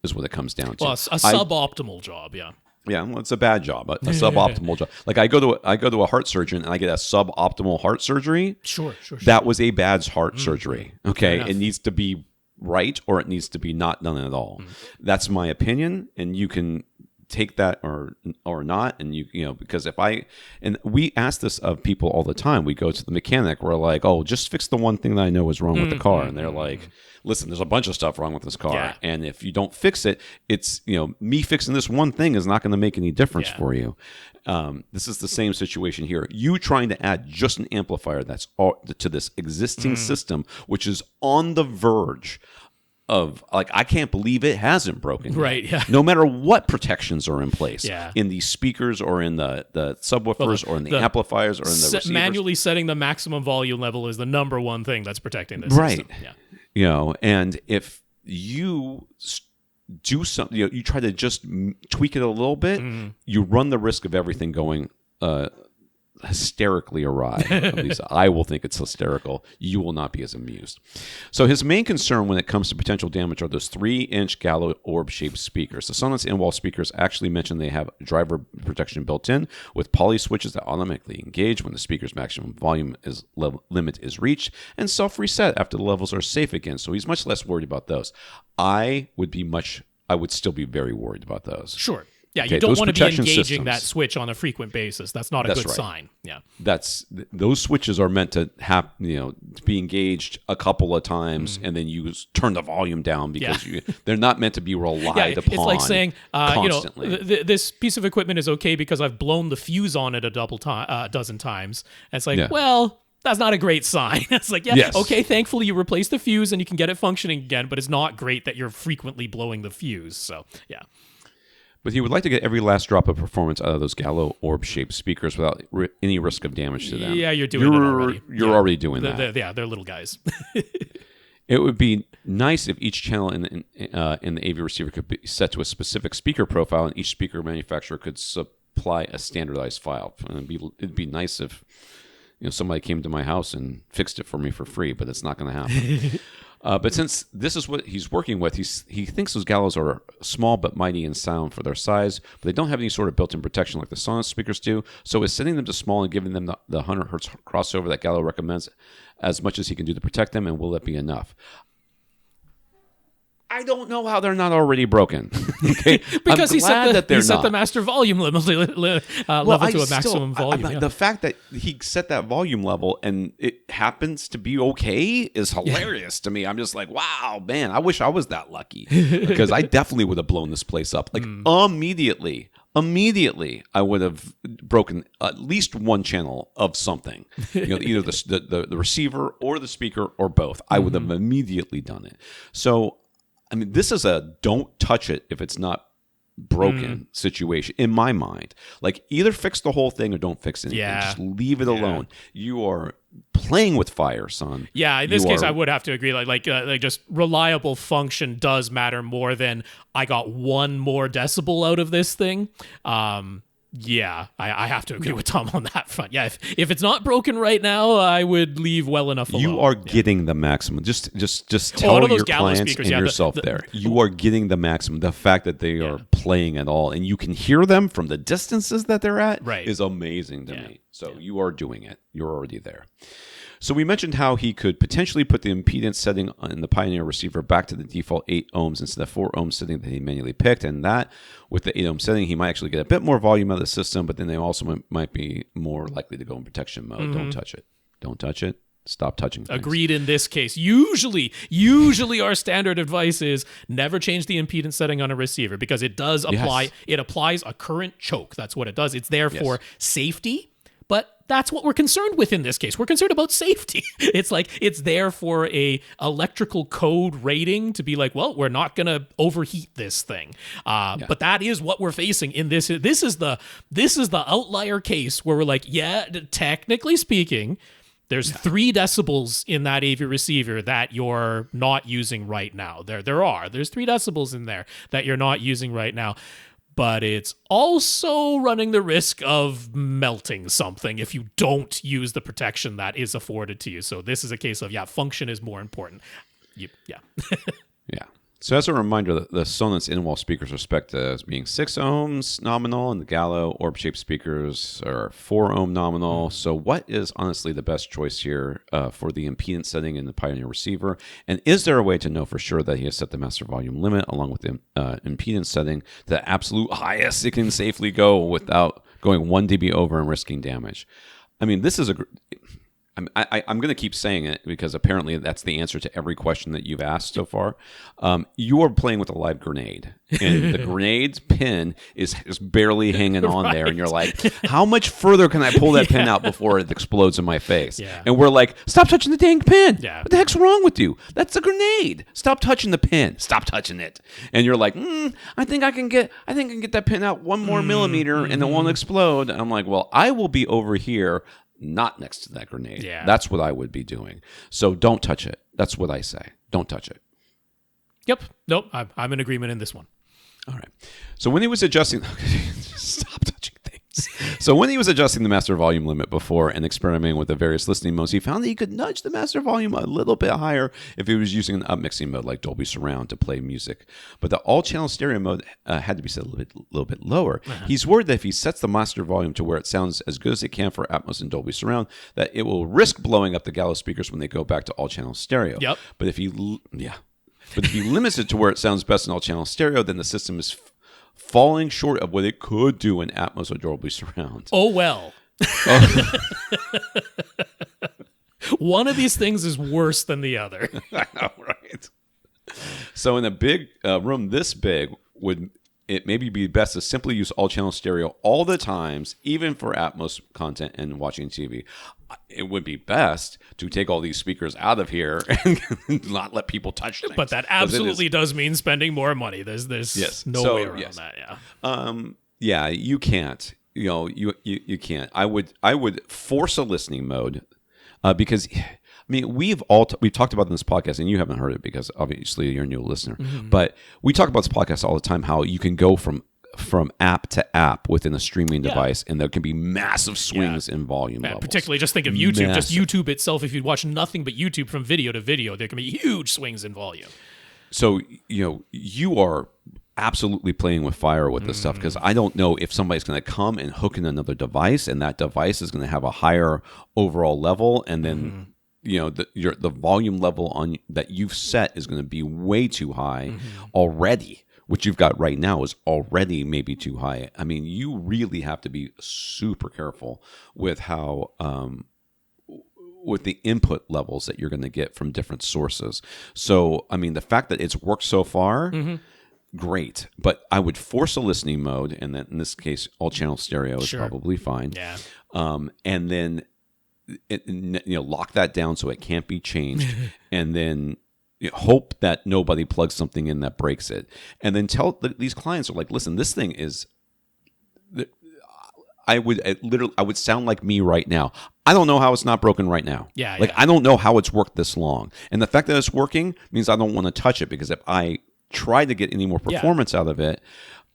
Speaker 2: is what it comes down to.
Speaker 3: Well, a suboptimal job. Yeah.
Speaker 2: Yeah. Well, it's a bad job, a suboptimal job. Like I go to a heart surgeon and I get a suboptimal heart surgery.
Speaker 3: Sure.
Speaker 2: That was a bad heart surgery. Okay. It needs to be right, or it needs to be not done at all. That's my opinion, and you can take that or not. And because we ask this of people all the time. We go to the mechanic, we're like, oh, just fix the one thing that I know is wrong with the car, and they're like, listen, there's a bunch of stuff wrong with this car, and if you don't fix it, it's me fixing this one thing is not going to make any difference for you. This is the same situation here. You trying to add just an amplifier that's to this existing system, which is on the verge of, like, I can't believe it hasn't broken.
Speaker 3: Right, yeah.
Speaker 2: No matter what protections are in place,
Speaker 3: Yeah.
Speaker 2: in these speakers or in the subwoofers or in the amplifiers or in the receivers.
Speaker 3: Manually setting the maximum volume level is the number one thing that's protecting this system.
Speaker 2: Yeah. And if you do something, you try to just tweak it a little bit, you run the risk of everything going hysterically awry. At least I will think it's hysterical. You will not be as amused. So his main concern when it comes to potential damage are those 3-inch gallo orb-shaped speakers. The Sonance in-wall speakers actually mention they have driver protection built in with poly switches that automatically engage when the speaker's maximum volume limit is reached and self-reset after the levels are safe again. So he's much less worried about those. I would still be very worried about those.
Speaker 3: Sure. Yeah,
Speaker 2: Okay,
Speaker 3: you don't
Speaker 2: those
Speaker 3: want to be
Speaker 2: protection
Speaker 3: engaging
Speaker 2: systems-
Speaker 3: that switch on a frequent basis. That's not a
Speaker 2: That's
Speaker 3: good
Speaker 2: right.
Speaker 3: sign. Yeah.
Speaker 2: Those switches are meant to have to be engaged a couple of times and then turn the volume down because they're not meant to be relied upon.
Speaker 3: It's like saying,
Speaker 2: constantly.
Speaker 3: this piece of equipment is okay because I've blown the fuse on it a dozen times. And it's like, well, that's not a great sign. It's like, okay, thankfully you replace the fuse and you can get it functioning again, but it's not great that you're frequently blowing the fuse. So, yeah.
Speaker 2: But he would like to get every last drop of performance out of those gallo orb-shaped speakers without any risk of damage to them.
Speaker 3: Yeah, you're doing it already.
Speaker 2: You're already doing that.
Speaker 3: They're little guys.
Speaker 2: It would be nice if each channel in the AV receiver could be set to a specific speaker profile, and each speaker manufacturer could supply a standardized file. And it'd be nice if somebody came to my house and fixed it for me for free, but it's not going to happen. But since this is what he's working with, he thinks those gallows are small but mighty in sound for their size, but they don't have any sort of built-in protection like the Sonance speakers do. So is setting them to small and giving them the 100 hertz crossover that Gallo recommends as much as he can do to protect them, and will that be enough? I don't know how they're not already broken. Okay,
Speaker 3: because he set
Speaker 2: the
Speaker 3: master volume level to a maximum volume.
Speaker 2: The fact that he set that volume level and it happens to be okay is hilarious to me. I'm just like, wow, man, I wish I was that lucky because I definitely would have blown this place up like immediately. Immediately, I would have broken at least one channel of something, either the receiver or the speaker or both. I would have immediately done it. So. I mean, this is a don't touch it if it's not broken situation in my mind. Like, either fix the whole thing or don't fix anything. Just leave it alone. You are playing with fire, son.
Speaker 3: Yeah, in this case, I would have to agree. Like just reliable function does matter more than I got one more decibel out of this thing. Yeah, I have to agree with Tom on that front. Yeah, if it's not broken right now, I would leave well enough alone.
Speaker 2: You are getting the maximum. Just tell your clients and yourself there. You are getting the maximum. The fact that they are playing at all and you can hear them from the distances that they're at is amazing to me. So you are doing it. You're already there. So we mentioned how he could potentially put the impedance setting in the Pioneer receiver back to the default 8 ohms instead of 4 ohms setting that he manually picked, and that with the 8 ohm setting, he might actually get a bit more volume out of the system, but then they also might be more likely to go in protection mode. Don't touch it. Don't touch it. Stop touching things.
Speaker 3: Agreed in this case. Usually our standard advice is never change the impedance setting on a receiver because it does apply. It applies a current choke. That's what it does. It's there for safety. But that's what we're concerned with in this case. We're concerned about safety. It's like it's there for a electrical code rating to be like, well, we're not going to overheat this thing. But that is what we're facing in this. This is the outlier case where we're like, technically speaking, there's 3 decibels in that AV receiver that you're not using right now. There's 3 decibels in there that you're not using right now. But it's also running the risk of melting something if you don't use the protection that is afforded to you. So this is a case of, function is more important. Yeah.
Speaker 2: So as a reminder, the Sonance in-wall speakers are spec'd as being 6 ohms nominal, and the Gallo orb-shaped speakers are 4 ohm nominal. So what is honestly the best choice here for the impedance setting in the Pioneer receiver? And is there a way to know for sure that he has set the master volume limit along with the impedance setting to the absolute highest it can safely go without going 1 dB over and risking damage? I mean, this is I'm going to keep saying it because apparently that's the answer to every question that you've asked so far. You are playing with a live grenade, and the grenade's pin is barely hanging on there, and you're like, how much further can I pull that pin out before it explodes in my face? And we're like, stop touching the dang pin. What the heck's wrong with you? That's a grenade. Stop touching the pin. Stop touching it. And you're like, I think I can get that pin out 1 more millimeter, and it won't explode. And I'm like, well, I will be over here, not next to that grenade. That's what I would be doing. So don't touch it. That's what I say. Don't touch it.
Speaker 3: Yep. Nope. I'm in agreement in this one.
Speaker 2: All right. So when he was adjusting, stop touching things. So when he was adjusting the master volume limit before and experimenting with the various listening modes, he found that he could nudge the master volume a little bit higher if he was using an upmixing mode like Dolby Surround to play music. But the all-channel stereo mode had to be set a little bit lower. He's worried that if he sets the master volume to where it sounds as good as it can for Atmos and Dolby Surround, that it will risk blowing up the gallows speakers when they go back to all-channel stereo.
Speaker 3: Yep.
Speaker 2: But if he limits it to where it sounds best in all-channel stereo, then the system is falling short of what it could do in Atmos or Dolby Surround.
Speaker 3: Oh, well. One of these things is worse than the other.
Speaker 2: I know, right? So in a big room this big, would it maybe be best to simply use all-channel stereo all the times, even for Atmos content and watching TV? It would be best to take all these speakers out of here and not let people touch things.
Speaker 3: But that absolutely does mean spending more money. There's no way around that.
Speaker 2: Yeah, you can't. You can't. I would force a listening mode because. I mean, we've talked about in this podcast, and you haven't heard it because obviously you're a new listener. Mm-hmm. But we talk about this podcast all the time, how you can go from app to app within a streaming device, and there can be massive swings in volume levels.
Speaker 3: Particularly, just think of YouTube. Just YouTube itself, if you watch nothing but YouTube from video to video, there can be huge swings in volume.
Speaker 2: So, you are absolutely playing with fire with this stuff, because I don't know if somebody's going to come and hook in another device, and that device is going to have a higher overall level, and then... the volume level on that you've set is going to be way too high already. What you've got right now is already maybe too high. I mean, you really have to be super careful with how with the input levels that you're going to get from different sources. So, I mean, the fact that it's worked so far, great. But I would force a listening mode, and then in this case, all channel stereo is probably fine.
Speaker 3: Yeah.
Speaker 2: And then lock that down so it can't be changed, and then hope that nobody plugs something in that breaks it, and then tell these clients are like, listen, this thing is. I would sound like me right now. I don't know how it's not broken right now. I don't know how it's worked this long, and the fact that it's working means I don't want to touch it, because if I try to get any more performance out of it.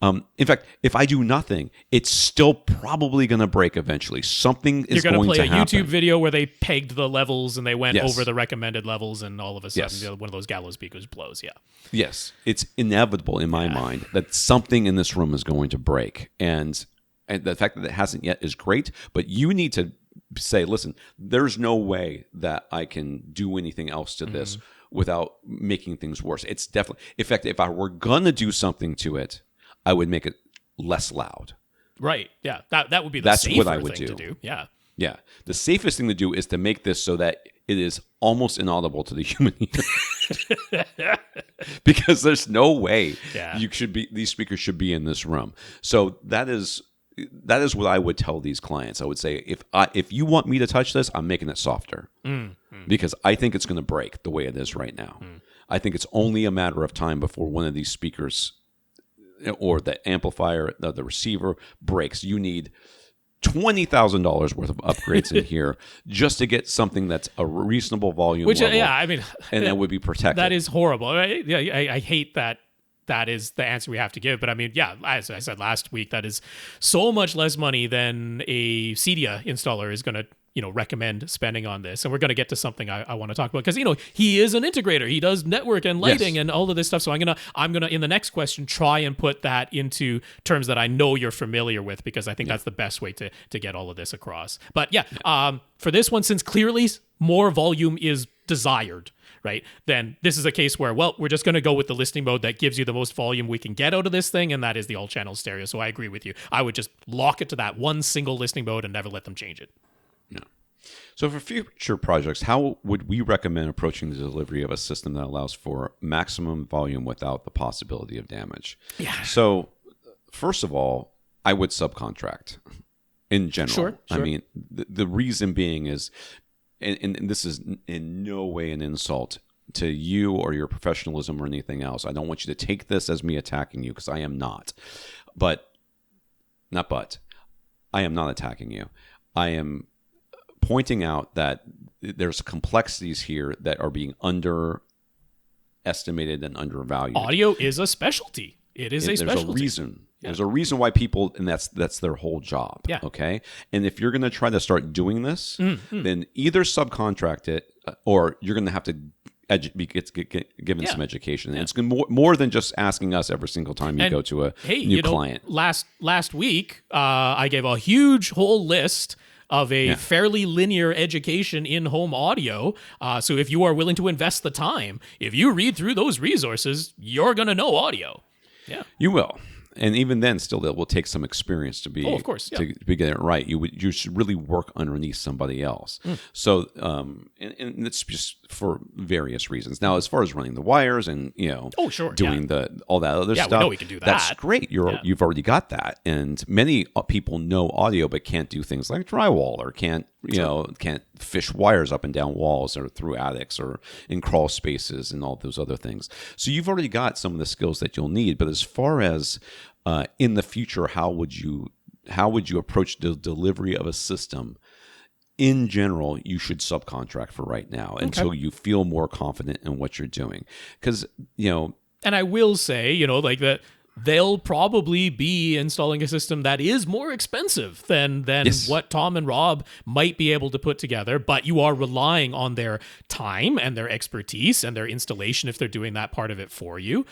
Speaker 2: In fact, if I do nothing, it's still probably going to break eventually. Something is going to happen. You're going to play
Speaker 3: a YouTube video where they pegged the levels and they went over the recommended levels, and all of a sudden one of those gallows speakers blows. Yeah.
Speaker 2: Yes, it's inevitable in my mind that something in this room is going to break, and the fact that it hasn't yet is great. But you need to say, listen, there's no way that I can do anything else to this without making things worse. It's definitely, in fact, if I were going to do something to it, I would make it less loud.
Speaker 3: Right. Yeah. That would be the safer thing to do. Yeah.
Speaker 2: Yeah. The safest thing to do is to make this so that it is almost inaudible to the human ear. Because there's no way these speakers should be in this room. So that is what I would tell these clients. I would say, if you want me to touch this, I'm making it softer. Because I think it's going to break the way it is right now. I think it's only a matter of time before one of these speakers or the amplifier, the receiver breaks. You need $20,000 worth of upgrades in here just to get something that's a reasonable volume level. And that would be protected.
Speaker 3: That is horrible. I hate that. That is the answer we have to give. But I mean, as I said last week, that is so much less money than a Cedia installer is going to recommend spending on this. And we're going to get to something I want to talk about, because he is an integrator. He does network and lighting and all of this stuff. So I'm gonna in the next question try and put that into terms that I know you're familiar with, because I think that's the best way to get all of this across. But for this one, since clearly more volume is desired, right, then this is a case where, we're just going to go with the listening mode that gives you the most volume we can get out of this thing, and that is the all-channel stereo. So I agree with you. I would just lock it to that one single listening mode and never let them change it.
Speaker 2: Yeah. So for future projects, how would we recommend approaching the delivery of a system that allows for maximum volume without the possibility of damage?
Speaker 3: Yeah.
Speaker 2: So first of all, I would subcontract in general.
Speaker 3: Sure.
Speaker 2: I mean, the reason being is, and this is in no way an insult to you or your professionalism or anything else. I don't want you to take this as me attacking you, because I am not. I am not attacking you. I am pointing out that there's complexities here that are being underestimated and undervalued.
Speaker 3: Audio is a specialty. It is a specialty.
Speaker 2: There's a reason There's a reason why people, and that's their whole job.
Speaker 3: Yeah.
Speaker 2: Okay. And if you're going to try to start doing this, then either subcontract it, or you're going to have to get given some education. And it's more than just asking us every single time you go to a new client.
Speaker 3: Last week, I gave a huge whole list of a fairly linear education in home audio. So if you are willing to invest the time, if you read through those resources, you're going to know audio. Yeah,
Speaker 2: you will. And even then, still, it will take some experience to be,
Speaker 3: of course,
Speaker 2: to get it right. You should really work underneath somebody else. So, and it's just for various reasons. Now, as far as running the wires and doing all that other stuff,
Speaker 3: we know we can do that.
Speaker 2: That's great. You've already got that. And many people know audio but can't do things like drywall, or can't fish wires up and down walls or through attics or in crawl spaces and all those other things. So you've already got some of the skills that you'll need. But as far as in the future, how would you approach the delivery of a system? In general, you should subcontract for right now until you feel more confident in what you're doing. Because,
Speaker 3: and I will say, like that, they'll probably be installing a system that is more expensive than what Tom and Rob might be able to put together, but you are relying on their time and their expertise and their installation if they're doing that part of it for you.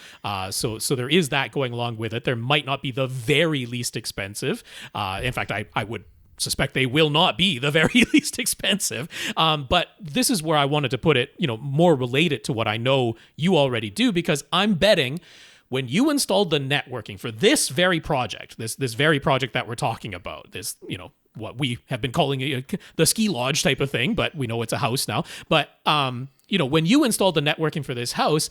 Speaker 3: So there is that going along with it. There might not be the very least expensive. In fact, I would suspect they will not be the very least expensive. But this is where I wanted to put it, more related to what I know you already do, because I'm betting when you installed the networking for this very project, this very project that we're talking about, this, what we have been calling the ski lodge type of thing, but we know it's a house now. But, when you installed the networking for this house,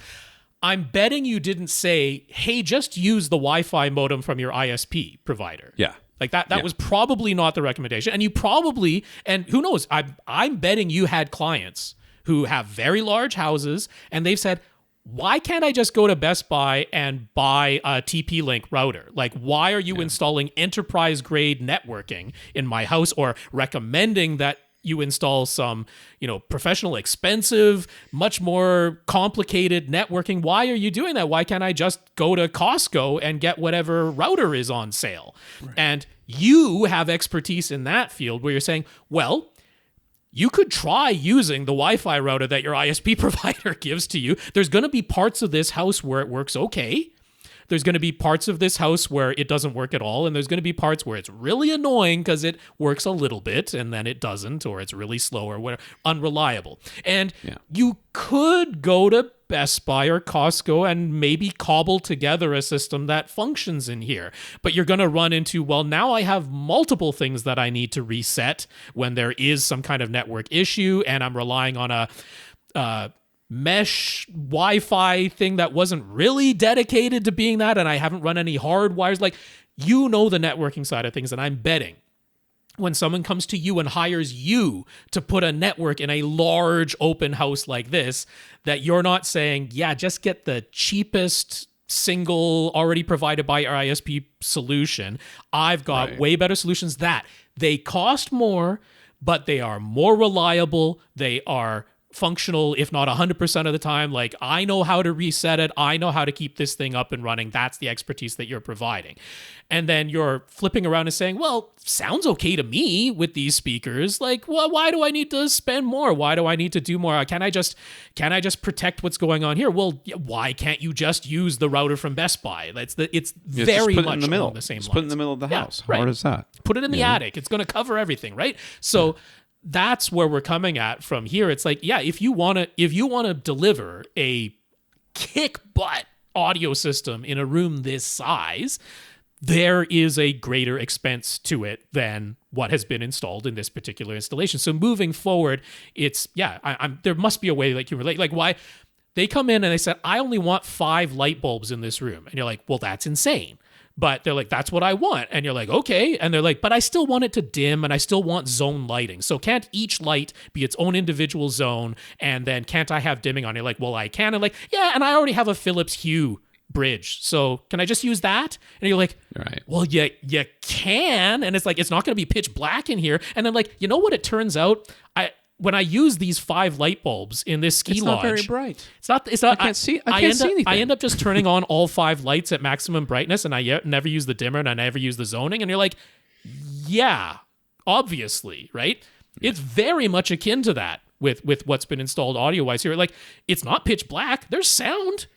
Speaker 3: I'm betting you didn't say, hey, just use the Wi-Fi modem from your ISP provider.
Speaker 2: Yeah.
Speaker 3: Like that was probably not the recommendation. And you probably, and who knows, I'm betting you had clients who have very large houses and they've said, why can't I just go to Best Buy and buy a TP-Link router? Like, why are you installing enterprise-grade networking in my house, or recommending that you install some, professional, expensive, much more complicated networking? Why are you doing that? Why can't I just go to Costco and get whatever router is on sale? Right. And you have expertise in that field where you're saying, well, you could try using the Wi-Fi router that your ISP provider gives to you. There's going to be parts of this house where it works okay. There's going to be parts of this house where it doesn't work at all. And there's going to be parts where it's really annoying because it works a little bit and then it doesn't, or it's really slow or whatever, unreliable. And you could go to Best Buy or Costco and maybe cobble together a system that functions in here. But you're going to run into, well, now I have multiple things that I need to reset when there is some kind of network issue, and I'm relying on a mesh Wi-Fi thing that wasn't really dedicated to being that, and I haven't run any hard wires. Like, the networking side of things, and I'm betting when someone comes to you and hires you to put a network in a large open house like this, that you're not saying, just get the cheapest single already provided by our ISP solution. I've got way better solutions that they cost more, but they are more reliable. They are functional, if not 100% of the time. Like, I know how to reset it. I know how to keep this thing up and running. That's the expertise that you're providing. And then you're flipping around and saying, well, sounds okay to me with these speakers. Like, well, why do I need to spend more? Why do I need to do more? Can I just protect what's going on here? Well, why can't you just use the router from Best Buy? It's very much along the same lines.
Speaker 2: Put it in the middle of the house. How hard is that?
Speaker 3: Put it in the attic. It's going to cover everything, right? So that's where we're coming at from here. It's like, if you want to deliver a kick butt audio system in a room this size, there is a greater expense to it than what has been installed in this particular installation. So moving forward, it's there must be a way that you relate. Like, why they come in and they said, I only want 5 light bulbs in this room, and you're like, well, that's insane. But they're like, that's what I want. And you're like, okay. And they're like, but I still want it to dim and I still want zone lighting. So can't each light be its own individual zone? And then can't I have dimming on it? Like, well, I can. And like, and I already have a Philips Hue bridge. So can I just use that? And you're like, well, you can. And it's like, it's not going to be pitch black in here. And then like, you know what it turns out? when I use these 5 light bulbs in this ski
Speaker 2: It's
Speaker 3: lodge,
Speaker 2: not very bright.
Speaker 3: It's not.
Speaker 2: I can't see anything.
Speaker 3: I end up just turning on all 5 lights at maximum brightness, and I never use the dimmer, and I never use the zoning. And you're like, yeah, obviously, right? It's very much akin to that with what's been installed audio-wise here. Like, it's not pitch black. There's sound.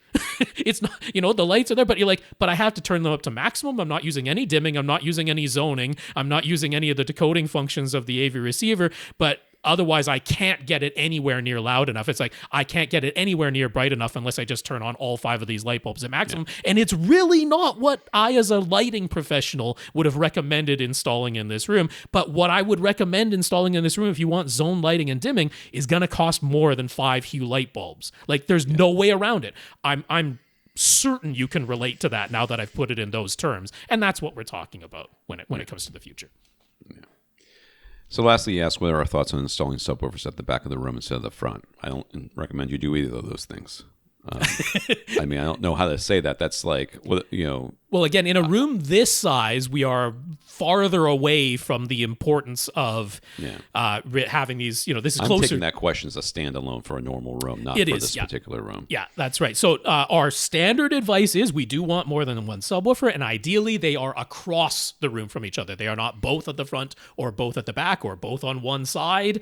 Speaker 3: It's not, the lights are there, but you're like, but I have to turn them up to maximum. I'm not using any dimming. I'm not using any zoning. I'm not using any of the decoding functions of the AV receiver, but otherwise I can't get it anywhere near loud enough. It's like, I can't get it anywhere near bright enough unless I just turn on all 5 of these light bulbs at maximum. Yeah. And it's really not what I, as a lighting professional, would have recommended installing in this room. But what I would recommend installing in this room, if you want zone lighting and dimming, is going to cost more than 5 Hue light bulbs. Like, there's no way around it. I'm certain you can relate to that now that I've put it in those terms. And that's what we're talking about when it comes to the future.
Speaker 2: Yeah. So lastly, he asked what are our thoughts on installing subwoofers at the back of the room instead of the front. I don't recommend you do either of those things. I mean, I don't know how to say that. That's like,
Speaker 3: Well, again, in a room this size, we are farther away from the importance of having these, this is closer.
Speaker 2: I'm taking that question as a standalone for a normal room, not for this particular room.
Speaker 3: Yeah, that's right. So our standard advice is we do want more than one subwoofer, and ideally they are across the room from each other. They are not both at the front or both at the back or both on one side.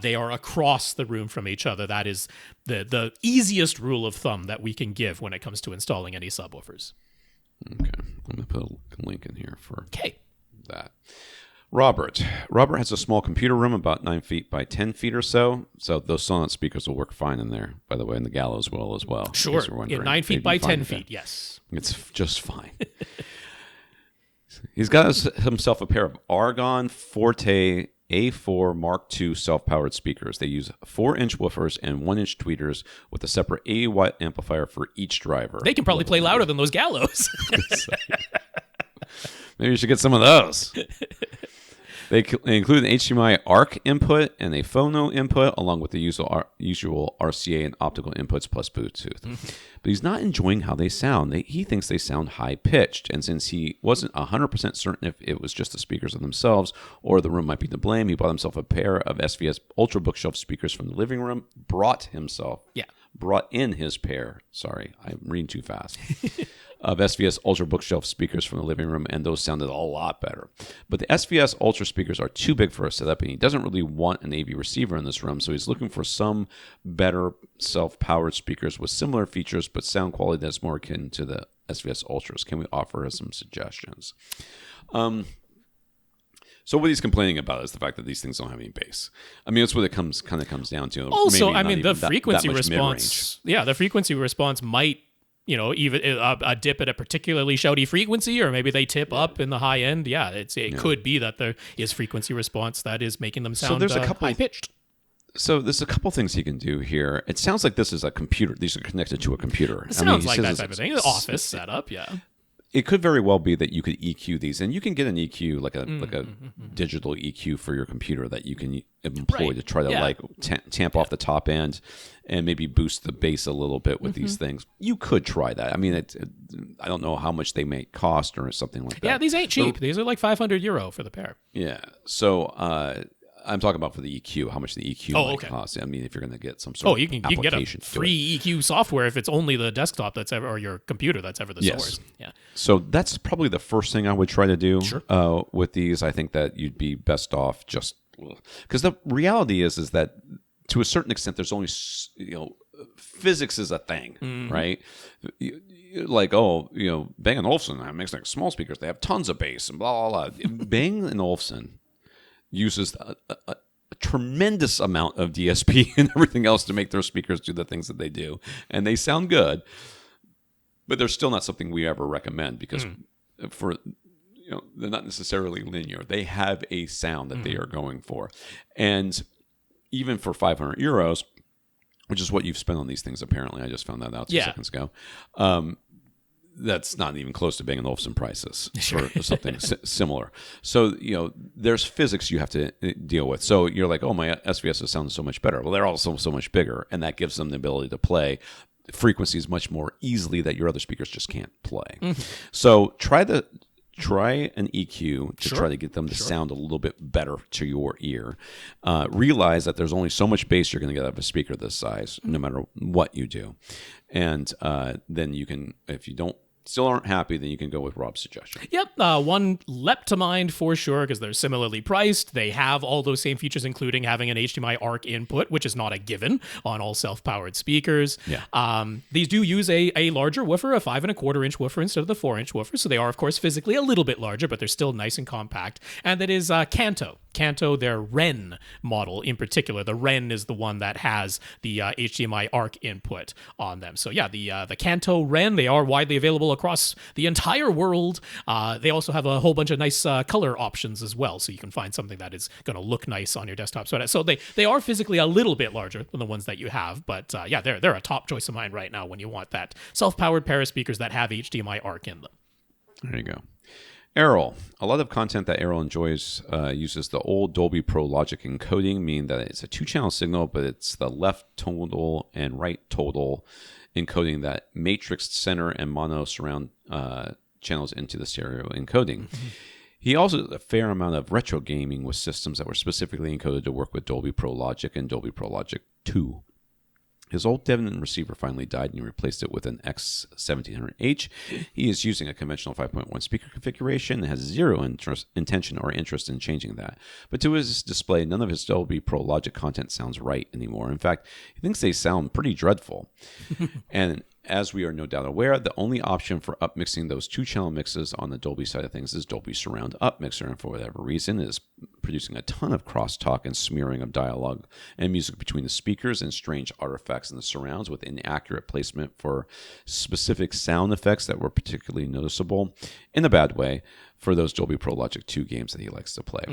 Speaker 3: They are across the room from each other. That is the easiest rule of thumb that we can give when it comes to installing any subwoofers.
Speaker 2: Okay, I'm going to put a link in here for that. Robert has a small computer room about 9 feet by 10 feet or so. So those Sonnet speakers will work fine in there, by the way, and the Gallows will as well.
Speaker 3: Sure, 9 feet by 10 feet, yes.
Speaker 2: It's just fine. He's got himself a pair of Argon Forte A4 Mark II self-powered speakers. They use 4-inch woofers and 1-inch tweeters with a separate 80 watt amplifier for each driver.
Speaker 3: They can probably play louder than those Gallows.
Speaker 2: Maybe you should get some of those. They include an HDMI ARC input and a phono input, along with the usual RCA and optical inputs plus Bluetooth. But he's not enjoying how they sound. He thinks they sound high-pitched, and since he wasn't 100% certain if it was just the speakers of themselves or the room might be to blame, he bought himself a pair of SVS Ultra Bookshelf speakers from the living room, brought in his pair. Sorry, I'm reading too fast. Of SVS Ultra Bookshelf speakers from the living room, and those sounded a lot better. But the SVS Ultra speakers are too big for a setup, and he doesn't really want an AV receiver in this room, so he's looking for some better self-powered speakers with similar features but sound quality that's more akin to the SVS Ultras. Can we offer some suggestions? So what he's complaining about is the fact that these things don't have any bass. I mean, that's what it comes down to.
Speaker 3: Also, I mean, the frequency response. Yeah, the frequency response might, even a dip at a particularly shouty frequency, or maybe they tip up in the high end. Yeah, it could be that there is frequency response that is making them sound high-pitched.
Speaker 2: So there's a couple things he can do here. It sounds like this is a computer. These are connected to a computer.
Speaker 3: It sounds like that type of thing. The office setup, yeah.
Speaker 2: It could very well be that you could EQ these, and you can get an EQ like a digital EQ for your computer that you can employ to try to tamp off the top end and maybe boost the bass a little bit with these things. You could try that. I mean, I don't know how much they may cost or something like that.
Speaker 3: Yeah, these ain't cheap. These are like €500 for the pair.
Speaker 2: Yeah. So I'm talking about for the EQ, how much the EQ might cost. I mean, if you're going to get some sort of
Speaker 3: you can get a free EQ software if it's only the desktop or your computer that's ever the source. Yeah.
Speaker 2: So that's probably the first thing I would try to do with these. I think that you'd be best off just because the reality is that to a certain extent, there's only physics is a thing, right? Like, Bang & Olufsen makes like small speakers. They have tons of bass and blah blah blah. Bang & Olufsen uses a tremendous amount of DSP and everything else to make their speakers do the things that they do. And they sound good, but they're still not something we ever recommend because they're not necessarily linear. They have a sound that they are going for. And even for €500, which is what you've spent on these things apparently, I just found that out 2 seconds ago, that's not even close to Bang & Olufsen prices for something similar. So, there's physics you have to deal with. So you're like, oh, my SVSs sound so much better. Well, they're also so much bigger, and that gives them the ability to play frequencies much more easily that your other speakers just can't play. So try the try an EQ to
Speaker 3: Sure.
Speaker 2: try to get them to sound a little bit better to your ear. Realize that there's only so much bass you're going to get out of a speaker this size, no matter what you do. And then you can, if you still aren't happy, then you can go with Rob's suggestion.
Speaker 3: Yep, one leapt to mind for sure because they're similarly priced. They have all those same features, including having an HDMI ARC input, which is not a given on all self-powered speakers.
Speaker 2: Yeah.
Speaker 3: These do use a larger woofer, a 5 1/4-inch woofer instead of the 4-inch woofer, so they are, of course, physically a little bit larger, but they're still nice and compact. And that is Kanto. Kanto, their Ren model in particular. The Ren is the one that has the HDMI ARC input on them. So yeah, the Kanto Ren, they are widely available across the entire world. They also have a whole bunch of nice color options as well, so you can find something that is going to look nice on your desktop. So they are physically a little bit larger than the ones that you have, but yeah, they're a top choice of mine right now when you want that self-powered pair of speakers that have HDMI ARC in them.
Speaker 2: There you go. Errol. A lot of content that Errol enjoys uses the old Dolby Pro Logic encoding, meaning that it's a 2-channel signal, but it's the left tonal and right tonal encoding that matrixed center and mono surround channels into the stereo encoding. He also did a fair amount of retro gaming with systems that were specifically encoded to work with Dolby Pro Logic and Dolby Pro Logic 2. His old Devon receiver finally died and he replaced it with an X1700H. He is using a conventional 5.1 speaker configuration and has zero intention or interest in changing that. But to his display, none of his Dolby Pro Logic content sounds right anymore. In fact, he thinks they sound pretty dreadful. And as we are no doubt aware, the only option for upmixing those 2-channel mixes on the Dolby side of things is Dolby Surround Upmixer, and for whatever reason is producing a ton of crosstalk and smearing of dialogue and music between the speakers and strange artifacts in the surrounds with inaccurate placement for specific sound effects that were particularly noticeable in a bad way for those Dolby Pro Logic 2 games that he likes to play.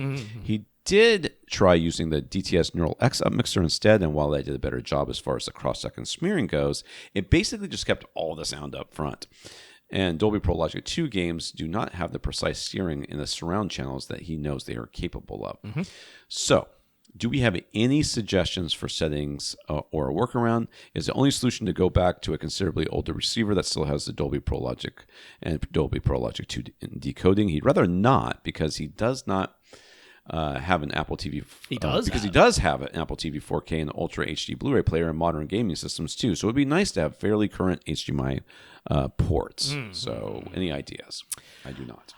Speaker 2: He did try using the DTS Neural X Upmixer instead, and while they did a better job as far as the cross-talk and smearing goes, it basically just kept all the sound up front. And Dolby Pro Logic 2 games do not have the precise steering in the surround channels that he knows they are capable of. So, do we have any suggestions for settings or a workaround? Is the only solution to go back to a considerably older receiver that still has the Dolby Pro Logic and Dolby Pro Logic 2 decoding? He'd rather not, because he does not have an Apple TV. He does have an Apple TV 4K and Ultra HD Blu-ray player and modern gaming systems too. So it would be nice to have fairly current HDMI ports. So any ideas? I do not.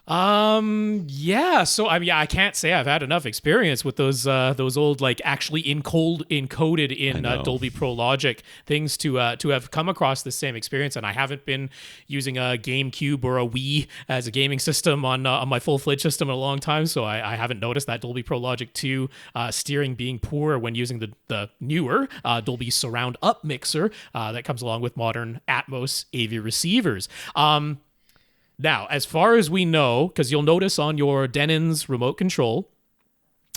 Speaker 3: Yeah. So I can't say I've had enough experience with those old like actually encoded in Dolby Pro Logic things to have come across the same experience. And I haven't been using a GameCube or a Wii as a gaming system on my full-fledged system in a long time. So I haven't noticed that Dolby Pro Logic 2 steering being poor when using the newer Dolby Surround Upmixer that comes along with modern Atmos AV receivers. Now, as far as we know, because you'll notice on your Denon's remote control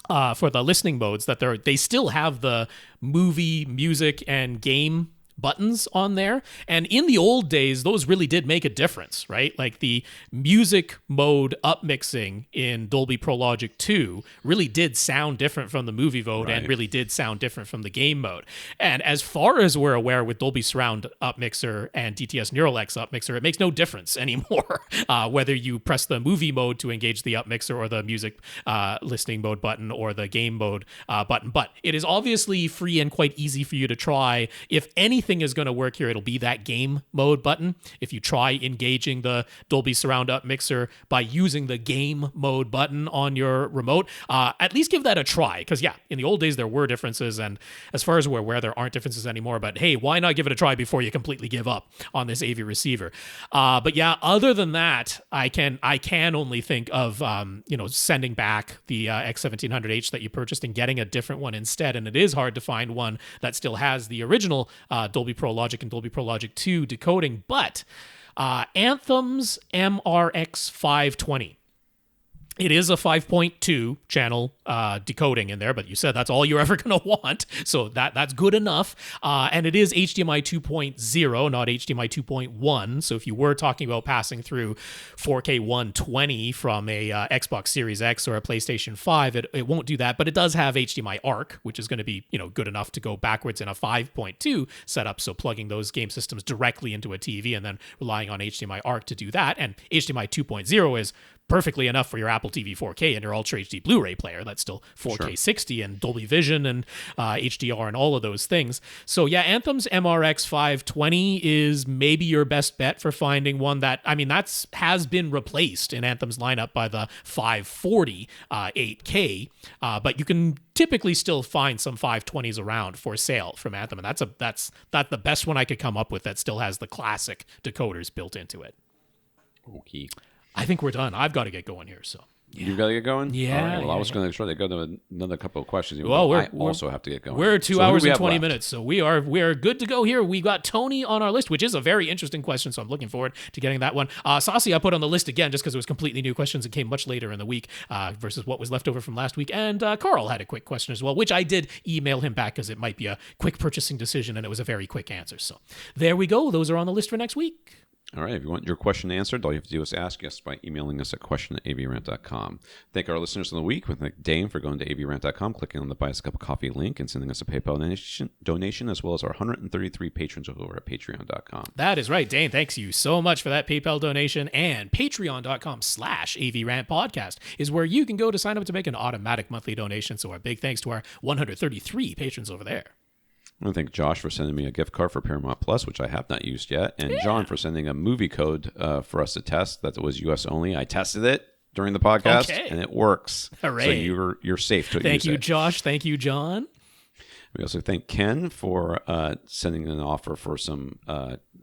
Speaker 3: for the listening modes that they still have the movie, music, and game buttons on there. And in the old days, those really did make a difference, right? Like the music mode upmixing in Dolby Pro Logic 2 really did sound different from the movie mode and really did sound different from the game mode. And as far as we're aware with Dolby Surround Upmixer and DTS Neural X Upmixer, it makes no difference anymore whether you press the movie mode to engage the upmixer or the music listening mode button or the game mode button. But it is obviously free and quite easy for you to try. If anything is going to work here, it'll be that game mode button. If you try engaging the Dolby Surround Upmixer by using the game mode button on your remote, at least give that a try. Because yeah, in the old days there were differences, and as far as we're aware, there aren't differences anymore. But hey, why not give it a try before you completely give up on this AV receiver? But yeah, other than that, I can only think of sending back the X1700H that you purchased and getting a different one instead. And it is hard to find one that still has the original Dolby Pro Logic and Dolby Pro Logic 2 decoding, but Anthem's MRX 520. It is a 5.2 channel decoding in there, but you said that's all you're ever going to want, so that's good enough. And it is HDMI 2.0, not HDMI 2.1. So if you were talking about passing through 4K 120 from a Xbox Series X or a PlayStation 5, it won't do that. But it does have HDMI ARC, which is going to be good enough to go backwards in a 5.2 setup. So plugging those game systems directly into a TV and then relying on HDMI ARC to do that. And HDMI 2.0 is perfectly enough for your Apple TV 4K and your Ultra HD Blu-ray player. That's still 4K 60 and Dolby Vision and HDR and all of those things. So yeah, Anthem's MRX 520 is maybe your best bet for finding one that, I mean, has been replaced in Anthem's lineup by the 540 8K, but you can typically still find some 520s around for sale from Anthem, and that's the best one I could come up with that still has the classic decoders built into it.
Speaker 2: Okay.
Speaker 3: I think we're done. I've got to get going here, so.
Speaker 2: Yeah. You got to get going?
Speaker 3: Yeah.
Speaker 2: All right, well, I was going to try to go to another couple of questions. Well, I also have to get going.
Speaker 3: We're 2 hours and 20 minutes, so we are good to go here. We got Tony on our list, which is a very interesting question, so I'm looking forward to getting that one. Sasi, I put on the list again just because it was completely new questions and came much later in the week versus what was left over from last week. And Carl had a quick question as well, which I did email him back because it might be a quick purchasing decision, and it was a very quick answer. So there we go. Those are on the list for next week.
Speaker 2: All right. If you want your question answered, all you have to do is ask us by emailing us at question@avrant.com. Thank our listeners of the week. We thank Dane for going to avrant.com, clicking on the Buy Us a Cup of Coffee link, and sending us a PayPal donation, as well as our 133 patrons over at patreon.com.
Speaker 3: That is right. Dane, thanks you so much for that PayPal donation. And patreon.com/AVRant podcast is where you can go to sign up to make an automatic monthly donation. So our big thanks to our 133 patrons over there.
Speaker 2: I want to thank Josh for sending me a gift card for Paramount Plus, which I have not used yet, and John for sending a movie code for us to test that was U.S. only. I tested it during the podcast, and it works.
Speaker 3: Hooray.
Speaker 2: So you're safe to use it.
Speaker 3: Thank you, Josh. Thank you, John.
Speaker 2: We also thank Ken for sending an offer for some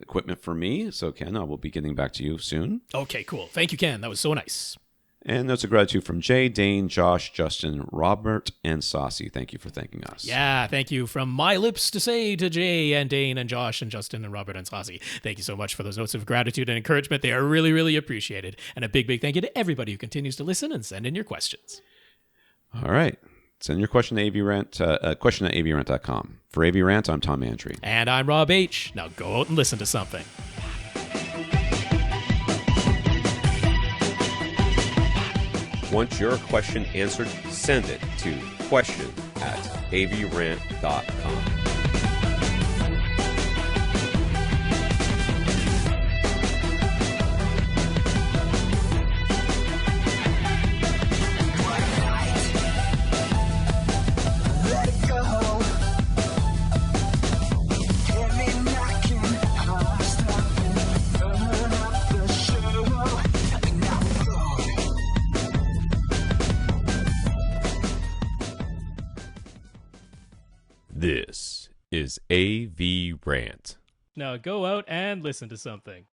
Speaker 2: equipment for me. So, Ken, I will be getting back to you soon.
Speaker 3: Okay, cool. Thank you, Ken. That was so nice.
Speaker 2: And notes of gratitude from Jay, Dane, Josh, Justin, Robert, and Sasi. Thank you for thanking us.
Speaker 3: Yeah, thank you from my lips to say to Jay and Dane and Josh and Justin and Robert and Sasi. Thank you so much for those notes of gratitude and encouragement. They are really, really appreciated. And a big, big thank you to everybody who continues to listen and send in your questions.
Speaker 2: All right. Send your question to AVRant, question at avrant.com. For AVRant, I'm Tom Antry.
Speaker 3: And I'm Rob H. Now go out and listen to something.
Speaker 1: Want your question answered? Send it to question@avrant.com. This is AVRant.
Speaker 3: Now go out and listen to something.